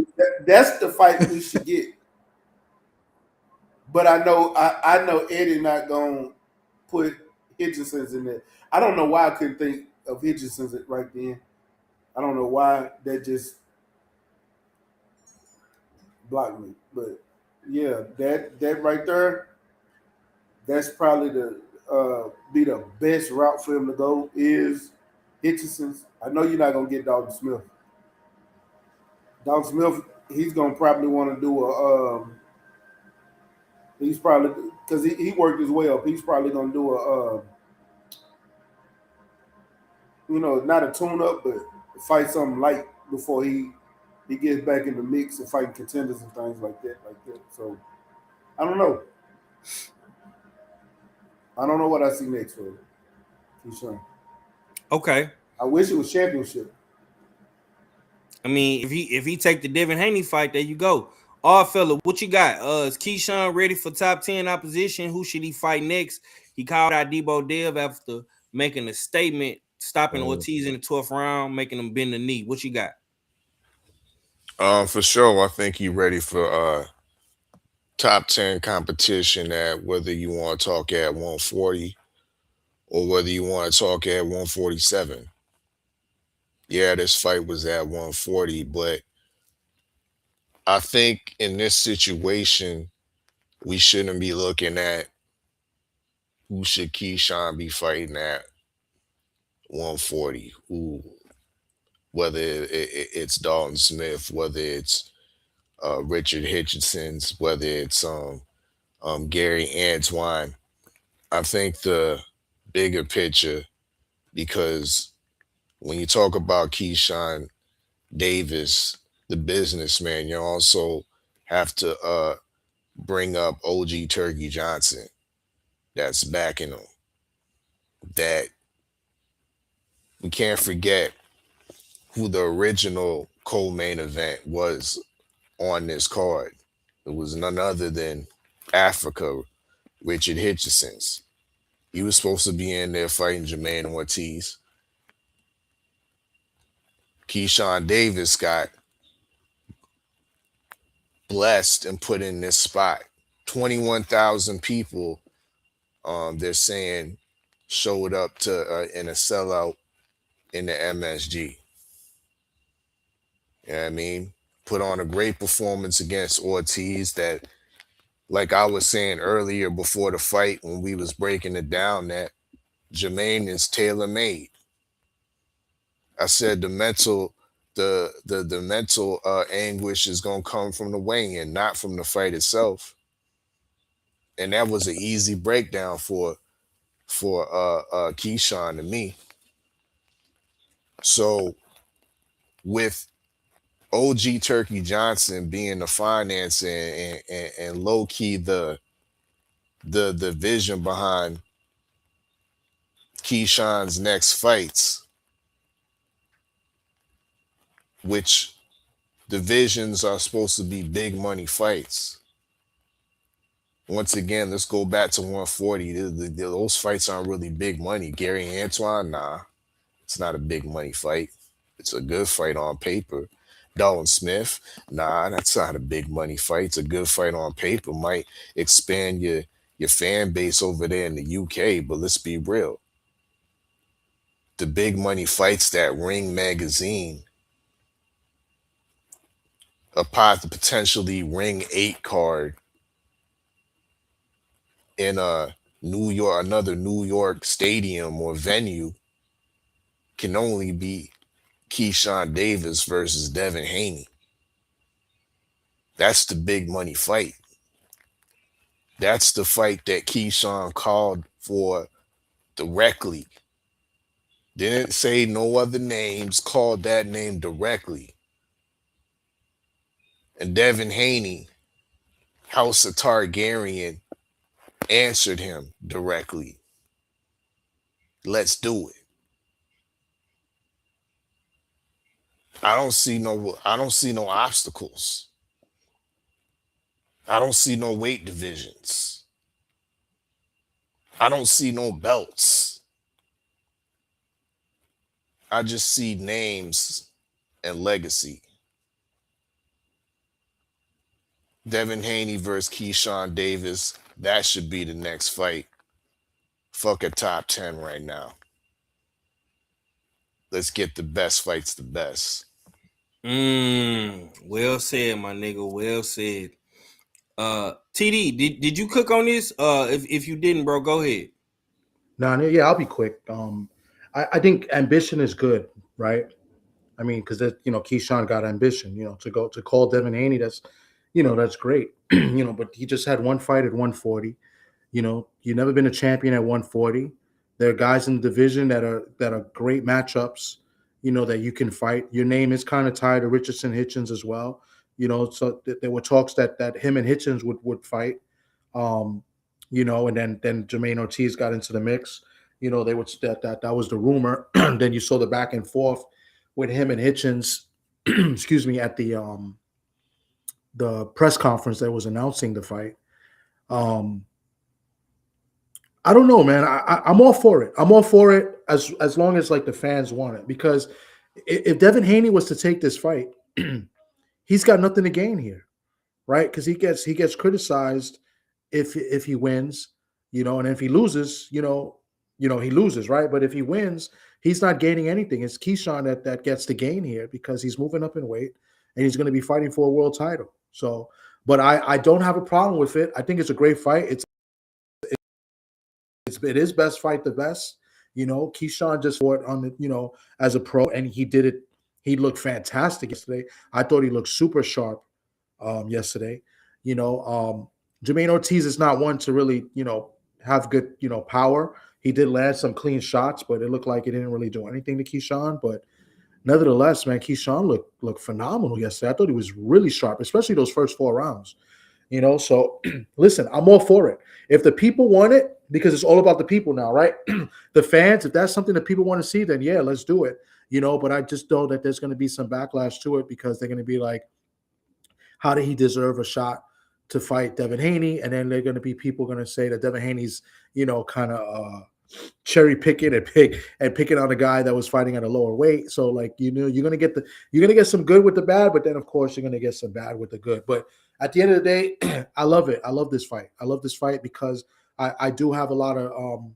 That's the fight we should get. But I know Eddie not gonna put Hitchinson's in there. I don't know why I couldn't think of Hitchinson's right then. I don't know why that just blocked me. But yeah, that right there, that's probably be the best route for him to go is Hitchinson's. I know you're not gonna get Dalton Smith. Dalton Smith, he's gonna probably want to do he's probably because he worked his way up. He's probably gonna do not a tune up, but fight something light before he gets back in the mix and fighting contenders and things like that. So I don't know. I don't know what I see next for Keyshawn. Okay. I wish it was championship. I mean, if he take the Devin Haney fight, there you go. All fella, what you got? Is Keyshawn ready for top 10 opposition? Who should he fight next? He called out Debo Dev after making a statement, stopping Ortiz in the 12th round, making him bend the knee. What you got? For sure, I think he's ready for top 10 competition at whether you want to talk at 140 or whether you want to talk at 147. Yeah, this fight was at 140, but I think in this situation, we shouldn't be looking at who should Keyshawn be fighting at 140, whether it's Dalton Smith, whether it's Richard Hitchinson's, whether it's Gary Antoine. I think the bigger picture, because when you talk about Keyshawn Davis, the businessman, you also have to bring up OG Turkey Johnson that's backing him. That we can't forget who the original co-main event was on this card. It was none other than Africa, Richard Hitchinson's. He was supposed to be in there fighting Jermaine Ortiz. Keyshawn Davis got blessed and put in this spot. 21,000 people, they're saying, showed up to in a sellout in the MSG. You know what I mean? Put on a great performance against Ortiz that, like I was saying earlier before the fight when we was breaking it down, that Jermaine is tailor-made. I said the mental anguish is gonna come from the weigh-in, not from the fight itself. And that was an easy breakdown for Keyshawn to me. So with OG Turkey Johnson being the finance and low key the vision behind Keyshawn's next fights, which divisions are supposed to be big money fights. Once again, let's go back to 140. Those fights aren't really big money. Gary Antoine, nah, it's not a big money fight. It's a good fight on paper. Dalton Smith, nah, that's not a big money fight. It's a good fight on paper. Might expand your fan base over there in the UK, but let's be real. The big money fights that Ring Magazine, a potentially Ring 8 card in a another New York stadium or venue, can only be Keyshawn Davis versus Devin Haney. That's the big money fight. That's the fight that Keyshawn called for directly. Didn't say no other names, called that name directly. And Devin Haney, House of Targaryen, answered him directly. Let's do it. I don't see no obstacles. I don't see no weight divisions. I don't see no belts. I just see names and legacy. Devin Haney versus Keyshawn Davis. That should be the next fight. Fuck a top 10 right now. Let's get the best fights the best. Well said, my nigga. Well said. TD, did you cook on this? If you didn't, bro, go ahead. No, yeah, I'll be quick. I think ambition is good, right? I mean, because Keyshawn got ambition, to call Devin Haney, that's great. But he just had one fight at 140. You've never been a champion at 140. There are guys in the division that are great matchups, that you can fight. Your name is kind of tied to Richardson Hitchens as well. So there were talks that him and Hitchens would fight. And then Jermaine Ortiz got into the mix. They would that was the rumor. Then you saw the back and forth with him and Hitchens, excuse me, at the press conference that was announcing the fight. I don't know, man. I'm all for it. I'm all for it as long as like the fans want it. Because if Devin Haney was to take this fight, he's got nothing to gain here, right? Because he gets criticized if he wins, and if he loses, he loses, right? But if he wins, he's not gaining anything. It's Keyshawn that gets the gain here because he's moving up in weight and he's going to be fighting for a world title. So, but I don't have a problem with it. I think it's a great fight. It is best fight the best. Keyshawn just fought on the, as a pro, and he did it. He looked fantastic yesterday. I thought he looked super sharp yesterday. Jermaine Ortiz is not one to really, have good, power. He did land some clean shots, but it looked like it didn't really do anything to Keyshawn. But nevertheless, man, Keyshawn looked phenomenal yesterday. I thought he was really sharp, especially those first 4 rounds. So listen, I'm all for it. If the people want it, because it's all about the people now, right? The fans, if that's something that people want to see, then yeah, let's do it. But I just know that there's going to be some backlash to it because they're going to be like, how did he deserve a shot to fight Devin Haney? And then they're going to be people going to say that Devin Haney's, kind of cherry picking and picking on a guy that was fighting at a lower weight. So like, you're going to get some good with the bad, but then of course you're going to get some bad with the good. But at the end of the day, I love it. I love this fight. I love this fight because I do have a lot of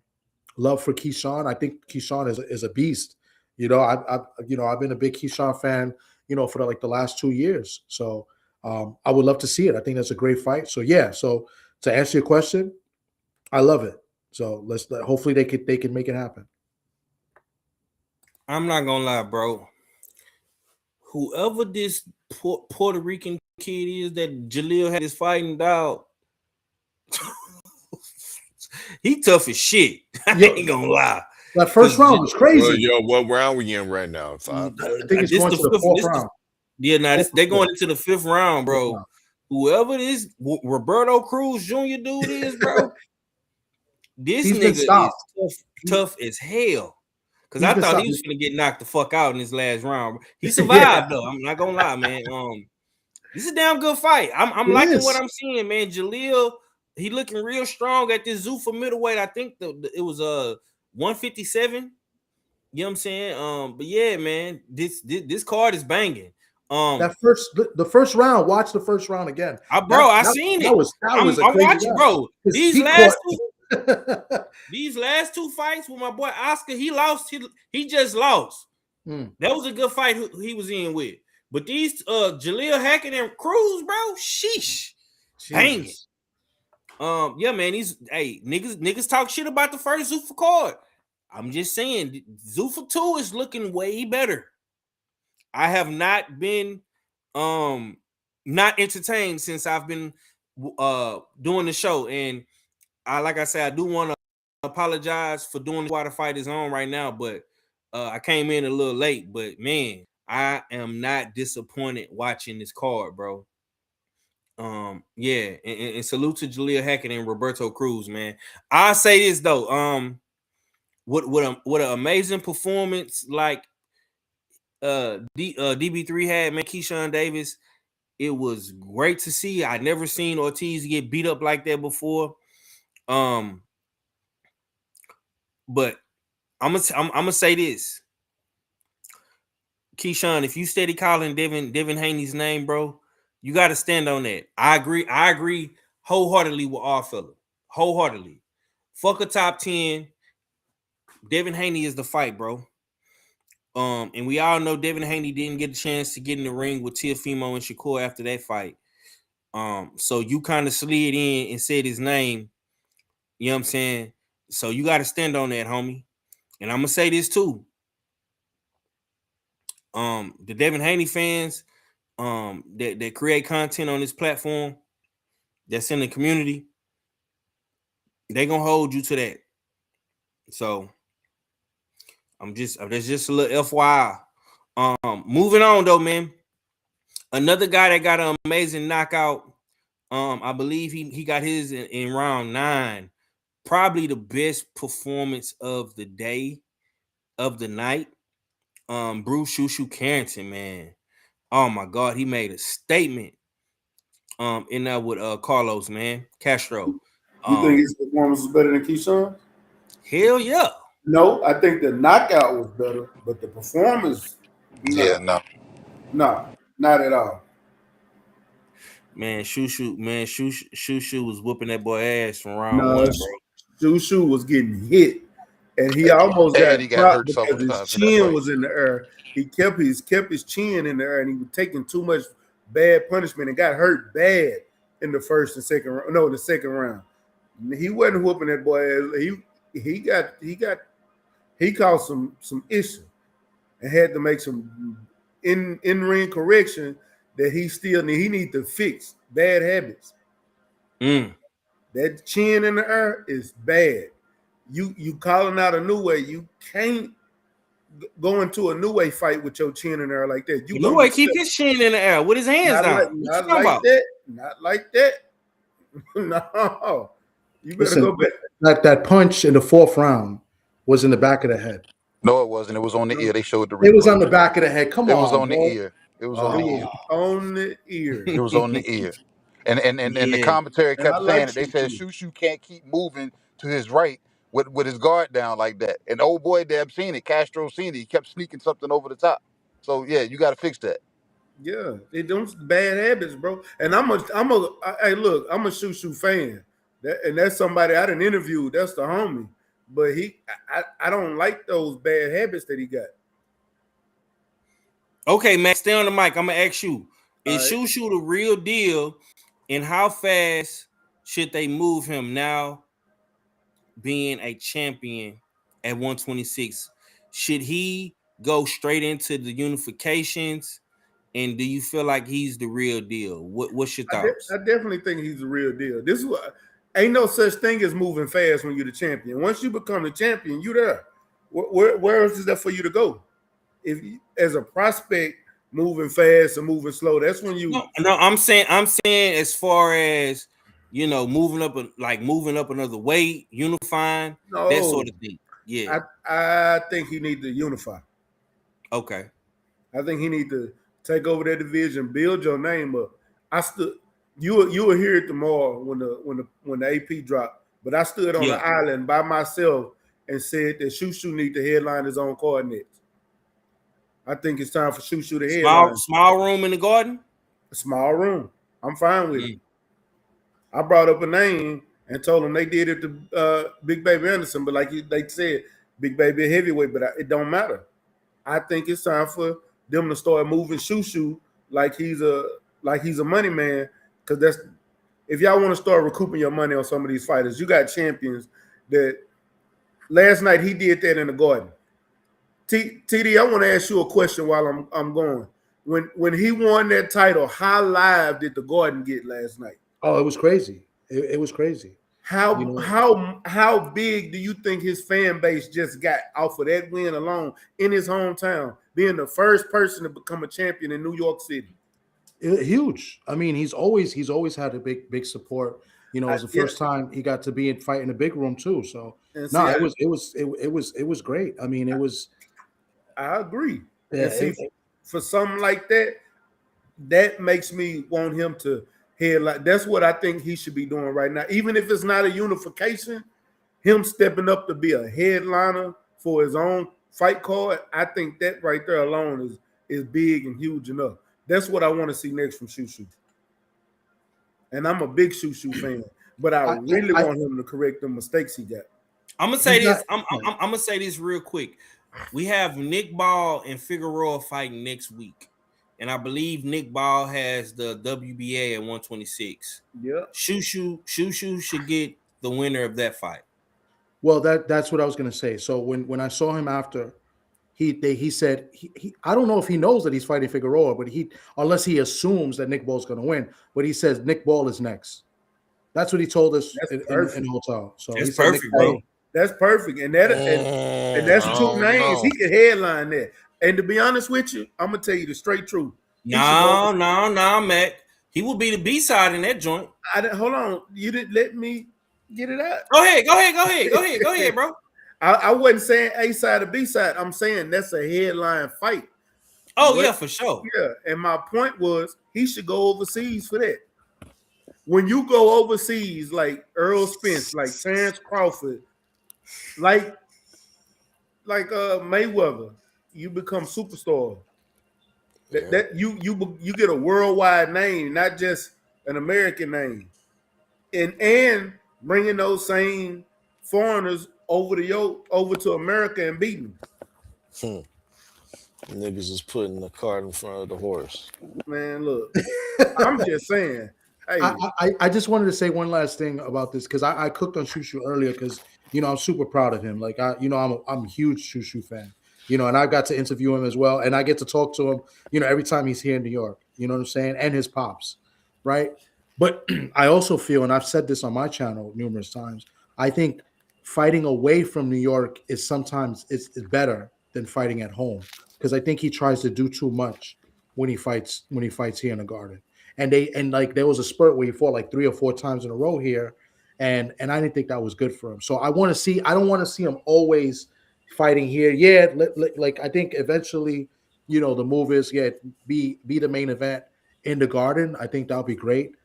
love for Keyshawn. I think Keyshawn is a beast. I've been a big Keyshawn fan, for the last 2 years. So I would love to see it. I think that's a great fight. So yeah. So to answer your question, I love it. So hopefully they can make it happen. I'm not gonna lie, bro. Whoever this Puerto Rican kid is that Jalil had is fighting, dog, he tough as shit. I ain't gonna lie. That first round was crazy. Yo, what round we in right now? 5. I think it's going to the 4th round. Yeah, now they're going into the 5th round, bro. Whoever this Roberto Cruz Jr. dude is, bro, this He's been nigga stopped. is tough as hell. Because He's I been thought he stopped. was gonna get knocked the fuck out in this last round. He survived though. I'm not gonna lie, man. This is a damn good fight. I'm It liking is. what I'm seeing, man. Jaleel, he looking real strong at this Zuffa middleweight. I think it was 157. You know what I'm saying? But yeah, man, this card is banging. The first round. Watch the first round again. I seen it. That was a I'm crazy watching, round. bro. These last two fights with my boy Oscar, he lost. He just lost. That was a good fight he was in with. But these Jaleel Hackett and Cruz, bro, sheesh, banging. Yeah, man. These niggas talk shit about the first Zuffa card. I'm just saying, Zuffa 2 is looking way better. I have not been not entertained since I've been doing the show, and like I said, I do want to apologize for doing while the fight is on right now, but I came in a little late. But man, I am not disappointed watching this card, bro. Yeah, and salute to Jaleel Hackett and Roberto Cruz, man. I'll say this though, what an amazing performance like DB3 had, man. Keyshawn Davis, it was great to see. I never seen Ortiz get beat up like that before. But I'm gonna say this, Keyshawn, if you steady calling Devin Haney's name, bro, you got to stand on that. I agree wholeheartedly with all fella. Wholeheartedly. Fuck a top 10. Devin Haney is the fight, bro. And we all know Devin Haney didn't get a chance to get in the ring with Teofimo and Shakur after that fight. So you kind of slid in and said his name. You know what I'm saying? So you got to stand on that, homie. And I'm gonna say this too. The Devin Haney fans that create content on this platform, that's in the community, they gonna hold you to that. So that's just a little FYI. Moving on though, man. Another guy that got an amazing knockout. I believe he got his in round 9. Probably the best performance of the day, of the night. Shu Shu Carrington, man. Oh my God, he made a statement. In there with Carlos, man, Castro. You think his performance was better than Keyshawn? Hell yeah. No, I think the knockout was better, but the performance, no, not at all. Man, Shu Shu was whooping that boy ass from round 1, bro. Shu Shu was getting hit, and he almost got hurt because his chin was in the air. He kept his chin in the air, and he was taking too much bad punishment and got hurt bad in the first and second round. No, the second round. He wasn't whooping that boy ass. He caused some issue and had to make some in-ring correction that he need to fix bad habits. That chin in the air is bad. You calling out a new way. You can't go into a new way fight with your chin in the air like that. New way keep his chin in the air with his hands down. Not like that. Not like that. No. You better go back. That punch in the 4th round was in the back of the head. No, it wasn't. It was on the ear. They showed the replay. It was on the back of the head. Come on, it was on bro. the ear. It was on the ear. On the ear. It was on the ear. And the commentary kept saying it. They said Shu Shu can't keep moving to his right with his guard down like that. And old boy Deb seen it. Castro seen it. He kept sneaking something over the top. So yeah, you got to fix that. Yeah, they don't bad habits, bro. And I'm a Shu Shu fan. That's somebody I didn't interview. That's the homie. But I don't like those bad habits that he got. Okay, Max, stay on the mic. I'm gonna ask you: is Shu Shu the real deal? And how fast should they move him now, being a champion at 126? Should he go straight into the unifications? And do you feel like he's the real deal? What's your thoughts? I definitely think he's the real deal. This is what ain't no such thing as moving fast when you're the champion. Once you become the champion, you're there. Where else is there for you to go? If you, as a prospect, moving fast and moving slow. That's when you. No, I'm saying as far as moving up another weight, unifying, that sort of thing. Yeah. I think he need to unify. Okay. I think he need to take over that division, build your name up. You will hear it tomorrow when the AP drop. But I stood on the island by myself and said that Shu Shu need to headline his own card next. I think it's time for Shu Shu to headline. Small room in the Garden? A small room. I'm fine with it. I brought up a name and told them they did it to Big Baby Anderson, but like they said, Big Baby a heavyweight, but it don't matter. I think it's time for them to start moving Shu Shu like he's a money man, because that's if y'all want to start recouping your money on some of these fighters, you got champions that last night he did that in the Garden. TD, I want to ask you a question while I'm going. When he won that title, how live did the Garden get last night? Oh, it was crazy. It was crazy. How big do you think his fan base just got off of that win alone in his hometown, being the first person to become a champion in New York City? Huge. I mean, he's always had a big support. It was the first time he got to be in fight in a big room too. So it was great. I mean, it was. I agree. Yeah, for something like that, that makes me want him to headline. That's what I think he should be doing right now. Even if it's not a unification, him stepping up to be a headliner for his own fight card, I think that right there alone is big and huge enough. That's what I want to see next from Shu Shu. And I'm a big Shu Shu fan, but I really want him to correct the mistakes he got. I'm gonna say this. I'm gonna say this real quick. We have Nick Ball and Figueroa fighting next week, and I believe Nick Ball has the WBA at 126. Yeah, Shu Shu should get the winner of that fight. Well, that's what I was gonna say. So when I saw him after, he said he I don't know if he knows that he's fighting Figueroa, but unless he assumes that Nick Ball's gonna win, but he says Nick Ball is next. That's what he told us in the hotel. So that's perfect, bro. That's perfect, and that's two names he could headline that. And to be honest with you, I'm gonna tell you the straight truth. No, Matt. He will be the B side in that joint. Hold on, you didn't let me get it out. Go ahead, bro. I wasn't saying A side or B side. I'm saying that's a headline fight. Oh, yeah, for sure. Yeah, and my point was he should go overseas for that. When you go overseas, like Earl Spence, like Terrence Crawford, like Mayweather, you become superstar. That you get a worldwide name, not just an American name, and bringing those same foreigners over to America and beating them. Niggas is putting the cart in front of the horse. Man, look, I'm just saying. Hey, I just wanted to say one last thing about this because I cooked on Shu Shu earlier because I'm super proud of him. Like I'm a huge Shu Shu fan. And I got to interview him as well, and I get to talk to him. Every time he's here in New York. You know what I'm saying? And his pops, right? But I also feel, and I've said this on my channel numerous times, I think fighting away from New York is sometimes it's better than fighting at home because I think he tries to do too much when he fights here in the Garden. And there was a spurt where he fought like 3 or 4 times in a row here, and I didn't think that was good for him. So I don't want to see him always fighting here. Yeah, like I think eventually, the move is be the main event in the Garden. I think that'll be great.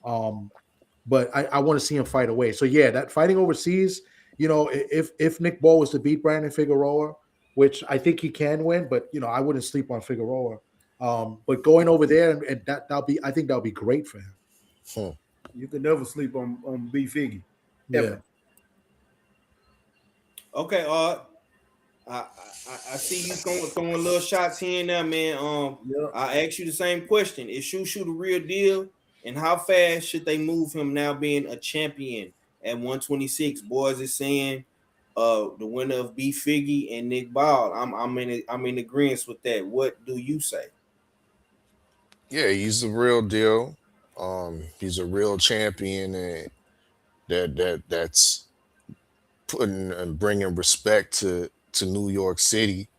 But I want to see him fight away. So yeah, that fighting overseas, if Nick Ball was to beat Brandon Figueroa, which I think he can win, but I wouldn't sleep on Figueroa. But going over there and I think that'll be great for him. You can never sleep on B Figgy. Yeah. Okay, I see you throwing little shots here and there, man. I asked you the same question. Is Shu Shu the real deal? And how fast should they move him now being a champion at 126? Boys is saying the winner of B Figgy and Nick Ball. I'm in agreement with that. What do you say? Yeah, he's the real deal. He's a real champion, and that's putting and bringing respect to New York City.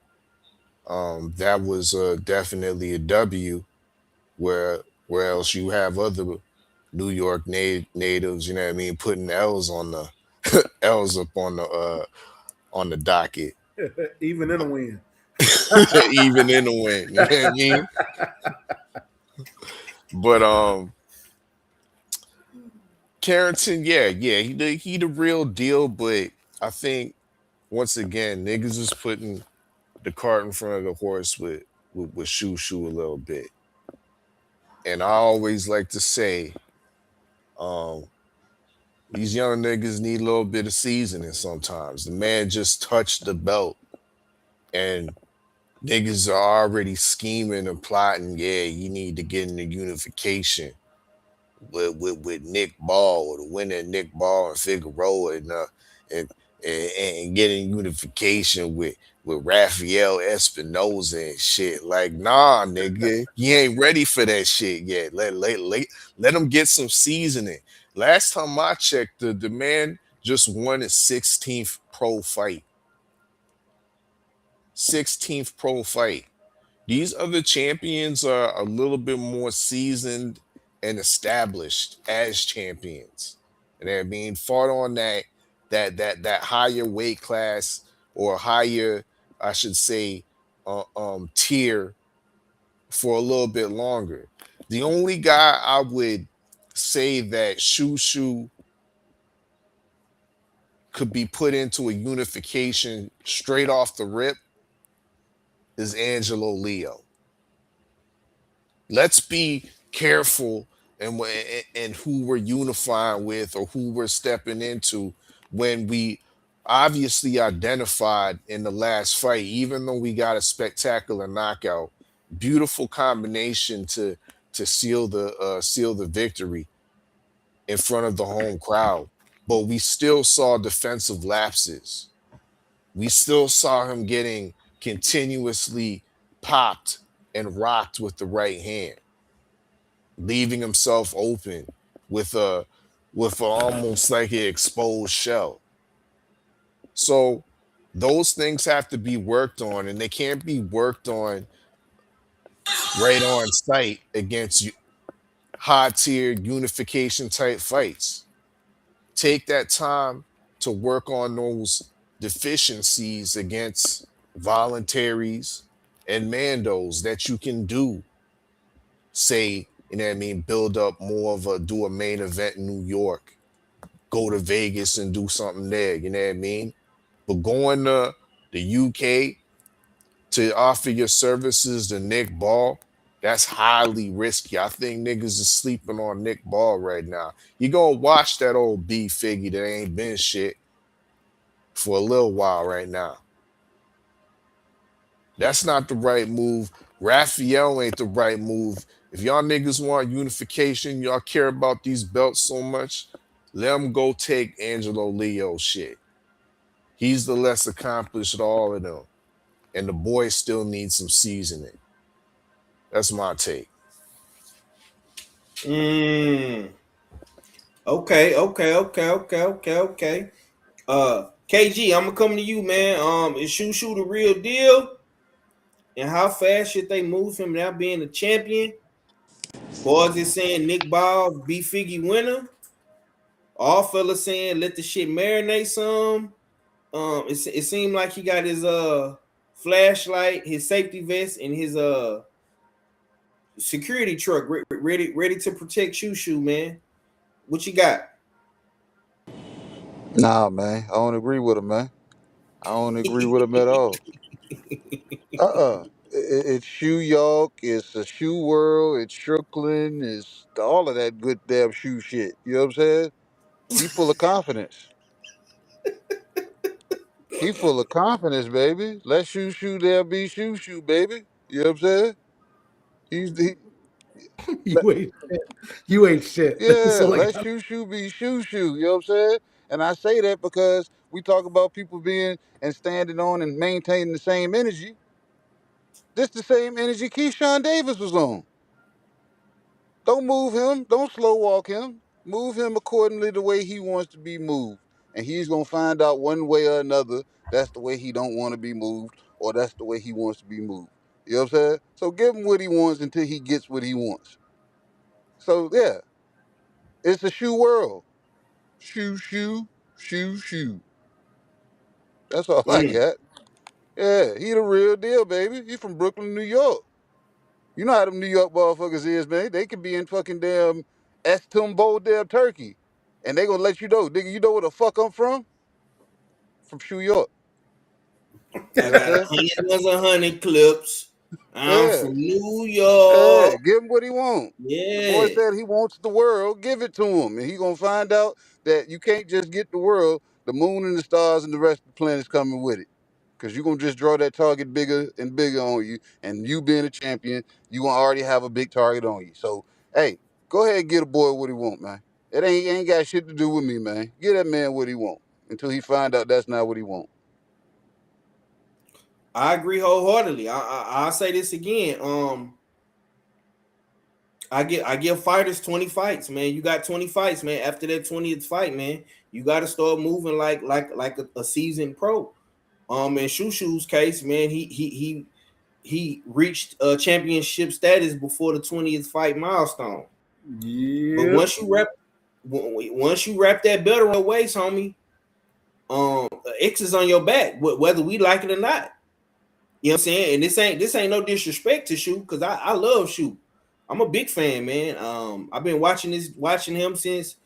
That was definitely a W. Where else you have other New York natives, you know what I mean, putting L's on the L's up on the docket, Even in a win. even in the win. You know what I mean? But Carrington, yeah, he the real deal. But I think once again, niggas is putting the cart in front of the horse with Shu Shu a little bit. And I always like to say, um, these young niggas need a little bit of seasoning sometimes. The man just touched the belt and niggas are already scheming and plotting. Yeah, you need to get in the unification with Nick Ball or the winner Nick Ball and Figueroa and and getting unification with Rafael Espinoza and shit. Like, nah, nigga, you ain't ready for that shit yet. Let them get some seasoning. Last time I checked, the man just won his 16th pro fight. 16th pro fight. These other champions are a little bit more seasoned and established as champions. And they're being fought on that higher weight class or higher, I should say, tier for a little bit longer. The only guy I would say that Shu Shu could be put into a unification straight off the rip is Angelo Leo. Let's be careful and who we're unifying with or who we're stepping into when we obviously identified in the last fight, even though we got a spectacular knockout, beautiful combination to seal the victory in front of the home crowd. But we still saw defensive lapses. We still saw him getting continuously popped and rocked with the right hand, leaving himself open with almost like an exposed shell. So those things have to be worked on, and they can't be worked on right on site against high tier unification type fights. Take that time to work on those deficiencies against voluntaries and mandos that you can do. Say, you know what I mean, build up more of do a main event in New York, go to Vegas and do something there, you know what I mean? But going to the UK to offer your services to Nick Ball, that's highly risky. I think niggas is sleeping on Nick Ball right now. You go watch that old B figure that ain't been shit for a little while right now. That's not the right move. Raphael ain't the right move. If y'all niggas want unification, y'all care about these belts so much, let them go take Angelo Leo shit. He's the less accomplished of all of them. And the boy still needs some seasoning. That's my take. Okay. KG, I'm gonna come to you, man. Is Shu Shu the real deal? And how fast should they move him now being a champion? Boys is saying Nick Ball, B figure winner. All fellas saying let the shit marinate some. It seemed like he got his flashlight, his safety vest, and his security truck ready to protect Shu Shu, man. What you got? Nah, man, I don't agree with him, man. I don't agree with him at all. It's Shoe York, it's a Shoe World, it's Strickland, it's all of that good damn shoe shit. You know what I'm saying? He full of confidence. He full of confidence, baby. Let Shoe Shoe there be Shoe Shoe, baby. You know what I'm saying? He, let, You ain't shit. You ain't shit. That's yeah, all I let got. Shoe Shoe be Shoe Shoe. You know what I'm saying? And I say that because we talk about people being and standing on and maintaining the same energy. This the same energy Keyshawn Davis was on. Don't move him. Don't slow walk him. Move him accordingly the way he wants to be moved. And he's gonna find out one way or another that's the way he don't want to be moved. or that's the way he wants to be moved. You know what I'm saying? So give him what he wants until he gets what he wants. So yeah, it's a shoe world. Shu Shu, Shu Shu. That's all I got. Yeah, he the real deal, baby. He from Brooklyn, New York. You know how them New York motherfuckers is, man. They could be in fucking damn Estumbo, damn Turkey, and they gonna let you know, nigga. You know where the fuck I'm from? From New York. I got 100 clips. I'm Yeah. from New Yeah, York. give him what he wants. The boy Yeah. said he wants the world. Give it to him, and he gonna find out that you can't just get the world. The moon and the stars and the rest of the planets coming with it. Cause you're gonna just draw that target bigger and bigger on you, and you being a champion, you gonna already have a big target on you. So, hey, go ahead and get a boy what he want, man. It ain't got shit to do with me, man. Get that man what he want until he find out that's not what he want. I agree wholeheartedly. I'll say this again. I give fighters 20 fights, man. You got 20 fights, man. After that 20th fight, man, you got to start moving like a seasoned pro. In Shu Shu's case, man, he reached championship status before the 20th fight milestone. Yeah. But once you wrap that belt around your waist, homie, X is on your back, whether we like it or not. You know what I'm saying? And this ain't no disrespect to Shu, because I love Shu. I'm a big fan, man. I've been watching him since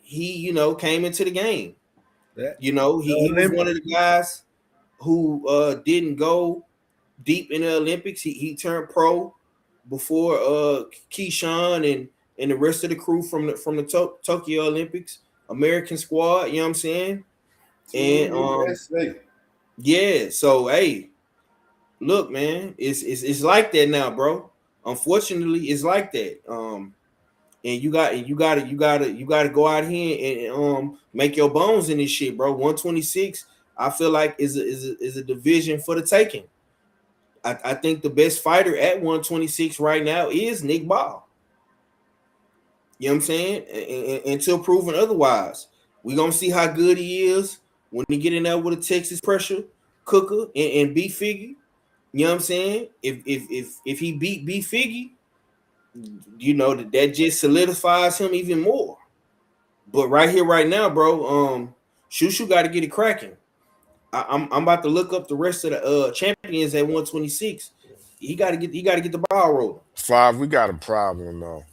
he, came into the game. He was one of the guys who didn't go deep in the Olympics. He turned pro before Keyshawn and the rest of the crew from the Tokyo Olympics, American squad. You know what I'm saying? And yeah. So hey, look, man, it's like that now, bro. Unfortunately, it's like that. And you got to go out here and make your bones in this shit, bro. 126, I feel like is a division for the taking. I think the best fighter at 126 right now is Nick Ball. You know what I'm saying? Until proven otherwise, we're gonna see how good he is when he get in there with a Texas pressure cooker and beat Figgy. You know what I'm saying? If he beat B Figgy, that just solidifies him even more. But right here, right now, bro, Shu Shu got to get it cracking. I'm about to look up the rest of the champions at 126. He got to get the ball rolling. Five, we got a problem though,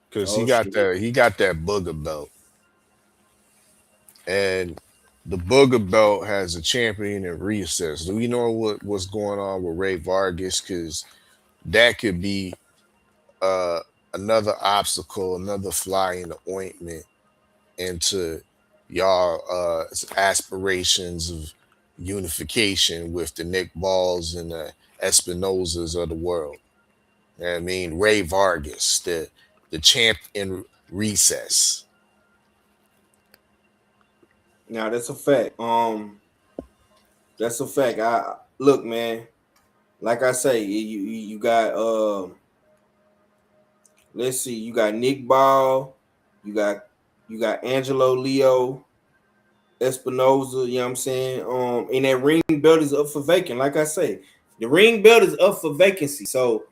because he got that booger belt, and the booger belt has a champion in recess. Do we know what's going on with Ray Vargas? Because that could be another obstacle, another fly in the ointment into y'all aspirations of unification with the Nick Balls and the Espinosas of the world. I mean, Ray Vargas, the champ in recess. Now that's a fact. That's a fact. Look, man. Like I say, you got let's see, you got Nick Ball, you got Angelo Leo, Espinoza, you know what I'm saying? And that ring belt is up for vacant. Like I say, the ring belt is up for vacancy. So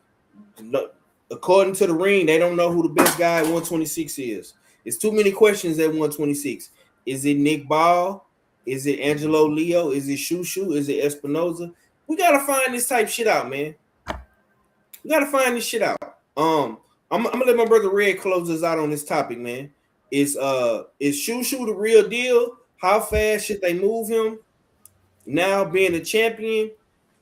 according to the ring, they don't know who the best guy at 126 is. It's too many questions at 126. Is it Nick Ball? Is it Angelo Leo? Is it Shu Shu? Is it Espinoza? We gotta find this type shit out, man. We gotta find this shit out. I'm gonna let my brother Red close us out on this topic, man. Is Shu Shu the real deal? How fast should they move him now being a champion?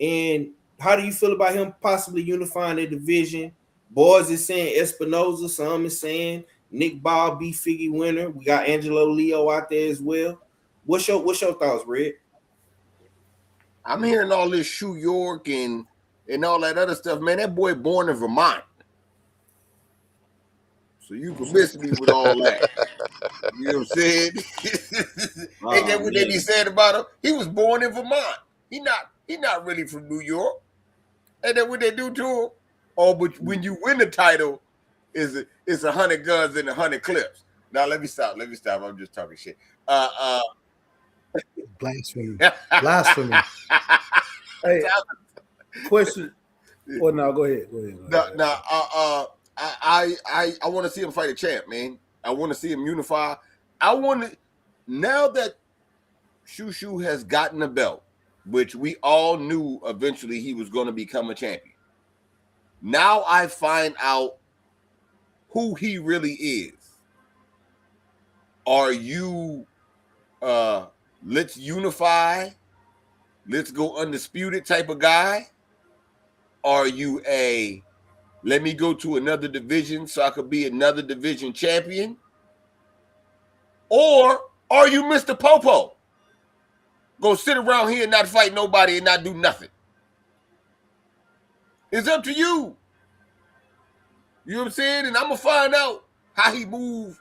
And how do you feel about him possibly unifying the division? Boys is saying Espinoza, some is saying Nick Ball B Figgy winner. We got Angelo Leo out there as well. What's your thoughts, Red? I'm hearing all this Shu York and all that other stuff, man. That boy born in Vermont. So you can miss me with all that. You know what I'm saying? Ain't that what they be saying about him? He was born in Vermont. He not really from New York. Ain't that what they do to him? Oh, but when you win the title, it's 100 guns and 100 clips. Now let me stop. I'm just talking shit. Blasphemy. Blasphemy. Hey, Question. Well, no, go ahead. Go ahead. Now, I want to see him fight a champ, man. I want to see him unify. I want to, now that Shu Shu has gotten a belt, which we all knew eventually he was going to become a champion. Now I find out who he really is. Are you let's unify, let's go undisputed type of guy? Are you a let me go to another division so I could be another division champion? Or are you Mr. Popo? Go sit around here and not fight nobody and not do nothing. It's up to you. You know what I'm saying? And I'm going to find out how he moved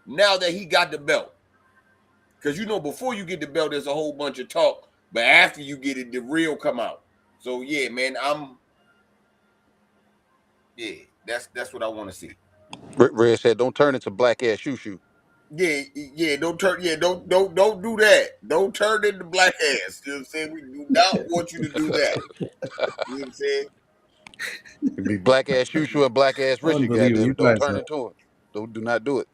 now that he got the belt. Because, you know, before you get the belt, there's a whole bunch of talk. But after you get it, the real come out. So, yeah, man, that's what I want to see. Red said, "Don't turn into black ass Shu Shu." Yeah, don't turn. Yeah, don't do that. Don't turn into black ass. You know what I'm saying? We do not want you to do that. You know what I'm saying? It'd be black ass Shu Shu and black ass Richard. Goddamn it! Don't turn into it. Do not do it.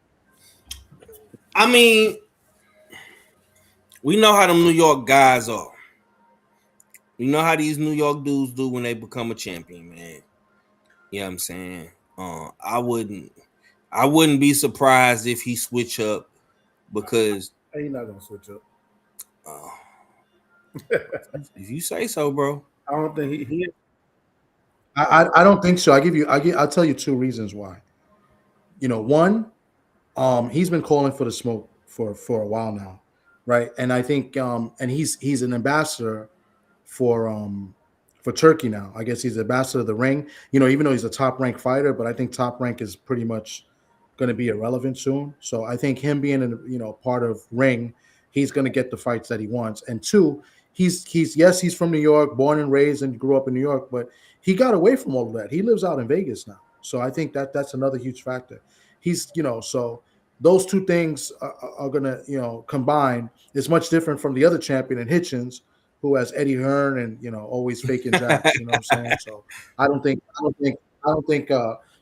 I mean, we know how them New York guys are. We know how these New York dudes do when they become a champion, man. You know what I'm saying? I wouldn't be surprised if he switch up because he's not gonna switch up. If you say so, bro. I don't think he I don't think so. I'll tell you two reasons why. You know, one, he's been calling for the smoke for a while now, right? And I think and he's an ambassador for Turkey now. I guess he's the ambassador of the ring. You know, even though he's a top ranked fighter, but I think top rank is pretty much going to be irrelevant soon. So I think him being part of ring, he's going to get the fights that he wants. And two, he's from New York, born and raised and grew up in New York, but he got away from all of that. He lives out in Vegas now. So I think that's another huge factor. He's, so those two things are going to, combine. It's much different from the other champion in Hitchens, who has Eddie Hearn and, always faking jabs, you know what I'm saying? So I don't think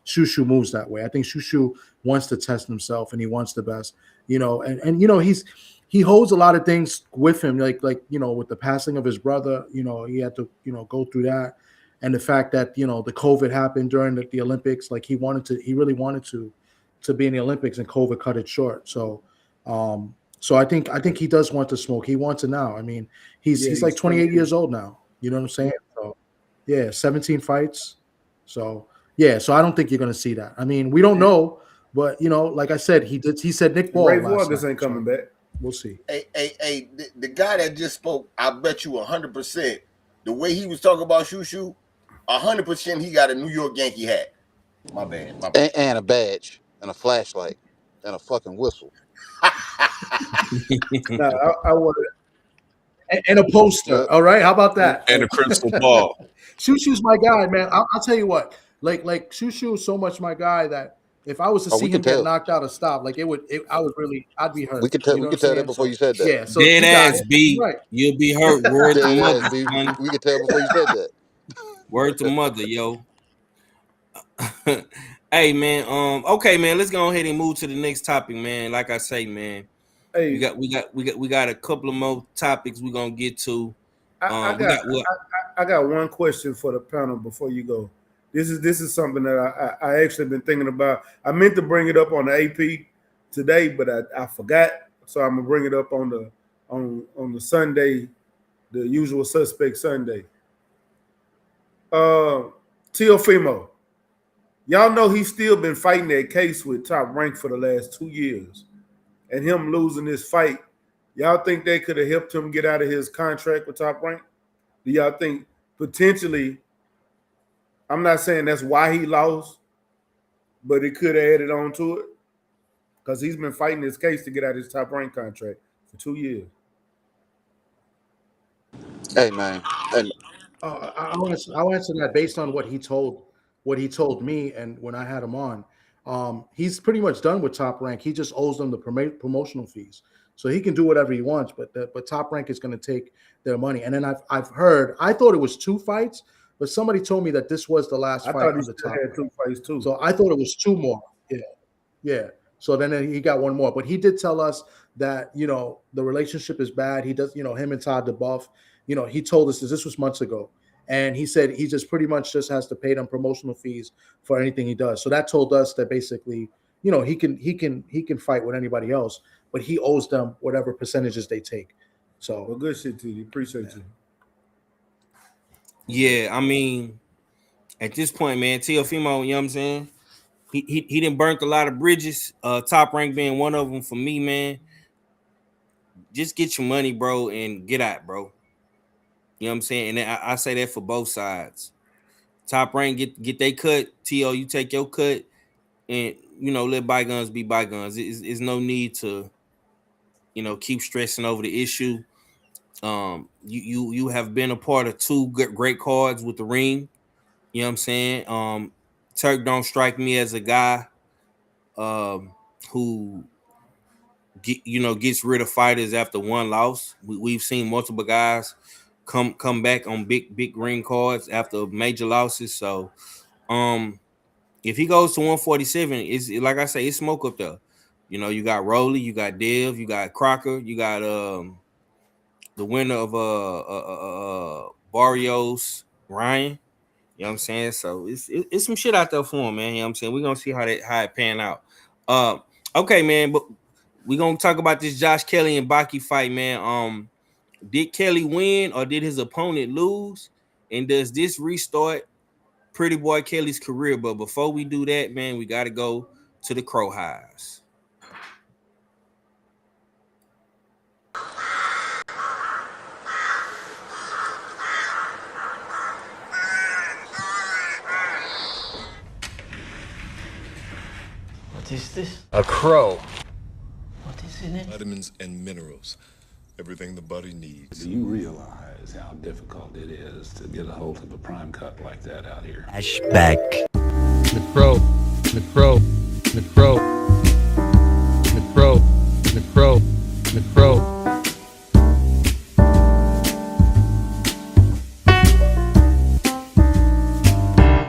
Shu Shu moves that way. I think Shu Shu wants to test himself and he wants the best, and he holds a lot of things with him, like with the passing of his brother, he had to, go through that. And the fact that, the COVID happened during the Olympics, like he really wanted to be in the Olympics and COVID cut it short. So, I think he does want to smoke. He wants it now. I mean, he's like 28 years old now. You know what I'm saying? So, yeah, 17 fights. So, yeah. So I don't think you're going to see that. I mean, we don't know, but like I said, he said Nick Ball. Ray Vargas ain't coming back. We'll see. Hey, the guy that just spoke, I bet you 100%. The way he was talking about Shu Shu, 100% he got a New York Yankee hat. My bad. And a badge and a flashlight and a fucking whistle. No, I want it. And a poster. All right, how about that? And a crystal ball. Shu Shu's my guy, man. I'll tell you what. Like Shu Shu is so much my guy that if I was to see him get knocked out or stop, like I'd be hurt. We could tell that before you said that. Yeah, so dead ass B. Right. You'll be hurt. Word to mother. We could tell before you said that. Word to mother, yo. Hey man, okay, man. Let's go ahead and move to the next topic, man. Like I say, man, hey, we got a couple of more topics we're gonna get to. I got one question for the panel before you go. This is something that I actually been thinking about. I meant to bring it up on the AP today, but I forgot. So I'm gonna bring it up on the Sunday, the usual suspect Sunday. Teofimo. Y'all know he's still been fighting that case with Top Rank for the last 2 years. And him losing this fight, y'all think they could have helped him get out of his contract with Top Rank? Do y'all think potentially, I'm not saying that's why he lost, but it could have added on to it? Because he's been fighting this case to get out of his Top Rank contract for 2 years. Hey, man. I'll answer that based on what he told me and when I had him on. He's pretty much done with Top Rank. He just owes them the promotional fees, so he can do whatever he wants. But Top Rank is going to take their money. And then I've heard, I thought it was 2 fights, but somebody told me that this was the last I fight thought he on the still top. had 2 fights too. So I thought it was 2 more. Yeah. Yeah. So then he got 1 more, but he did tell us that, the relationship is bad. He does, him and Todd DeBuff, he told us this was months ago. And he said he just pretty much just has to pay them promotional fees for anything he does. So that told us that basically, he can fight with anybody else, but he owes them whatever percentages they take. So well, good shit to you. Appreciate you. Yeah, I mean, at this point, man, Teofimo, you know what I'm saying? He done burnt a lot of bridges. Top Rank being one of them for me, man. Just get your money, bro, and get out, bro. You know what I'm saying? And I say that for both sides. Top Rank get they cut. T.O., you take your cut, and let bygones be bygones. There's no need to keep stressing over the issue. You have been a part of 2 great cards with the ring. You know what I'm saying? Turk don't strike me as a guy who gets rid of fighters after 1 loss. We've seen multiple guys come back on big ring cards after major losses. So if he goes to 147, it's like I say, it's smoke up there. You got Rowley, you got Dev, you got Crocker, you got the winner of Barrios, Ryan. You know what I'm saying? So it's some shit out there for him, man. You know what I'm saying? We're gonna see how it pan out. Okay, man, but we're gonna talk about this Josh Kelly and Baki fight, man. Did Kelly win or did his opponent lose? And does this restart Pretty Boy Kelly's career? But before we do that, man, we gotta go to the Crow Highs. What is this? A crow. What is in it? Vitamins and minerals. Everything the body needs. Do you realize how difficult it is to get a hold of a prime cut like that out here? Flashback. The crow. The crow. The crow. The crow. The crow. The crow.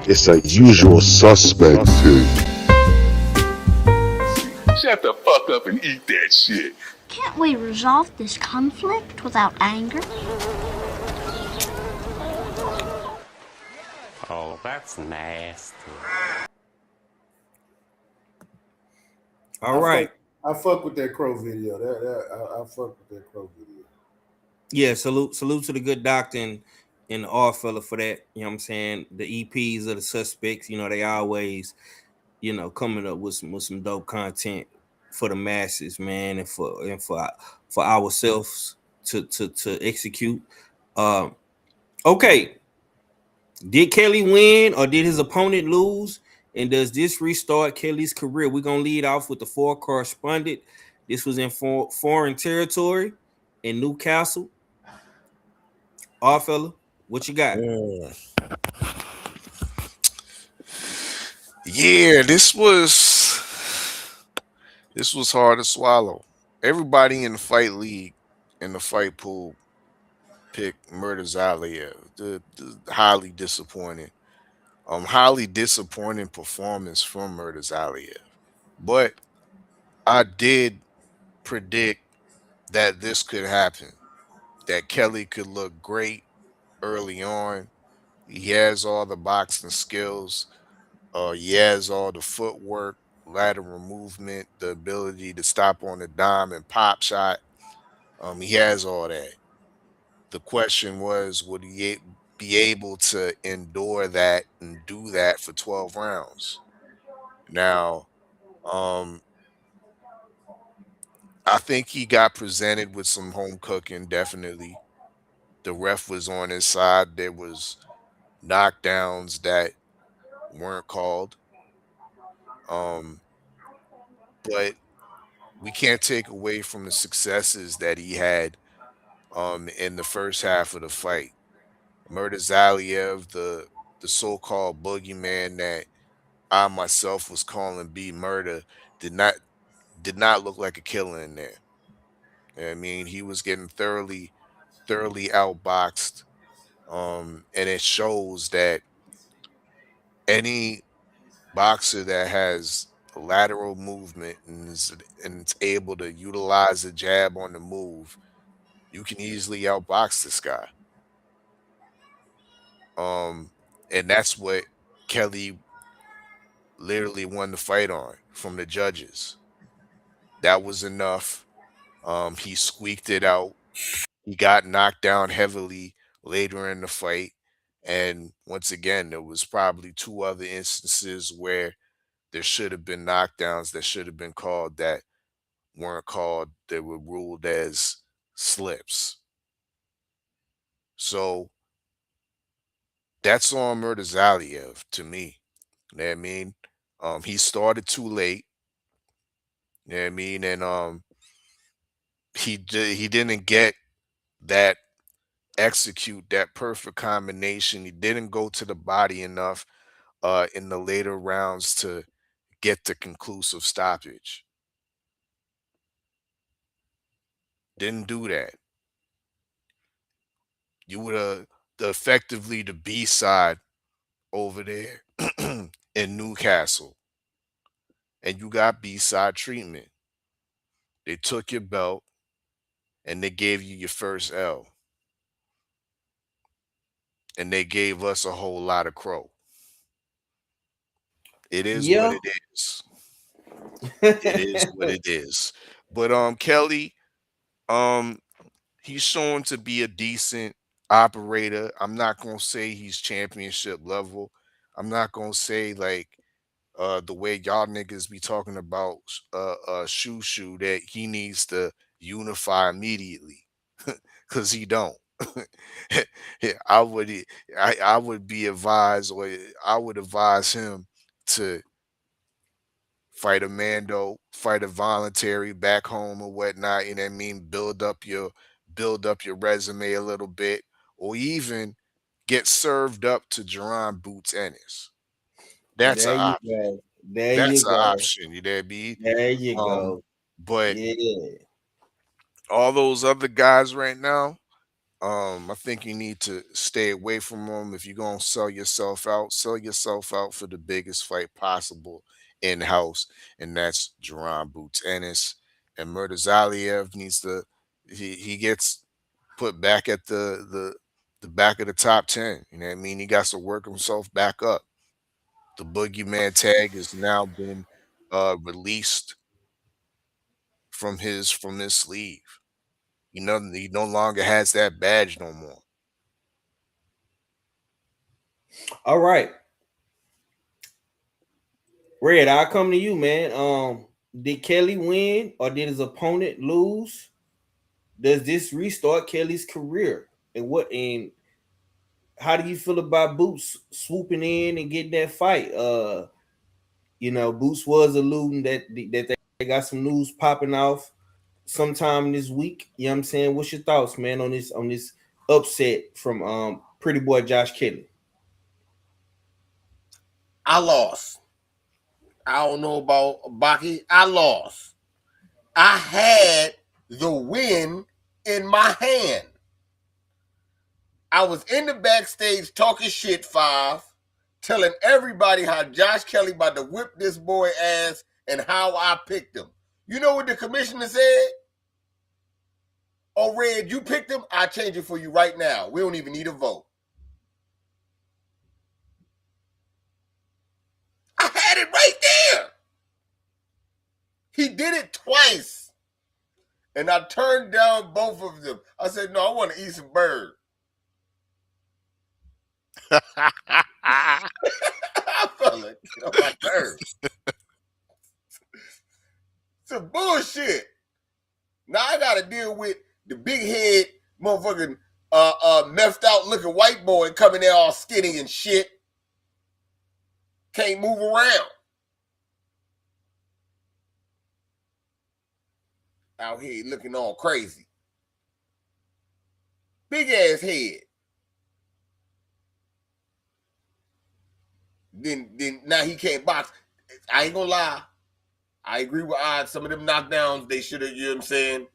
It's a usual suspect too. Shut the fuck up and eat that shit. Can't we resolve this conflict without anger? Oh, that's nasty. All right. I fuck with that Crow video. I fuck with that Crow video. Yeah, salute to the good doctor and the R fella for that. You know what I'm saying? The EPs of the suspects, they always, coming up with some dope content for the masses, man, and for ourselves to execute. Okay. Did Kelly win or did his opponent lose? And does this restart Kelly's career? We're gonna lead off with the 4 correspondent. This was in foreign territory in Newcastle. R fella, what you got? Yeah, this was hard to swallow. Everybody in the fight league, in the fight pool, picked Murder Zaliev. The highly disappointing. Highly disappointing performance from Murder Zaliev. But I did predict that this could happen. That Kelly could look great early on. He has all the boxing skills. He has all the footwork, lateral movement, the ability to stop on the dime and pop shot. He has all that. The question was, would he be able to endure that and do that for 12 rounds? Now, I think he got presented with some home cooking, definitely. The ref was on his side. There was knockdowns that weren't called. But we can't take away from the successes that he had in the first half of the fight. Murder Zaliev, the so-called boogeyman that I myself was calling B Murder, did not look like a killer in there. I mean, he was getting thoroughly outboxed. And it shows that any boxer that has lateral movement and it's able to utilize the jab on the move, you can easily outbox this guy. And that's what Kelly literally won the fight on from the judges. That was enough. He squeaked it out. He got knocked down heavily later in the fight. And once again, there was probably 2 other instances where there should have been knockdowns that should have been called that weren't called. They were ruled as slips. So that's on Murtazaliev to me. You know what I mean? He started too late. You know what I mean? And he didn't get that execute that perfect combination. He didn't go to the body enough in the later rounds to get the conclusive stoppage. Didn't do that. You would have effectively the B side over there in Newcastle, and you got B side treatment. They took your belt and they gave you your first L, and they gave us a whole lot of crow. It is what it is. It is what it is. But Kelly, he's shown to be a decent operator. I'm not gonna say he's championship level. I'm not gonna say like the way y'all niggas be talking about Shu Shu that he needs to unify immediately. Cause he don't. Yeah, I would be advised, or I would advise him to fight a Mando, fight a voluntary back home or whatnot, you know what I mean? Build up your resume a little bit, or even get served up to Jerron Boots Ennis. That's There an you option. go. There That's you an go. option, you know what I mean? There you go. But Yeah. all those other guys right now, I think you need to stay away from them. If you're gonna sell yourself out for the biggest fight possible in house, and that's Jerron Boots Ennis. And Murtazaliev needs to he gets put back at the back of the top 10. You know what I mean? He got to work himself back up. The boogeyman tag has now been released from his sleeve. He no longer has that badge no more. All right. Red, I'll come to you, man. Did Kelly win or did his opponent lose? Does this restart Kelly's career? And how do you feel about Boots swooping in and getting that fight? Boots was alluding that they got some news popping off sometime this week. You know what I'm saying? What's your thoughts, man, on this upset from pretty boy Josh Kelly? I lost. I don't know about Baki. I lost. I had the win in my hand. I was in the backstage talking shit, telling everybody how Josh Kelly about to whip this boy ass and how I picked him. You know what the commissioner said? Oh, Red, you picked him? I'll change it for you right now. We don't even need a vote. I had it right there. He did it twice. And I turned down both of them. I said, no, I want to eat some bird. I felt like my nerves. Some bullshit. Now I gotta deal with the big head motherfucking methed out looking white boy coming there all skinny and shit. Can't move around. Out here looking all crazy. Big ass head. Then now he can't box. I ain't gonna lie. I agree with Odd. Some of them knockdowns, they should have, you know what I'm saying?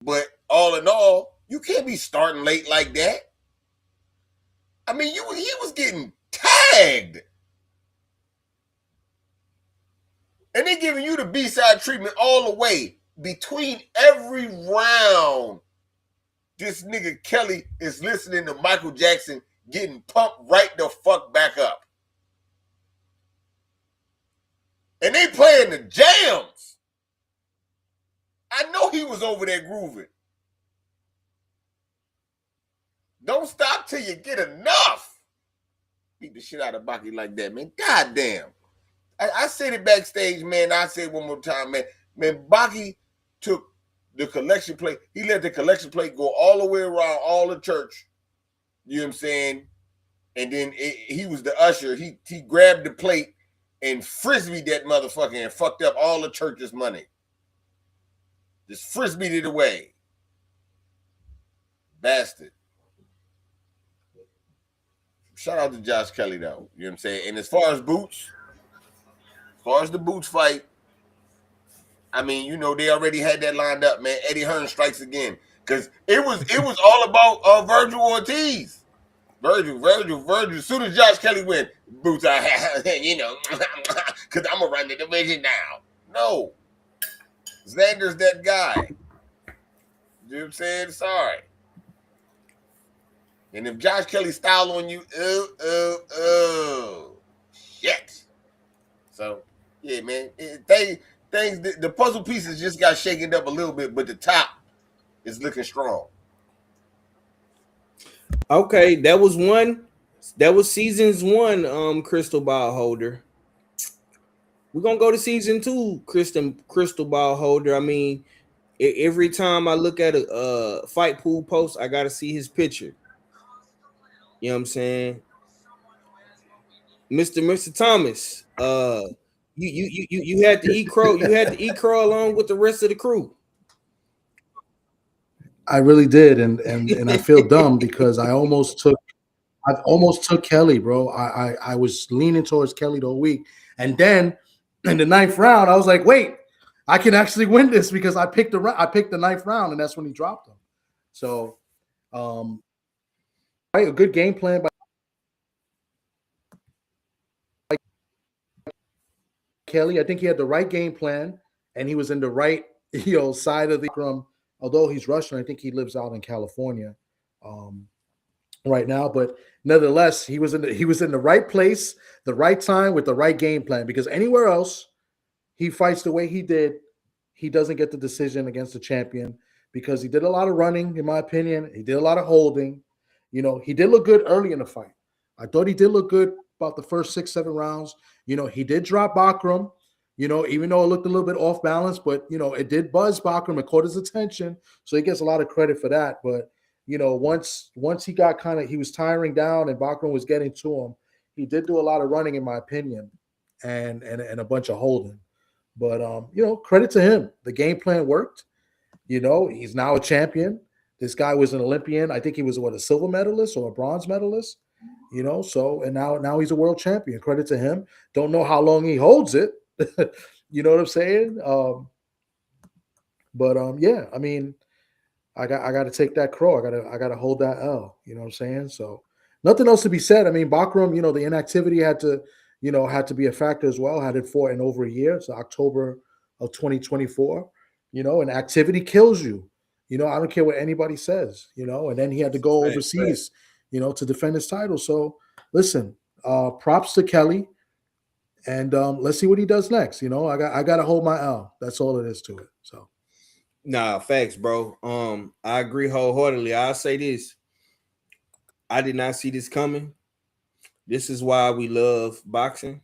But all in all, you can't be starting late like that. I mean, he was getting tagged. And they giving you the B-side treatment all the way. Between every round, this nigga Kelly is listening to Michael Jackson getting pumped right the fuck back up. And they playing the jams. I know he was over there grooving. Don't stop till you get enough. Beat the shit out of Baki like that, man. God damn. I said it backstage, man. I say it one more time, man. Man, Baki took the collection plate. He let the collection plate go all the way around all the church. You know what I'm saying? And then he was the usher. He grabbed the plate and frisbeed that motherfucker and fucked up all the church's money. Just frisbeed it away. Bastard. Shout out to Josh Kelly, though. You know what I'm saying? And as far as the Boots fight, I mean, you know, they already had that lined up, man. Eddie Hearn strikes again. Because it was all about Virgil Ortiz. Virgil. As soon as Josh Kelly went, Boots, you know, because I'm going to run the division now. No. Xander's that guy. You know what I'm saying? Sorry. And if Josh Kelly style on you, shit. So, yeah, man. The puzzle pieces just got shaken up a little bit, but the top is looking strong. Okay, that was one. That was seasons 1, crystal ball holder. We're gonna go to season 2, crystal ball holder. I mean, every time I look at a fight pool post, I gotta see his picture. You know what I'm saying? Mr. Thomas, you had to eat crow. You had to eat crow along with the rest of the crew. I really did, and I feel dumb because I almost took Kelly, bro. I was leaning towards Kelly the whole week, and then in the 9th round, I was like, wait, I can actually win this because I picked the 9th round, and that's when he dropped him. So, a good game plan by Kelly. I think he had the right game plan, and he was in the right side of the room. Although he's Russian, I think he lives out in California right now. But nevertheless, he was in the right place, the right time, with the right game plan. Because anywhere else, he fights the way he did, he doesn't get the decision against the champion because he did a lot of running, in my opinion. He did a lot of holding. You know, he did look good early in the fight. I thought he did look good about the first 6, 7 rounds. You know, he did drop Bakram. You know, even though it looked a little bit off balance, but, you know, it did buzz Bakram. It caught his attention. So he gets a lot of credit for that. But, you know, once he got he was tiring down and Bakram was getting to him, he did do a lot of running, in my opinion, and a bunch of holding. But, you know, credit to him. The game plan worked. You know, he's now a champion. This guy was an Olympian. I think he was, a silver medalist or a bronze medalist? You know, so, and now he's a world champion. Credit to him. Don't know how long he holds it. You know what I'm saying? Yeah, I mean, I got to take that crow. I got to hold that L. You know what I'm saying? So nothing else to be said. I mean, Bakram, you know, the inactivity had to be a factor as well. Hadn't fought in over a year. So October of 2024. You know, and activity kills you. You know, I don't care what anybody says. You know, and then he had to go overseas. You know, to defend his title. So listen, props to Kelly. And let's see what he does next. You know, I got to hold my L. That's all it is to it. So, nah, facts, bro. I agree wholeheartedly. I'll say this: I did not see this coming. This is why we love boxing,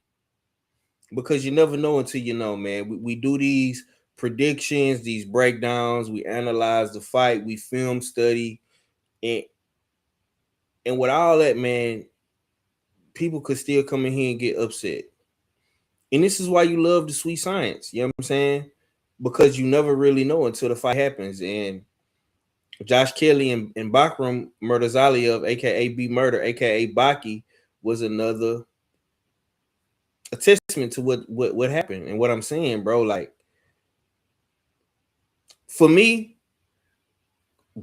because you never know until you know, man. We do these predictions, these breakdowns. We analyze the fight. We film study, and with all that, man, people could still come in here and get upset. And this is why you love the sweet science. You know what I'm saying? Because you never really know until the fight happens. And Josh Kelly and Bakram Murtazaliev, a.k.a. B Murder, a.k.a. Baki, was another a testament to what happened. And what I'm saying, bro, like, for me,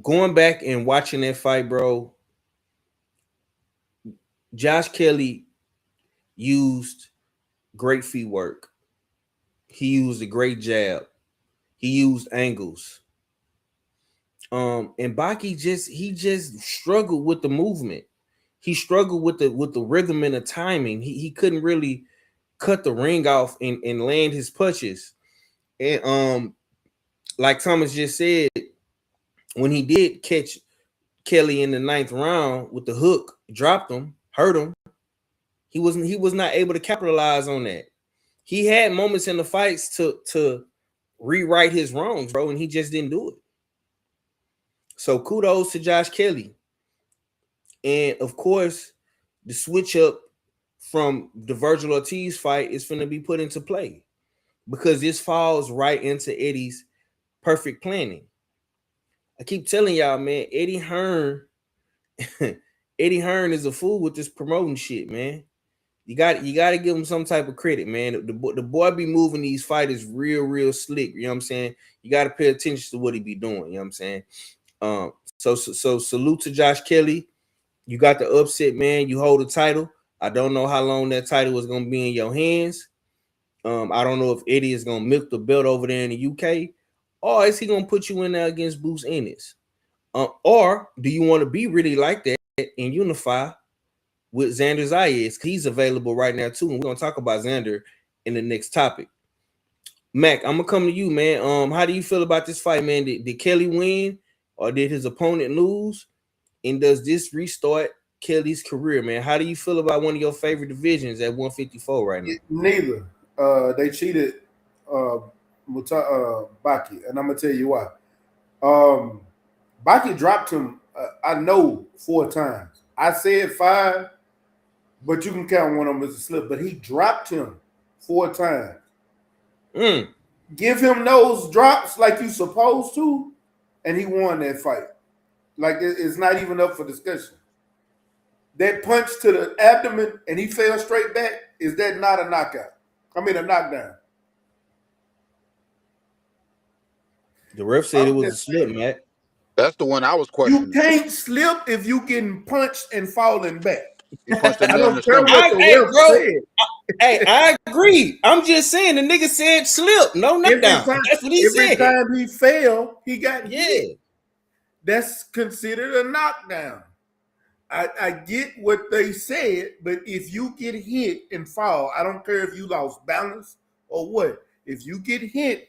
going back and watching that fight, bro, Josh Kelly used great feet work. He used a great jab. He used angles. And Baki just struggled with the movement. He struggled with the rhythm and the timing. He couldn't really cut the ring off and land his punches. And like Thomas just said, when he did catch Kelly in the 9th round with the hook, dropped him, hurt him. He was not able to capitalize on that. He had moments in the fights to rewrite his wrongs, bro, and he just didn't do it. So kudos to Josh Kelly. And of course, the switch up from the Virgil Ortiz fight is going to be put into play because this falls right into Eddie's perfect planning. I keep telling y'all, man, Eddie Hearn is a fool with this promoting shit, man. You got to give him some type of credit, man. The boy be moving these fighters real slick. You know what I'm saying? You got to pay attention to what he be doing. You know what I'm saying? So salute to Josh Kelly. You got the upset, man. You hold the title. I don't know how long that title is going to be in your hands. I don't know if Eddie is going to milk the belt over there in the UK, or is he going to put you in there against Bruce Ennis? Or do you want to be really like that and unify with Xander Zayas? He's available right now too, and we're going to talk about Xander in the next topic. Mac, I'm going to come to you, man. How do you feel about this fight, man? Did Kelly win, or did his opponent lose? And does this restart Kelly's career, man? How do you feel about one of your favorite divisions at 154 right now? Neither. They cheated Baki, and I'm gonna tell you why. Baki dropped him, I know, 4 times. I said 5, but you can count one of them as a slip. But he dropped him 4 times. Give him those drops like you supposed to, and he won that fight. Like, it's not even up for discussion. That punch to the abdomen and he fell straight back, is that not a knockout? I mean, a knockdown. The ref said it was a slip, Matt. That's the one I was questioning. You can't slip if you getting punched and falling back. He punched him I in don't the care stomach. what the ref said. I agree. I'm just saying the nigga said slip, no knockdown. That's what he said. Every time he fell, he got hit. That's considered a knockdown. I get what they said, but if you get hit and fall, I don't care if you lost balance or what. If you get hit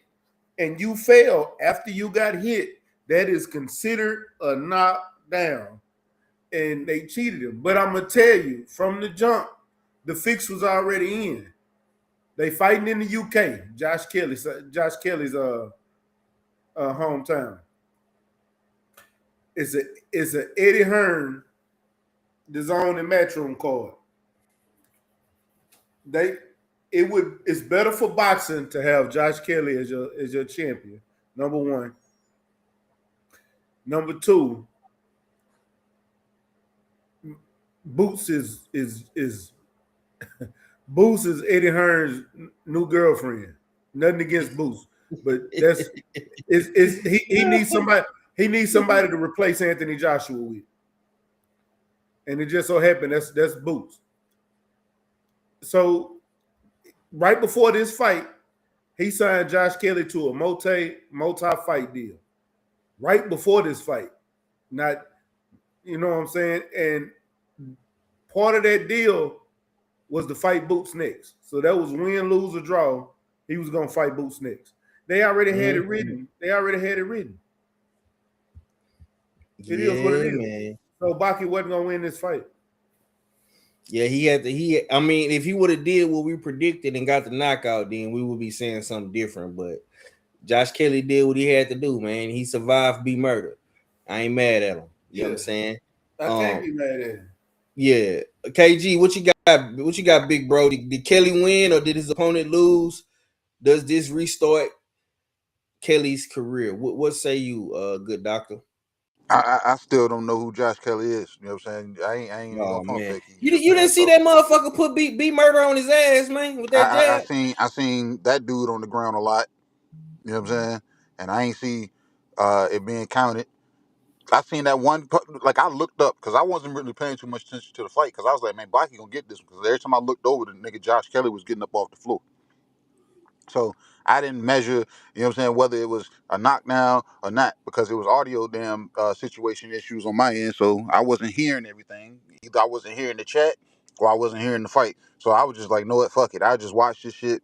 and you fell after you got hit, that is considered a knockdown. And they cheated him. But I'm going to tell you, from the jump, the fix was already in. They fighting in the UK. Josh Kelly's hometown. It's a Eddie Hearn DAZN and Matchroom card. It's better for boxing to have Josh Kelly as your champion. Number 1. Number 2, Boots is Boots is Eddie Hearn's new girlfriend. Nothing against Boots, but he needs somebody. He needs somebody to replace Anthony Joshua with, and it just so happened that's Boots. So right before this fight, he signed Josh Kelly to a multi-fight deal. Right before this fight, not, you know what I'm saying, and part of that deal was to fight Boots next. So that was win, lose, or draw. He was going to fight Boots next. They already had it written. It is what it is. Man. So Baki wasn't going to win this fight. Yeah, I mean, if he would have did what we predicted and got the knockout, then we would be saying something different. But Josh Kelly did what he had to do, man. He survived be murdered. I ain't mad at him. You know what I'm saying? I can't be mad at him. Yeah. KG, what you got, big bro? Did Kelly win or did his opponent lose? Does this restart Kelly's career? What say you, good doctor? I still don't know who Josh Kelly is. You know what I'm saying? I ain't even gonna pump fake. You didn't see that motherfucker put B murder on his ass, man, with that jab? I seen that dude on the ground a lot. You know what I'm saying? And I ain't see it being counted. I seen that one, like I looked up because I wasn't really paying too much attention to the fight because I was like, man, Baki gonna get this because every time I looked over, the nigga Josh Kelly was getting up off the floor. So I didn't measure, you know what I'm saying, whether it was a knockdown or not because it was audio situation issues on my end. So I wasn't hearing everything. Either I wasn't hearing the chat or I wasn't hearing the fight. So I was just like, know what, fuck it. I just watched this shit.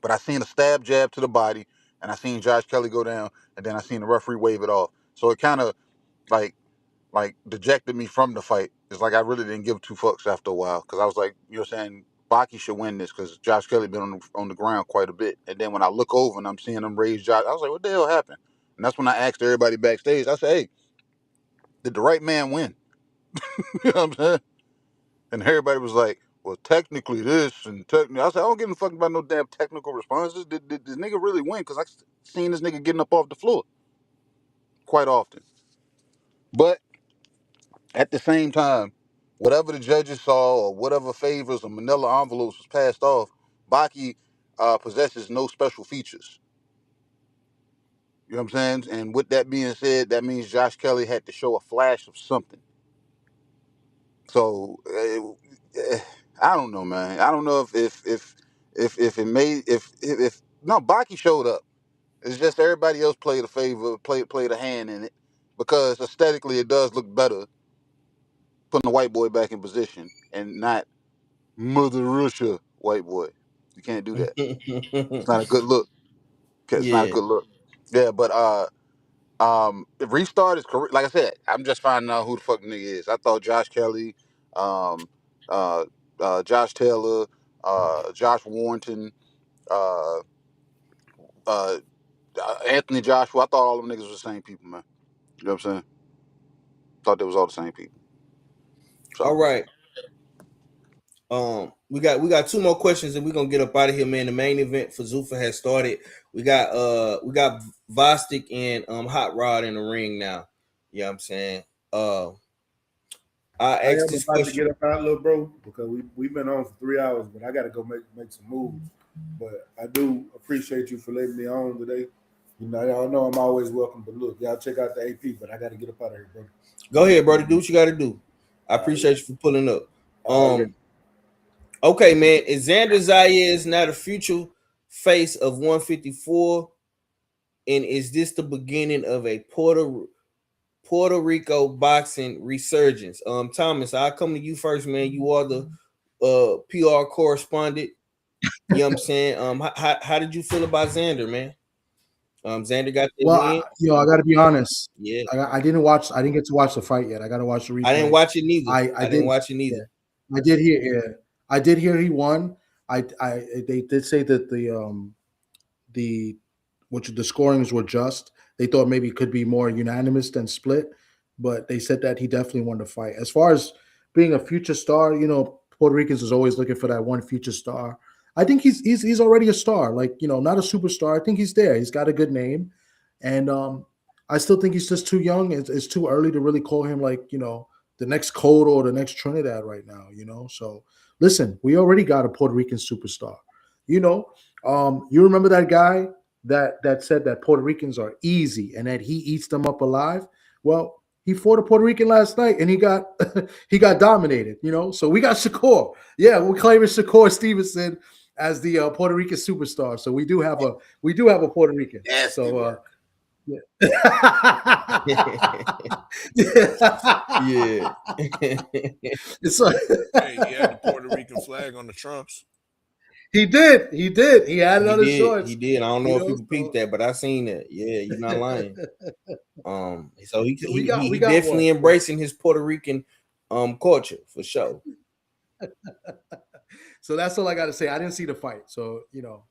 But I seen a stab jab to the body and I seen Josh Kelly go down and then I seen the referee wave it off. So it kind of like dejected me from the fight. It's like I really didn't give two fucks after a while because I was like, you know what I'm saying, Baki should win this because Josh Kelly been on the ground quite a bit. And then when I look over and I'm seeing him raise Josh, I was like, what the hell happened? And that's when I asked everybody backstage. I said, hey, did the right man win? You know what I'm saying? And everybody was like, well, technically this and technically. I said, I don't give a fuck about no damn technical responses. Did this nigga really win? Because I seen this nigga getting up off the floor quite often. But at the same time, whatever the judges saw or whatever favors or manila envelopes was passed off, Baki possesses no special features. You know what I'm saying? And with that being said, that means Josh Kelly had to show a flash of something. So I don't know, man. I don't know if it made if no Baki showed up. It's just everybody else played a favor, played a hand in it because aesthetically it does look better putting the white boy back in position and not Mother Russia white boy. You can't do that. It's not a good look. It's not a Yeah. good look. Yeah, but the restart is correct. Like I said, I'm just finding out who the fuck nigga is. I thought Josh Kelly, um, Josh Taylor, Josh Warrington, uh, uh, Anthony Joshua. I thought all them niggas was the same people, man. You know what I'm saying? Thought they was all the same people. So. All right. We got two more questions and we're gonna get up out of here, man. The main event for Zuffa has started. We got Vostik and Hot Rod in the ring now. You know what I'm saying? I am asked this about question. to get up out, little bro, because we've been on for 3 hours, but I got to go make some moves. But I do appreciate you for letting me on today. You know, y'all know I'm always welcome. But look, y'all check out the AP. But I got to get up out of here, bro. Go ahead, brother. Do what you got to do. I appreciate you for pulling up. Okay. Okay, man. Is Xander Zayas now the future face of 154? And is this the beginning of a Puerto Rico boxing resurgence? Thomas, I'll come to you first, man. You are the PR correspondent. You know what I'm saying? How did you feel about Xander, man? Xander got the win. I got to be honest. Yeah, I didn't get to watch the fight yet. I got to watch the replay. I didn't watch it neither. I didn't watch it neither. Yeah. I did hear. Yeah, I did hear he won. They did say that the scorings were just. They thought maybe it could be more unanimous than split, but they said that he definitely won the fight. As far as being a future star, you know, Puerto Ricans is always looking for that one future star. I think he's already a star, like, you know, not a superstar. I think he's there. He's got a good name, and I still think he's just too young. It's too early to really call him, like, you know, the next Code or the next Trinidad right now, you know. So listen, we already got a Puerto Rican superstar. You know, you remember that guy that said that Puerto Ricans are easy and that he eats them up alive? Well, he fought a Puerto Rican last night and he got he got dominated, you know. So we got Shakur. Yeah, we're claiming Shakur Stevenson as the Puerto Rican superstar. So we do have a Puerto Rican. Yes, so Yeah. So, hey, he had the Puerto Rican flag on the trunks. He did. He had it on his shorts. He did. I don't know if people peeped that, but I seen that. Yeah, you're not lying. So he definitely embracing his Puerto Rican culture for sure. So that's all I got to say. I didn't see the fight, so you know,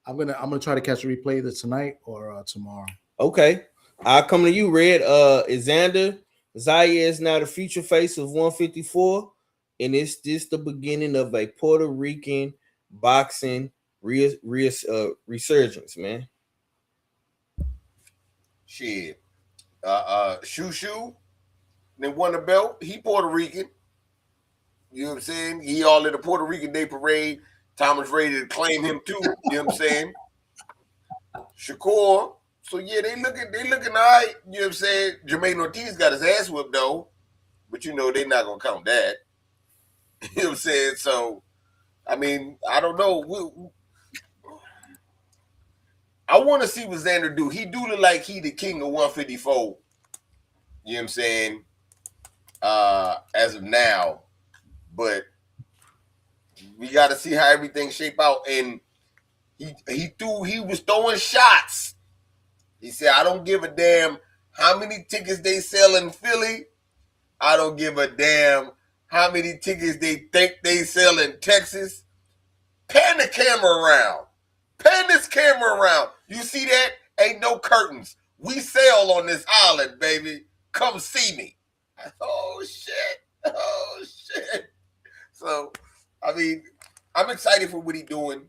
I'm gonna try to catch a replay either tonight or tomorrow. Okay, I'll come to you, Red. Is Xander Zayas now the future face of 154? And is this the beginning of a Puerto Rican boxing resurgence, man? Shit. Shu Shu, they won the belt. He Puerto Rican. You know what I'm saying? He all in the Puerto Rican Day Parade. Thomas ready to claim him too. You know what I'm saying? Shakur So yeah, they looking all right. You know what I'm saying? Jermaine Ortiz got his ass whipped though, but you know they're not gonna count that. You know what I'm saying? So I mean, I don't know. I want to see what Xander do. He do look like he the king of 154. You know what I'm saying? As of now, but we got to see how everything shape out. And he was throwing shots. He said, "I don't give a damn how many tickets they sell in Philly. I don't give a damn how many tickets they think they sell in Texas. Pan the camera around. Pan this camera around. You see that? Ain't no curtains. We sail on this island, baby. Come see me." Oh, shit. Oh, shit. So, I mean, I'm excited for what he's doing,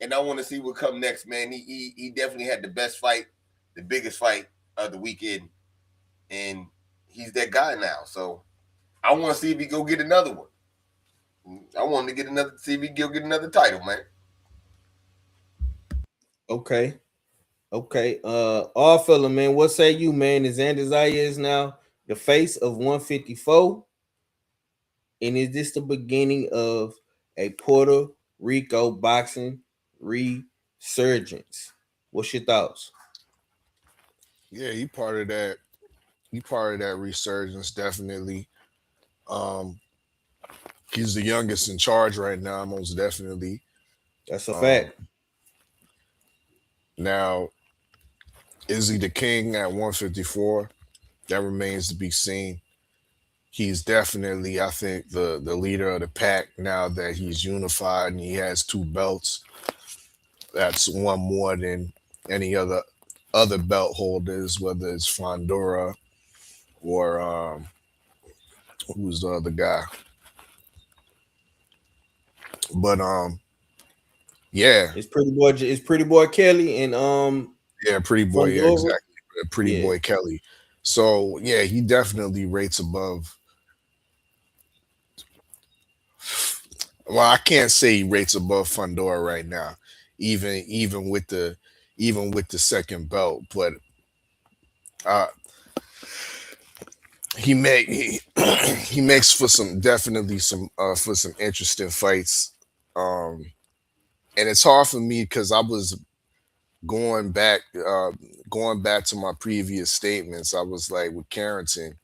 and I want to see what come next, man. He definitely had the best fight, the biggest fight of the weekend, and he's that guy now. So, I want to see if he go get another one. I want him to see if he go get another title, man. Okay. All fella, man. What say you, man? Is Xander Zayas now the face of 154? And is this the beginning of a Puerto Rico boxing resurgence? What's your thoughts? Yeah, he part of that. He part of that resurgence, definitely. He's the youngest in charge right now, most definitely. That's a fact. Now, is he the king at 154? That remains to be seen. He's definitely, I think, the leader of the pack now that he's unified and he has 2 belts. That's one more than any other belt holders, whether it's Fondura or who's the other guy. But yeah, it's Pretty Boy Kelly and yeah, Pretty Boy, yeah, exactly, Pretty Boy Kelly. So yeah, he definitely rates above. Well, I can't say he rates above Fondura right now, even with the second belt, but he makes for some for some interesting fights, and it's hard for me because I was going back to my previous statements. I was like, with Carrington,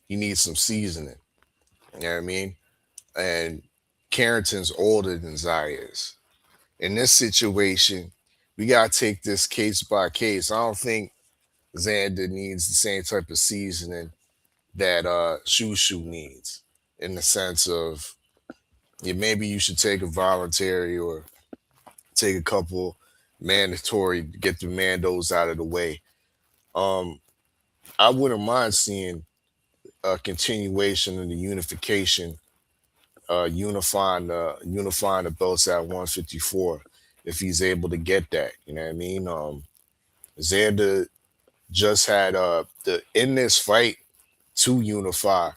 he needs some seasoning. You know what I mean? And Carrington's older than Zayas. In this situation, we gotta take this case by case. I don't think Xander needs the same type of seasoning that Shu Shu needs, in the sense of, yeah, maybe you should take a voluntary or take a couple mandatory to get the Mandos out of the way. I wouldn't mind seeing a continuation of the unification, unifying the belts at 154 if he's able to get that. You know what I mean? Xander just had in this fight to unify.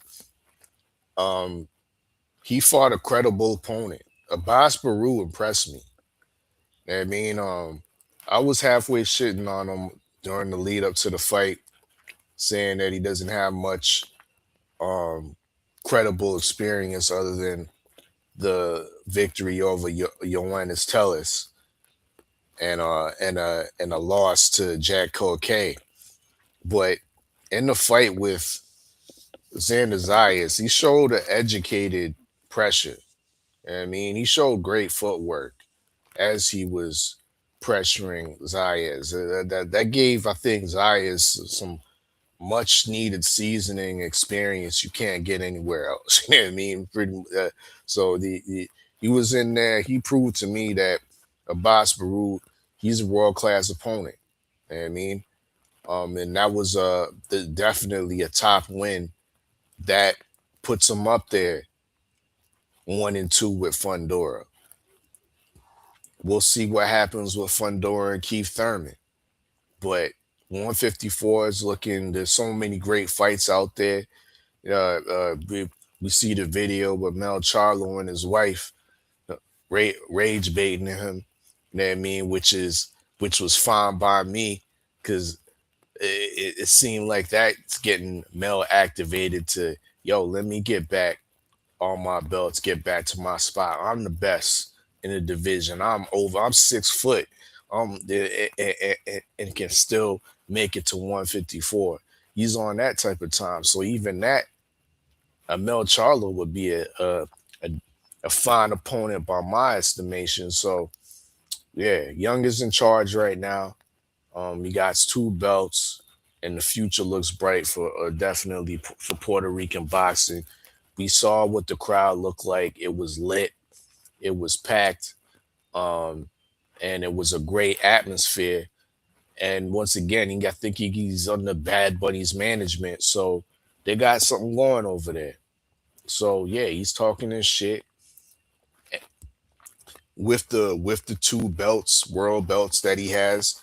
He fought a credible opponent. Abbas Baru impressed me. You know what I mean? I was halfway shitting on him during the lead up to the fight, saying that he doesn't have much credible experience other than the victory over Ioannis Tellis and a loss to Jack Coquet. But in the fight with Xander Zayas, he showed an educated pressure. You know what I mean, he showed great footwork as he was pressuring Zayas. That gave, I think, Zayas some much needed seasoning experience you can't get anywhere else. You know what I mean? So he was in there. He proved to me that Abbas Baru, he's a world class opponent. You know what I mean? And that was definitely a top win that puts him up there 1 and 2 with Fondura. We'll see what happens with Fondura and Keith Thurman. But 154 is looking, there's so many great fights out there. We see the video with Mel Charlo and his wife rage baiting him, you know what I mean, which which was fine by me because it seemed like that's getting Mel activated to, yo, let me get back all my belts, get back to my spot. I'm the best in the division. I'm 6 foot. And can still make it to 154. He's on that type of time. So even that, Mel Charlo would be a fine opponent by my estimation. So yeah, Young is in charge right now. He got 2 belts, and the future looks bright for definitely for Puerto Rican boxing. We saw what the crowd looked like. It was lit. It was packed. And it was a great atmosphere. And once again, I think he's under Bad Bunny's management. So they got something going over there. So yeah, he's talking his shit. With the 2 belts, world belts that he has,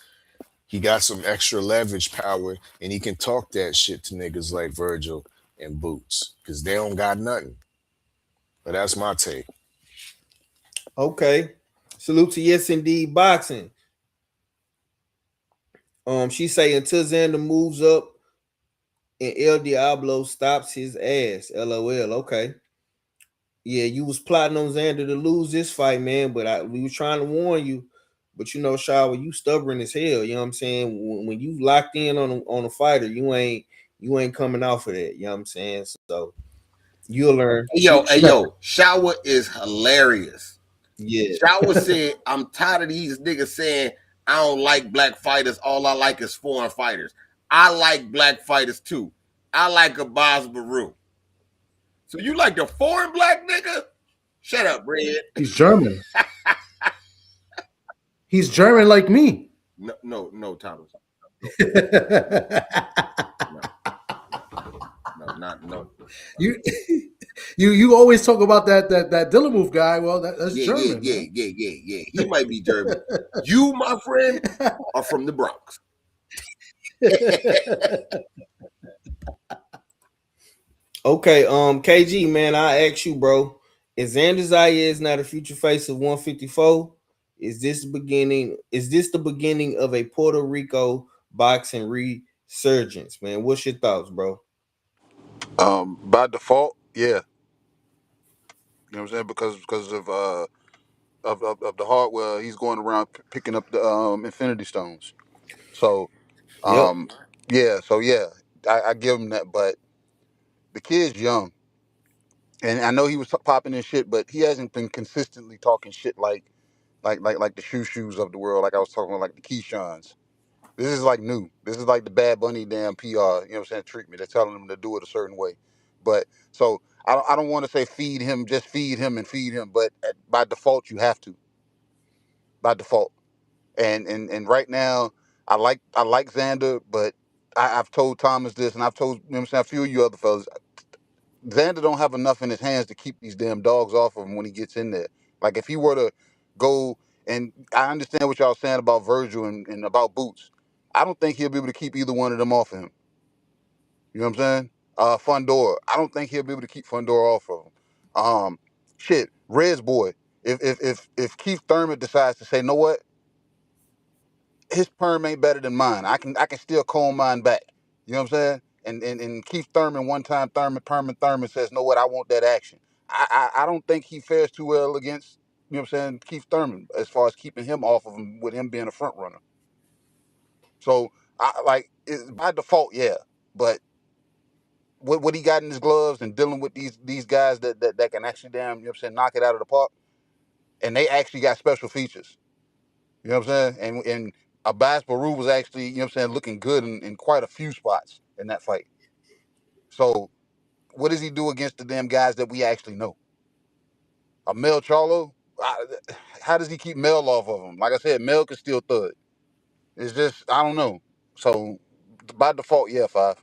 he got some extra leverage power, and he can talk that shit to niggas like Virgil and Boots, because they don't got nothing. But that's my take. Okay. Salute to Yes Indeed Boxing. She say until Xander moves up and El Diablo stops his ass. LOL. Okay. Yeah, you was plotting on Xander to lose this fight, man. But we was trying to warn you. But you know, Shaw, you stubborn as hell. You know what I'm saying? When you locked in on a fighter, you ain't coming off of that. You know what I'm saying? So you'll learn. Yo, Shower is hilarious. Yeah. Shower said, I'm tired of these niggas saying I don't like black fighters. All I like is foreign fighters. I like black fighters too. I like a Baz Baru. So you like the foreign black nigga? Shut up, Red. He's German. He's German like me. No, Thomas. No. You always talk about that Dillamove guy. Well, that's German. Yeah. He might be German. You, my friend, are from the Bronx. Okay, KG, man, I ask you, bro. Is Xander Zayas not a future face of 154? Is this the beginning of a Puerto Rico boxing resurgence, man? What's your thoughts, bro? By default, yeah. You know what I'm saying? Because of the hardware, he's going around picking up the Infinity Stones. So yeah. So yeah, I give him that. But the kid's young, and I know he was popping in shit, but he hasn't been consistently talking shit like the Shu Shus of the world. Like I was talking about, like the Keyshawns. This is like new. This is like the Bad Bunny damn PR. You know what I'm saying? Treatment. They're telling him to do it a certain way. But so I don't want to say feed him, just feed him and feed him. But by default, you have to. By default. And right now, I like Xander, but I've told Thomas this, and I've told, you know what I'm saying, a few of you other fellas. Xander don't have enough in his hands to keep these damn dogs off of him when he gets in there. Like if he were to go, and I understand what y'all saying about Virgil and about Boots. I don't think he'll be able to keep either one of them off of him. You know what I'm saying? Fundora. I don't think he'll be able to keep Fundora off of him. Shit, Red's boy. If Keith Thurman decides to say, know what, his perm ain't better than mine. I can still comb mine back. You know what I'm saying? And Keith Thurman, one time Thurman says, know what, I want that action. I don't think he fares too well against, you know what I'm saying, Keith Thurman, as far as keeping him off of him with him being a front runner. So by default, yeah. But what he got in his gloves and dealing with these guys that can actually you know what I'm saying, knock it out of the park, and they actually got special features. You know what I'm saying? And Abbas Baru was actually, you know what I'm saying, looking good in quite a few spots in that fight. So what does he do against the damn guys that we actually know? A Mel Charlo? How does he keep Mel off of him? Like I said, Mel can still thud. It's just, I don't know. So by default, yeah, 5.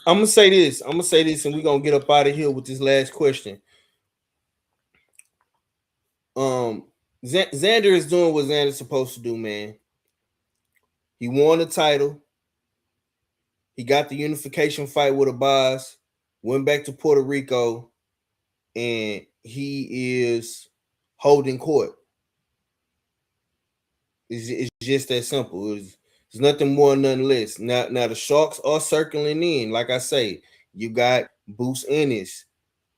I'm gonna say this, and we're gonna get up out of here with this last question. Xander is doing what Xander's supposed to do, man. He won the title. He got the unification fight with Abbas, went back to Puerto Rico, and he is holding court. It's just that simple. It's nothing more, nothing less. Now the Sharks are circling in. Like I say, you got Bruce Ennis,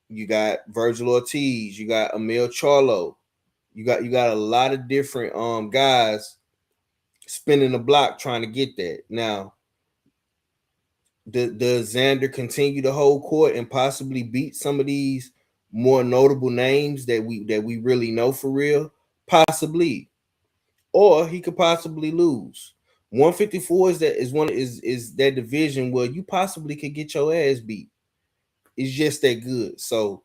you got Virgil Ortiz, you got Emil Charlo, you got a lot of different guys spinning the block trying to get that. Now, does Xander continue to hold court and possibly beat some of these more notable names that we really know for real? Possibly. Or he could possibly lose. 154 is that division where you possibly could get your ass beat. It's just that good. So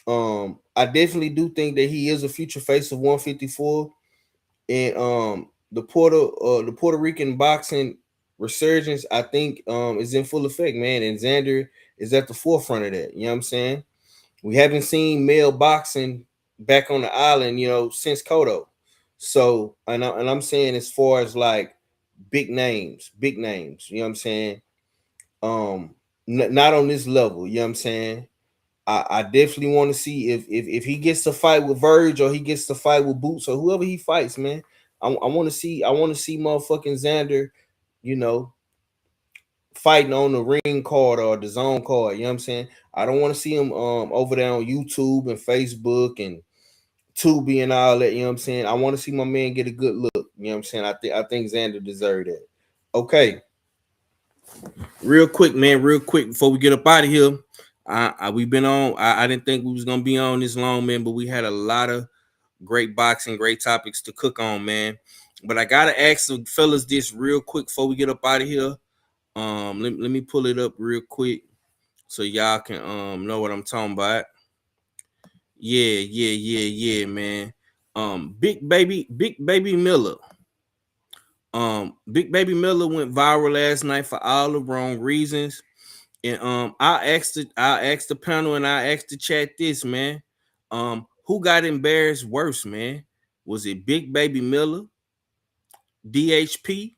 I definitely do think that he is a future face of 154. And the Puerto Rican boxing resurgence, I think, is in full effect, man. And Xander is at the forefront of that. You know what I'm saying? We haven't seen male boxing back on the island, since Cotto. So, and I'm saying as far as like big names, you know what I'm saying? Not on this level, you know what I'm saying? I definitely want to see if he gets to fight with Verge or he gets to fight with Boots or whoever he fights, man. I want to see motherfucking Xander, fighting on the ring card or the zone card. You know what I'm saying? I don't want to see him over there on YouTube and Facebook and Tubi and all that. You know what I'm saying? I want to see my man get a good look. You know what I'm saying? I think Xander deserved that. Okay. Real quick, man. Real quick before we get up out of here. We've been on. I didn't think we was gonna be on this long, man, but we had a lot of great boxing, great topics to cook on, man. But I gotta ask the fellas this real quick before we get up out of here. Let me pull it up real quick so y'all can know what I'm talking about. Yeah, man. Big Baby Miller. Big Baby Miller went viral last night for all the wrong reasons. And I asked the panel and I asked the chat this, man. Who got embarrassed worse, man? Was it Big Baby Miller, DHP,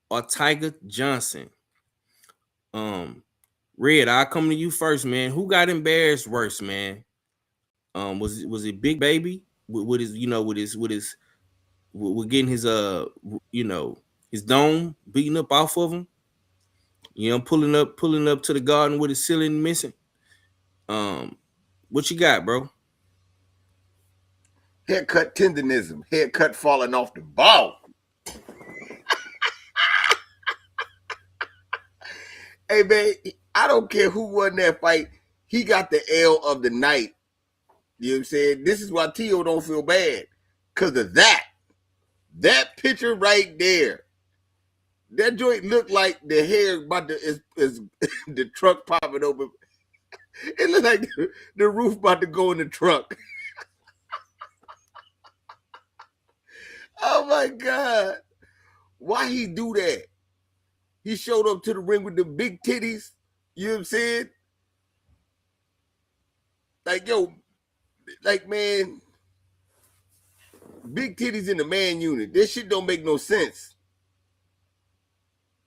or Tiger Johnson? Red, I'll come to you first, man. Who got embarrassed worse, man? Was it Big Baby with his getting his his dome beaten up off of him? Pulling up to the garden with his ceiling missing. What you got, bro? Haircut tendonism, haircut falling off the ball. Hey, man, I don't care who won that fight. He got the L of the night. You know what I'm saying? This is why Tio don't feel bad. Because of that. That picture right there. That joint looked like the hair about to is the truck popping open. It looked like the roof about to go in the truck. Oh, my God. Why he do that? He showed up to the ring with the big titties. You know what I'm saying? Like, yo, like, man, big titties in the man unit. This shit don't make no sense.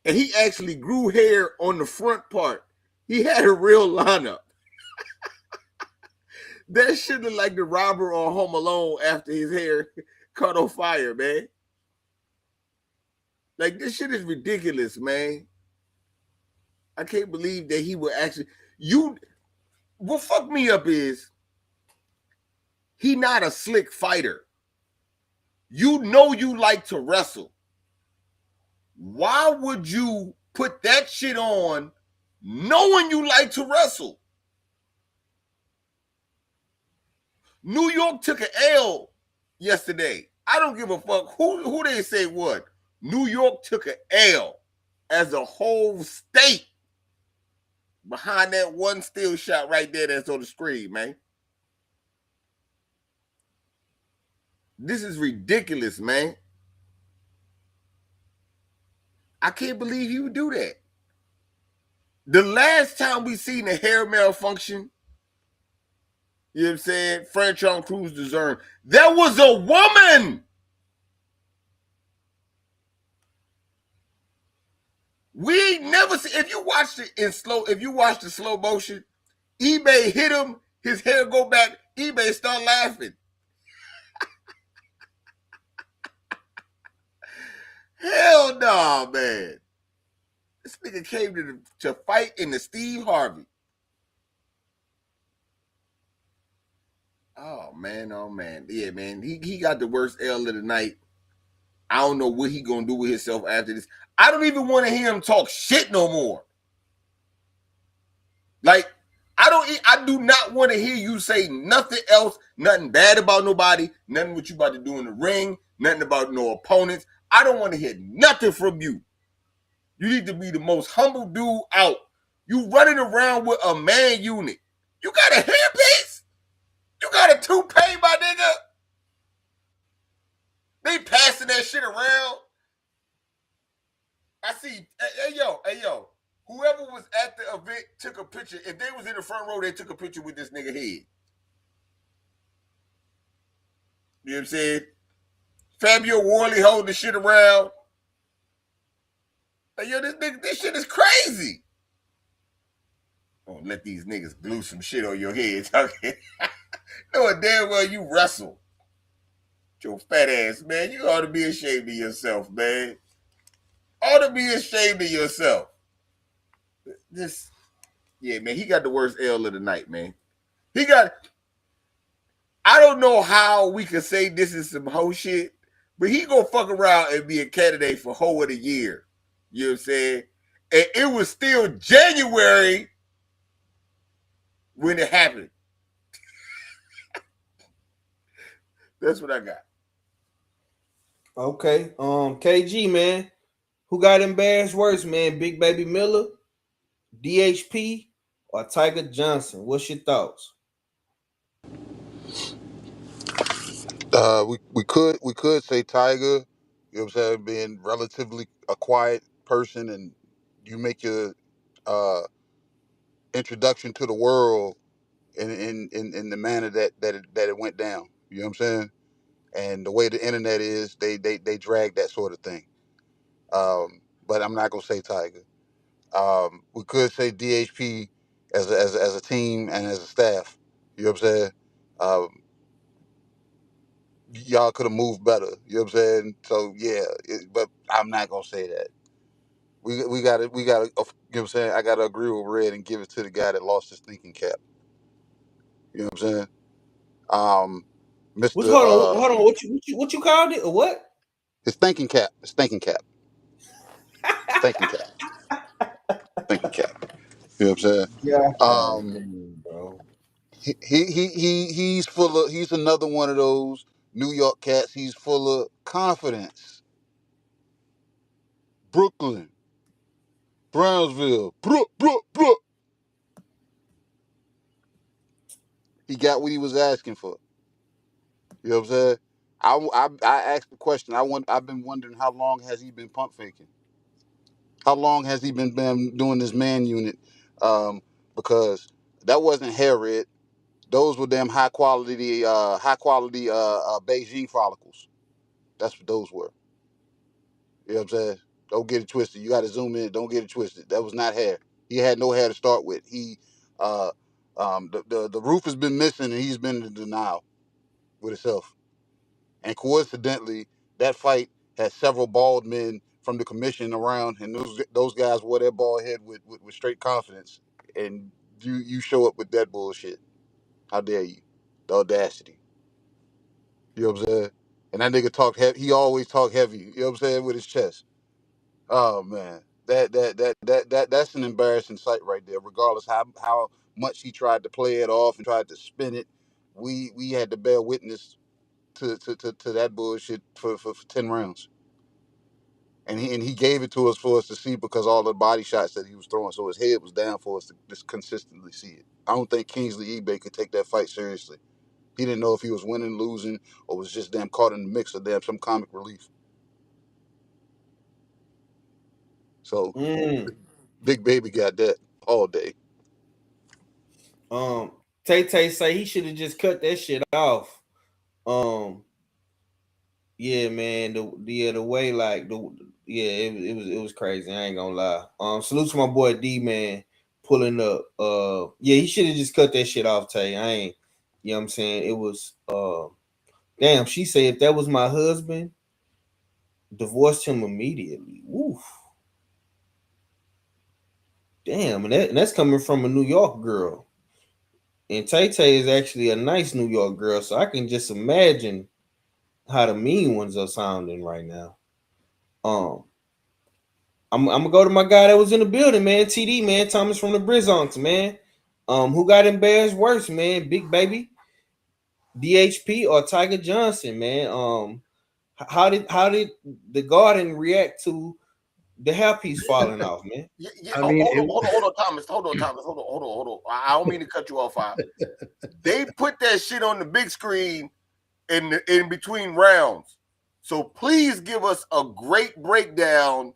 And he actually grew hair on the front part. He had a real lineup. That shit looked like the robber on Home Alone after his hair caught on fire, man. Like, this shit is ridiculous, man. I can't believe that he would actually... What fucked me up is he not a slick fighter. You know you like to wrestle. Why would you put that shit on knowing you like to wrestle? New York took an L yesterday. I don't give a fuck who they say what. New York took an L as a whole state behind that one still shot right there that's on the screen, man. This is ridiculous, man. I can't believe you would do that. The last time we seen a hair malfunction, you know what I'm saying, Franchon Cruz discerned, there was a woman. We ain't never seen, if you watch the slow motion, eBay hit him, his hair go back, eBay start laughing. Hell no, man. This nigga came to fight in the Steve Harvey. Oh man. Yeah, man. He got the worst L of the night. I don't know what he gonna do with himself after this. I don't even want to hear him talk shit no more. Like, I do not want to hear you say nothing else, nothing bad about nobody, nothing what you about to do in the ring, nothing about no opponents. I don't want to hear nothing from you. You need to be the most humble dude out. You running around with a man unit. You got a hairpiece? You got a toupee, my nigga? They passing that shit around. I see, hey yo. Whoever was at the event took a picture. If they was in the front row, they took a picture with this nigga head. You know what I'm saying? Fabio Worley holding the shit around. Hey, yo, this shit is crazy. Don't let these niggas glue some shit on your head. Okay? Knowing damn well you wrestle. Your fat ass, man. You ought to be ashamed of yourself, man. Ought to be ashamed of yourself. Yeah, man, he got the worst L of the night, man. I don't know how we could say this is some hoe shit, but he gonna fuck around and be a candidate for hoe of the year. You know what I'm saying? And it was still January when it happened. That's what I got. Okay. KG, man. Who got embarrassed worse, man? Big Baby Miller, DHP, or Tiger Johnson? What's your thoughts? We could say Tiger, you know what I'm saying, being relatively a quiet person, and you make your introduction to the world in the manner that it went down. You know what I'm saying? And the way the internet is, they drag that sort of thing. But I'm not gonna say Tiger. We could say DHP as a team and as a staff. You know what I'm saying? Y'all could have moved better. You know what I'm saying? So yeah, but I'm not gonna say that. We gotta you know what I'm saying? I gotta agree with Red and give it to the guy that lost his thinking cap. You know what I'm saying? Mr. Hold on. What you called it or what? His thinking cap. His thinking cap. Thinking cap. Thinking cap. You know what I'm saying? Yeah. Bro. He's another one of those New York cats. He's full of confidence. Brooklyn, Brownsville, Brook. He got what he was asking for. You know what I'm saying? I asked the question. I've been wondering how long has he been pump faking? How long has he been doing this man unit? Because that wasn't hair red. Those were damn high quality Beijing follicles. That's what those were. You know what I'm saying? Don't get it twisted. You got to zoom in. Don't get it twisted. That was not hair. He had no hair to start with. The roof has been missing, and he's been in denial with himself. And coincidentally, that fight had several bald men from the commission around, and those guys wore their bald head with straight confidence. And you show up with that bullshit. How dare you? The audacity. You know what I'm saying? And that nigga talked heavy. He always talked heavy. You know what I'm saying, with his chest. Oh man, that's an embarrassing sight right there. Regardless how much he tried to play it off and tried to spin it, we had to bear witness to that bullshit for 10 rounds. And he gave it to us for us to see because all the body shots that he was throwing. So his head was down for us to just consistently see it. I don't think Kingsley eBay could take that fight seriously. He didn't know if he was winning, losing, or was just damn caught in the mix of damn some comic relief. So Big Baby got that all day. Tay say he should have just cut that shit off. Yeah, man. The way it was crazy. I ain't gonna lie. Salute to my boy D, man, pulling up. Yeah, he should have just cut that shit off, Tay. I ain't, you know what I'm saying? It was damn, she said if that was my husband, divorced him immediately. Oof. Damn, and that's coming from a New York girl. And Tay Tay is actually a nice New York girl, so I can just imagine how the mean ones are sounding right now. I'm gonna go to my guy that was in the building, man. TD, man, Thomas from the Brizonks, man. Who got embarrassed worse, man? Big Baby, DHP, or Tiger Johnson, man? How did the Garden react to the hairpiece falling off, man? Yeah, I mean, hold on, Thomas. Hold on. I don't mean to cut you off. They put that shit on the big screen in between rounds. So please give us a great breakdown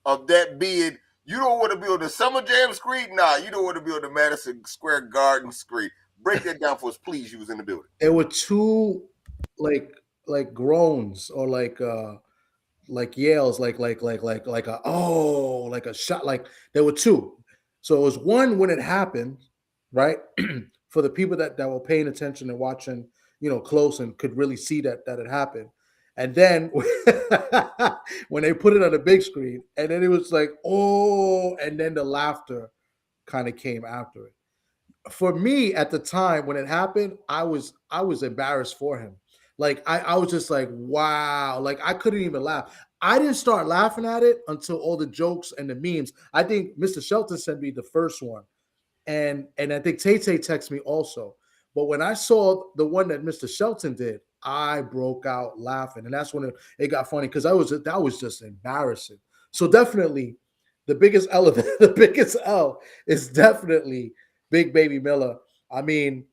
of that being. You don't want to be on the Summer Jam screen? Nah, you don't want to be on the Madison Square Garden screen. Break that down for us, please. You was in the building. There were two like groans or like yells, like a oh, like a shot. Like there were two. So it was one when it happened, right? For the people that were paying attention and watching, close and could really see that it happened. And then when they put it on the big screen, and then it was like, oh, and then the laughter kind of came after it. For me at the time when it happened, I was embarrassed for him. Like I was just like, wow, like I couldn't even laugh. I didn't start laughing at it until all the jokes and the memes. I think Mr. Shelton sent me the first one. And I think Tay Tay texted me also. But when I saw the one that Mr. Shelton did, I broke out laughing. And that's when it got funny because that was just embarrassing. So definitely the biggest L is definitely Big Baby Miller. I mean,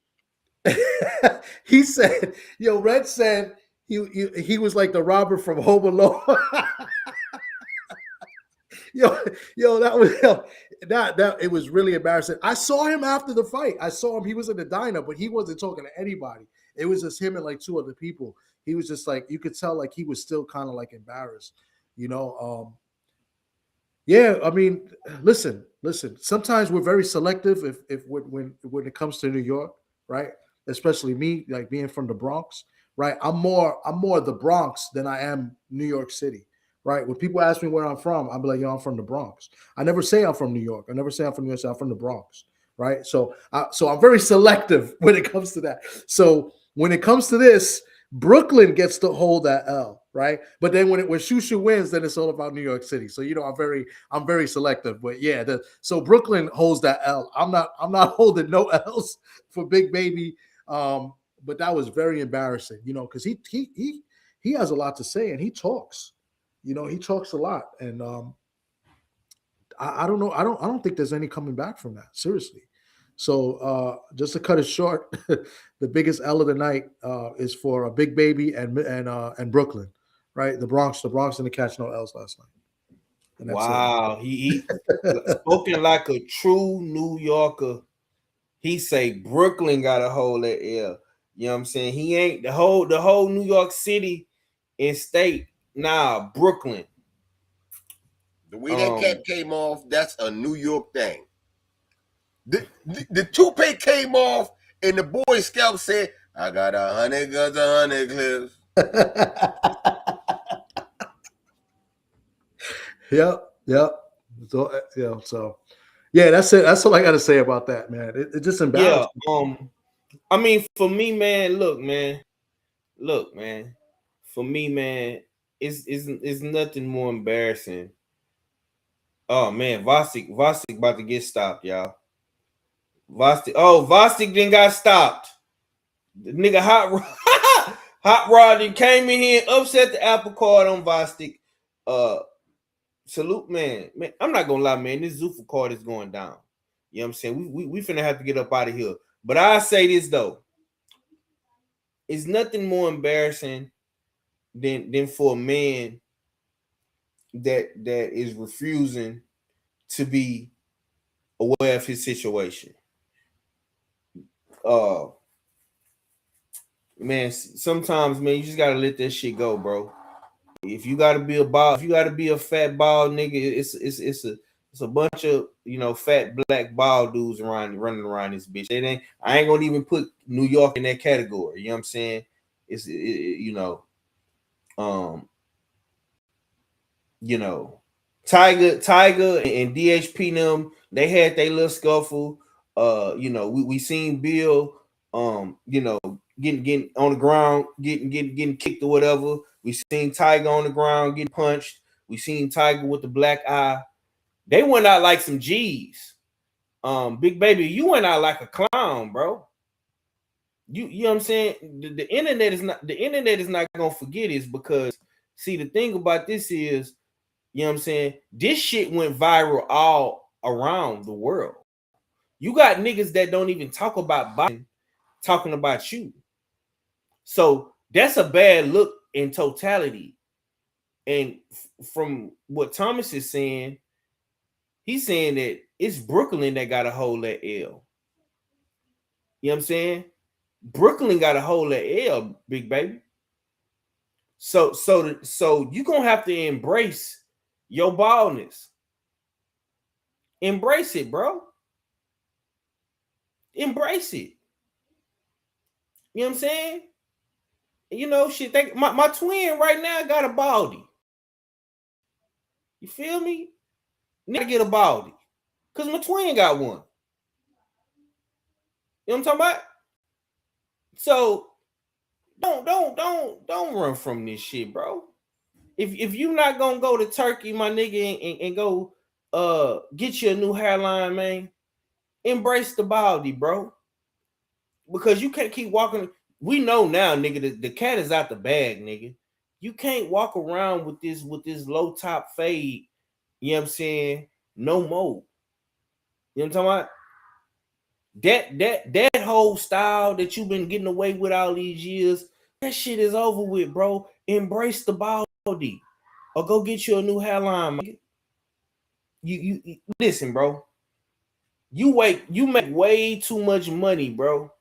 he said, Red said he was like the robber from Home Alone. That it was really embarrassing. I saw him after the fight. I saw him. He was in the diner, but he wasn't talking to anybody. It was just him and like two other people. He was just like, you could tell like he was still kind of like embarrassed, Yeah, I mean, listen. Sometimes we're very selective when it comes to New York, right? Especially me, like being from the Bronx, right? I'm more the Bronx than I am New York City. Right. When people ask me where I'm from, I'm like, I'm from the Bronx. I never say I'm from New York. I never say I'm from New York. I'm from the Bronx. Right. So I'm very selective when it comes to that. So when it comes to this, Brooklyn gets to hold that L. Right. But then when Shu Shu wins, then it's all about New York City. So, I'm very selective. But yeah, so Brooklyn holds that L. I'm not holding no L's for Big Baby. But that was very embarrassing, because he has a lot to say and he talks. He talks a lot, and I don't know. I don't think there's any coming back from that. Seriously. So just to cut it short, the biggest L of the night is for a Big Baby and Brooklyn, right? The Bronx didn't catch no L's last night. Wow, he spoken like a true New Yorker. He say Brooklyn got a hold that L. You know what I'm saying? He ain't the whole New York City and state. Nah, Brooklyn. The way that cap came off, that's a New York thing. The toupee came off, and the Boy Scout said, "I got 100 guns, 100 clips." Yep. So yeah, that's it. That's all I got to say about that, man. It just embarrassed. Yeah. I mean, for me, man. Look, man. For me, man. It's nothing more embarrassing. Oh man, Vosik about to get stopped, y'all. Vosik then got stopped. The nigga Hot Rod then came in here and upset the apple card on Vosik. Salute, man. I'm not gonna lie, man. This Zuffa card is going down. You know what I'm saying? We finna have to get up out of here. But I say this though. It's nothing more embarrassing than for a man that is refusing to be aware of his situation. Man, sometimes, man, you just gotta let that shit go, bro. If you gotta be a fat bald nigga, it's a bunch of fat black bald dudes running around this bitch. I ain't gonna even put New York in that category. You know what I'm saying? you know, Tiger and DHP them, they had their little scuffle. You know, we seen Bill you know, getting on the ground, getting kicked or whatever. We seen Tiger on the ground getting punched. We seen Tiger with the black eye. They went out like some G's. Big baby, you went out like a clown, bro. You know what I'm saying? The internet is not gonna forget this, because see, the thing about this is, you know what I'm saying, this shit went viral all around the world. You got niggas that don't even talk about boxing talking about you. So that's a bad look in totality. And from what Thomas is saying, he's saying that it's Brooklyn that got a hold of that L. You know what I'm saying? Brooklyn got a hold of that L, big baby. So you're gonna have to embrace your baldness. Embrace it, bro. Embrace it. You know what I'm saying? You know, shit. My twin right now got a baldy. You feel me? Need to get a baldy, cause my twin got one. You know what I'm talking about? So don't run from this shit, bro. If you not gonna go to Turkey, my nigga, and go get you a new hairline, man, embrace the baldy, bro. Because you can't keep walking. We know now, nigga, the cat is out the bag, nigga. You can't walk around with this low top fade, you know what I'm saying, no more. You know what I'm talking about? That whole style that you've been getting away with all these years, that shit is over with, bro. Embrace the baldy, or go get you a new hairline, man. You listen, bro. You make way too much money, bro,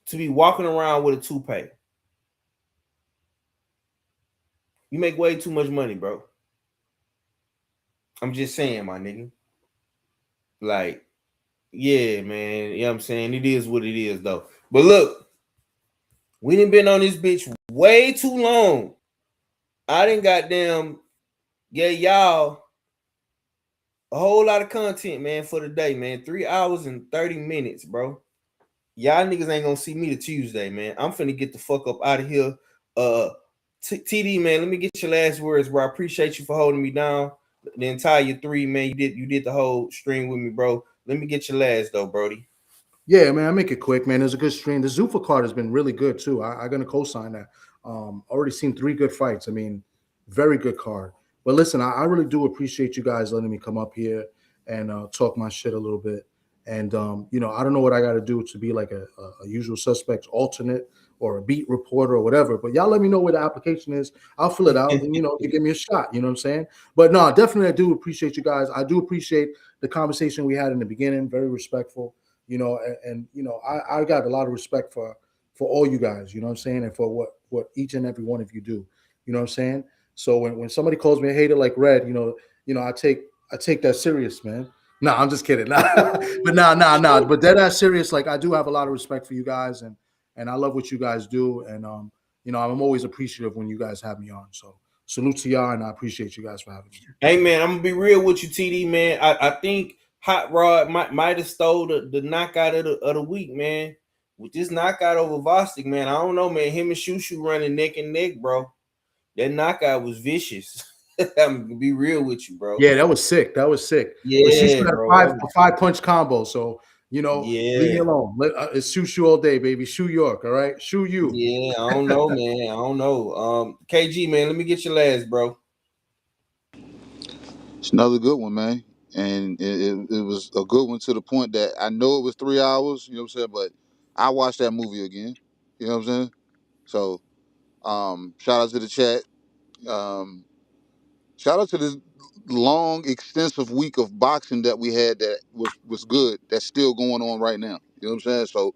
to be walking around with a toupee. You make way too much money, bro. I'm just saying, my nigga. Like, yeah, man. You know what I'm saying? It is what it is, though. But look, we done been on this bitch way too long. I done goddamn y'all a whole lot of content, man, for the day, man. 3 hours and 30 minutes, bro. Y'all niggas ain't gonna see me the Tuesday, man. I'm finna get the fuck up out of here. TD, man, let me get your last words, bro. I appreciate you for holding me down the entire 3, man. You did the whole stream with me, bro. Let me get your last though, Brody. Yeah, man, I make it quick, man. There's a good stream. The Zuffa card has been really good too. I'm gonna co-sign that. Already seen 3 good fights. I mean, very good card. But listen, I really do appreciate you guys letting me come up here and talk my shit a little bit. And you know, I don't know what I got to do to be like a usual suspects alternate or a beat reporter or whatever. But y'all let me know where the application is. I'll fill it out, and you know, you give me a shot. You know what I'm saying? But no, definitely, I do appreciate you guys. I do appreciate the conversation we had in the beginning. Very respectful. You know, and you know, I got a lot of respect for all you guys. You know what I'm saying, and for what each and every one of you do. You know what I'm saying? So when somebody calls me a hater like Red, you know, I take that serious, man. No, I'm just kidding. But no. But dead ass serious. Like, I do have a lot of respect for you guys, and I love what you guys do. And you know, I'm always appreciative when you guys have me on. So salute to y'all, and I appreciate you guys for having me. Hey, man, I'm gonna be real with you, TD, man. I think Hot Rod might have stole the knockout of the week, man. With this knockout over Vostok, man, I don't know, man. Him and Shu Shu running neck and neck, bro. That knockout was vicious. I'm gonna be real with you, bro. Yeah, that was sick. Yeah, but she should have bro. a 5-punch combo. So you know, yeah, leave me alone. It's Shu Shu all day, baby. Shu York, all right. Shu you. Yeah, I don't know, man. I don't know. KG, man, let me get your last, bro. It's another good one, man. And it was a good one to the point that I know it was 3 hours, you know what I'm saying, but I watched that movie again. You know what I'm saying? So shout out to the chat. Shout out to this long, extensive week of boxing that we had that was good. That's still going on right now. You know what I'm saying? So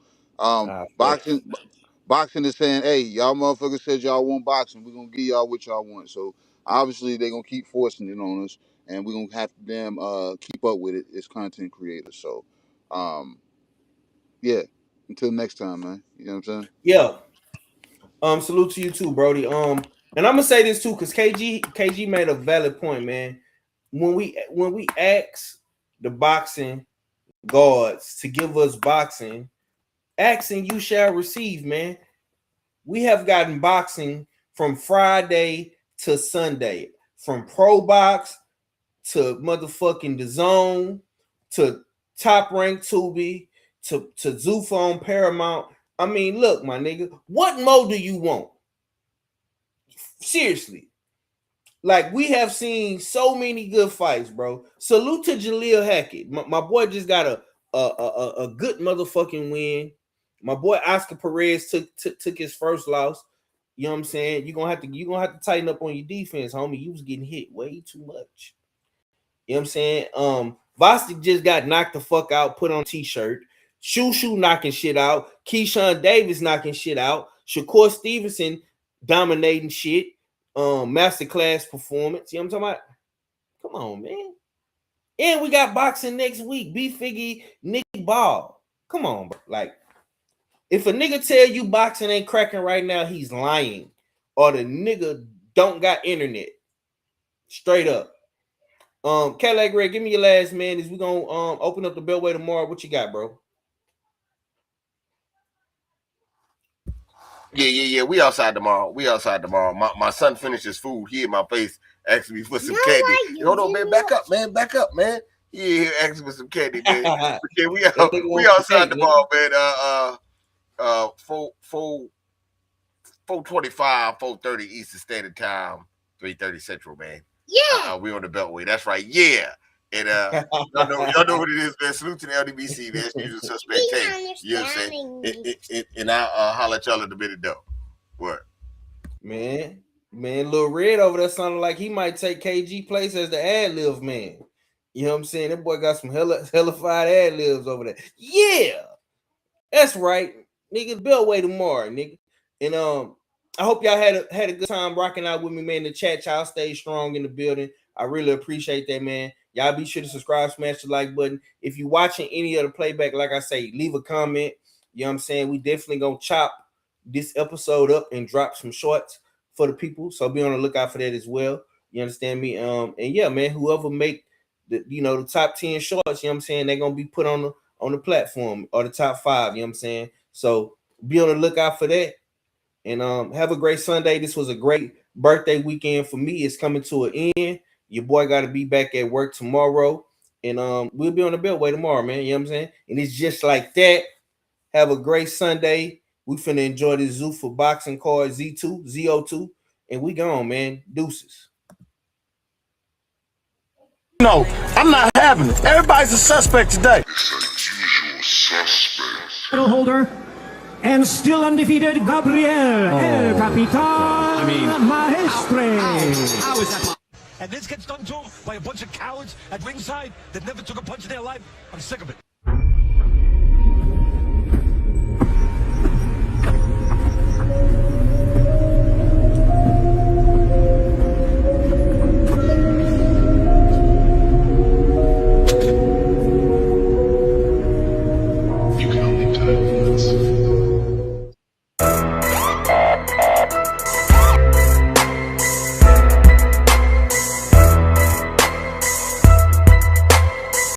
boxing is saying, hey, y'all motherfuckers said y'all want boxing. We're gonna give y'all what y'all want. So obviously they're gonna keep forcing it on us, and we're gonna have to damn keep up with it as content creators. So yeah. Until next time, man. You know what I'm saying? Yeah. Salute to you too, Brody. And I'm gonna say this too, because KG made a valid point, man. When we ask the boxing guards to give us boxing, asking you shall receive, man. We have gotten boxing from Friday to Sunday, from Pro Box to motherfucking The Zone to Top Rank Tubi to Zuffa on Paramount. I mean, look, my nigga, what more do you want? Seriously. Like, we have seen so many good fights, bro. Salute to Jaleel Hackett. My boy just got a good motherfucking win. My boy Oscar Perez took his first loss. You know what I'm saying? You're gonna have to tighten up on your defense, homie. You was getting hit way too much. You know what I'm saying? Bostic just got knocked the fuck out, put on t-shirt. Shu Shu knocking shit out. Keyshawn Davis knocking shit out. Shakur Stevenson dominating shit. Masterclass performance. You know what I'm talking about? Come on, man. And we got boxing next week. B-Figgy, Nick Ball. Come on, bro. Like, if a nigga tell you boxing ain't cracking right now, he's lying. Or the nigga don't got internet. Straight up. Cadillac Red, give me your last man. Is we gonna open up the Beltway tomorrow? What you got, bro? Yeah. We outside tomorrow. My son finished his food. He in my face asking me for some candy. Hold on, man. Back up, man. Yeah, asking for some candy, man. But yeah, we outside tomorrow, man. 4:25, 4:30 Eastern Standard Time, 3:30 Central, man. Yeah. We on the Beltway. That's right. Yeah. And y'all know what it is, man. Salute to the LDBC, man. It's usual suspect team. You know what I'm saying? And I'll holler at y'all in a minute, though. What? Man, Lil Red over there sounding like he might take KG place as the ad-lib man. You know what I'm saying? That boy got some hellified ad-libs over there. Yeah. That's right. Nigga, Beltway tomorrow, nigga. And I hope y'all had a good time rocking out with me, man. The chat, y'all stay strong in the building. I really appreciate that, man. Y'all be sure to subscribe, smash the like button. If you're watching any of the playback, like I say, leave a comment. You know what I'm saying? We definitely gonna chop this episode up and drop some shorts for the people. So be on the lookout for that as well. You understand me? And yeah, man, whoever make the top 10 shorts, you know what I'm saying, they're gonna be put on the platform, or the top 5, you know what I'm saying? So be on the lookout for that. And have a great Sunday. This was a great birthday weekend for me. It's coming to an end. Your boy got to be back at work tomorrow. And we'll be on the Beltway tomorrow, man. You know what I'm saying? And it's just like that. Have a great Sunday. We finna enjoy this Zuffa boxing card ZO2. And we gone, man. Deuces. No, I'm not having it. Everybody's a suspect today. Title holder and still undefeated Gabriel El Capitan Maestre. How is that? And this gets done too by a bunch of cowards at ringside that never took a punch in their life. I'm sick of it.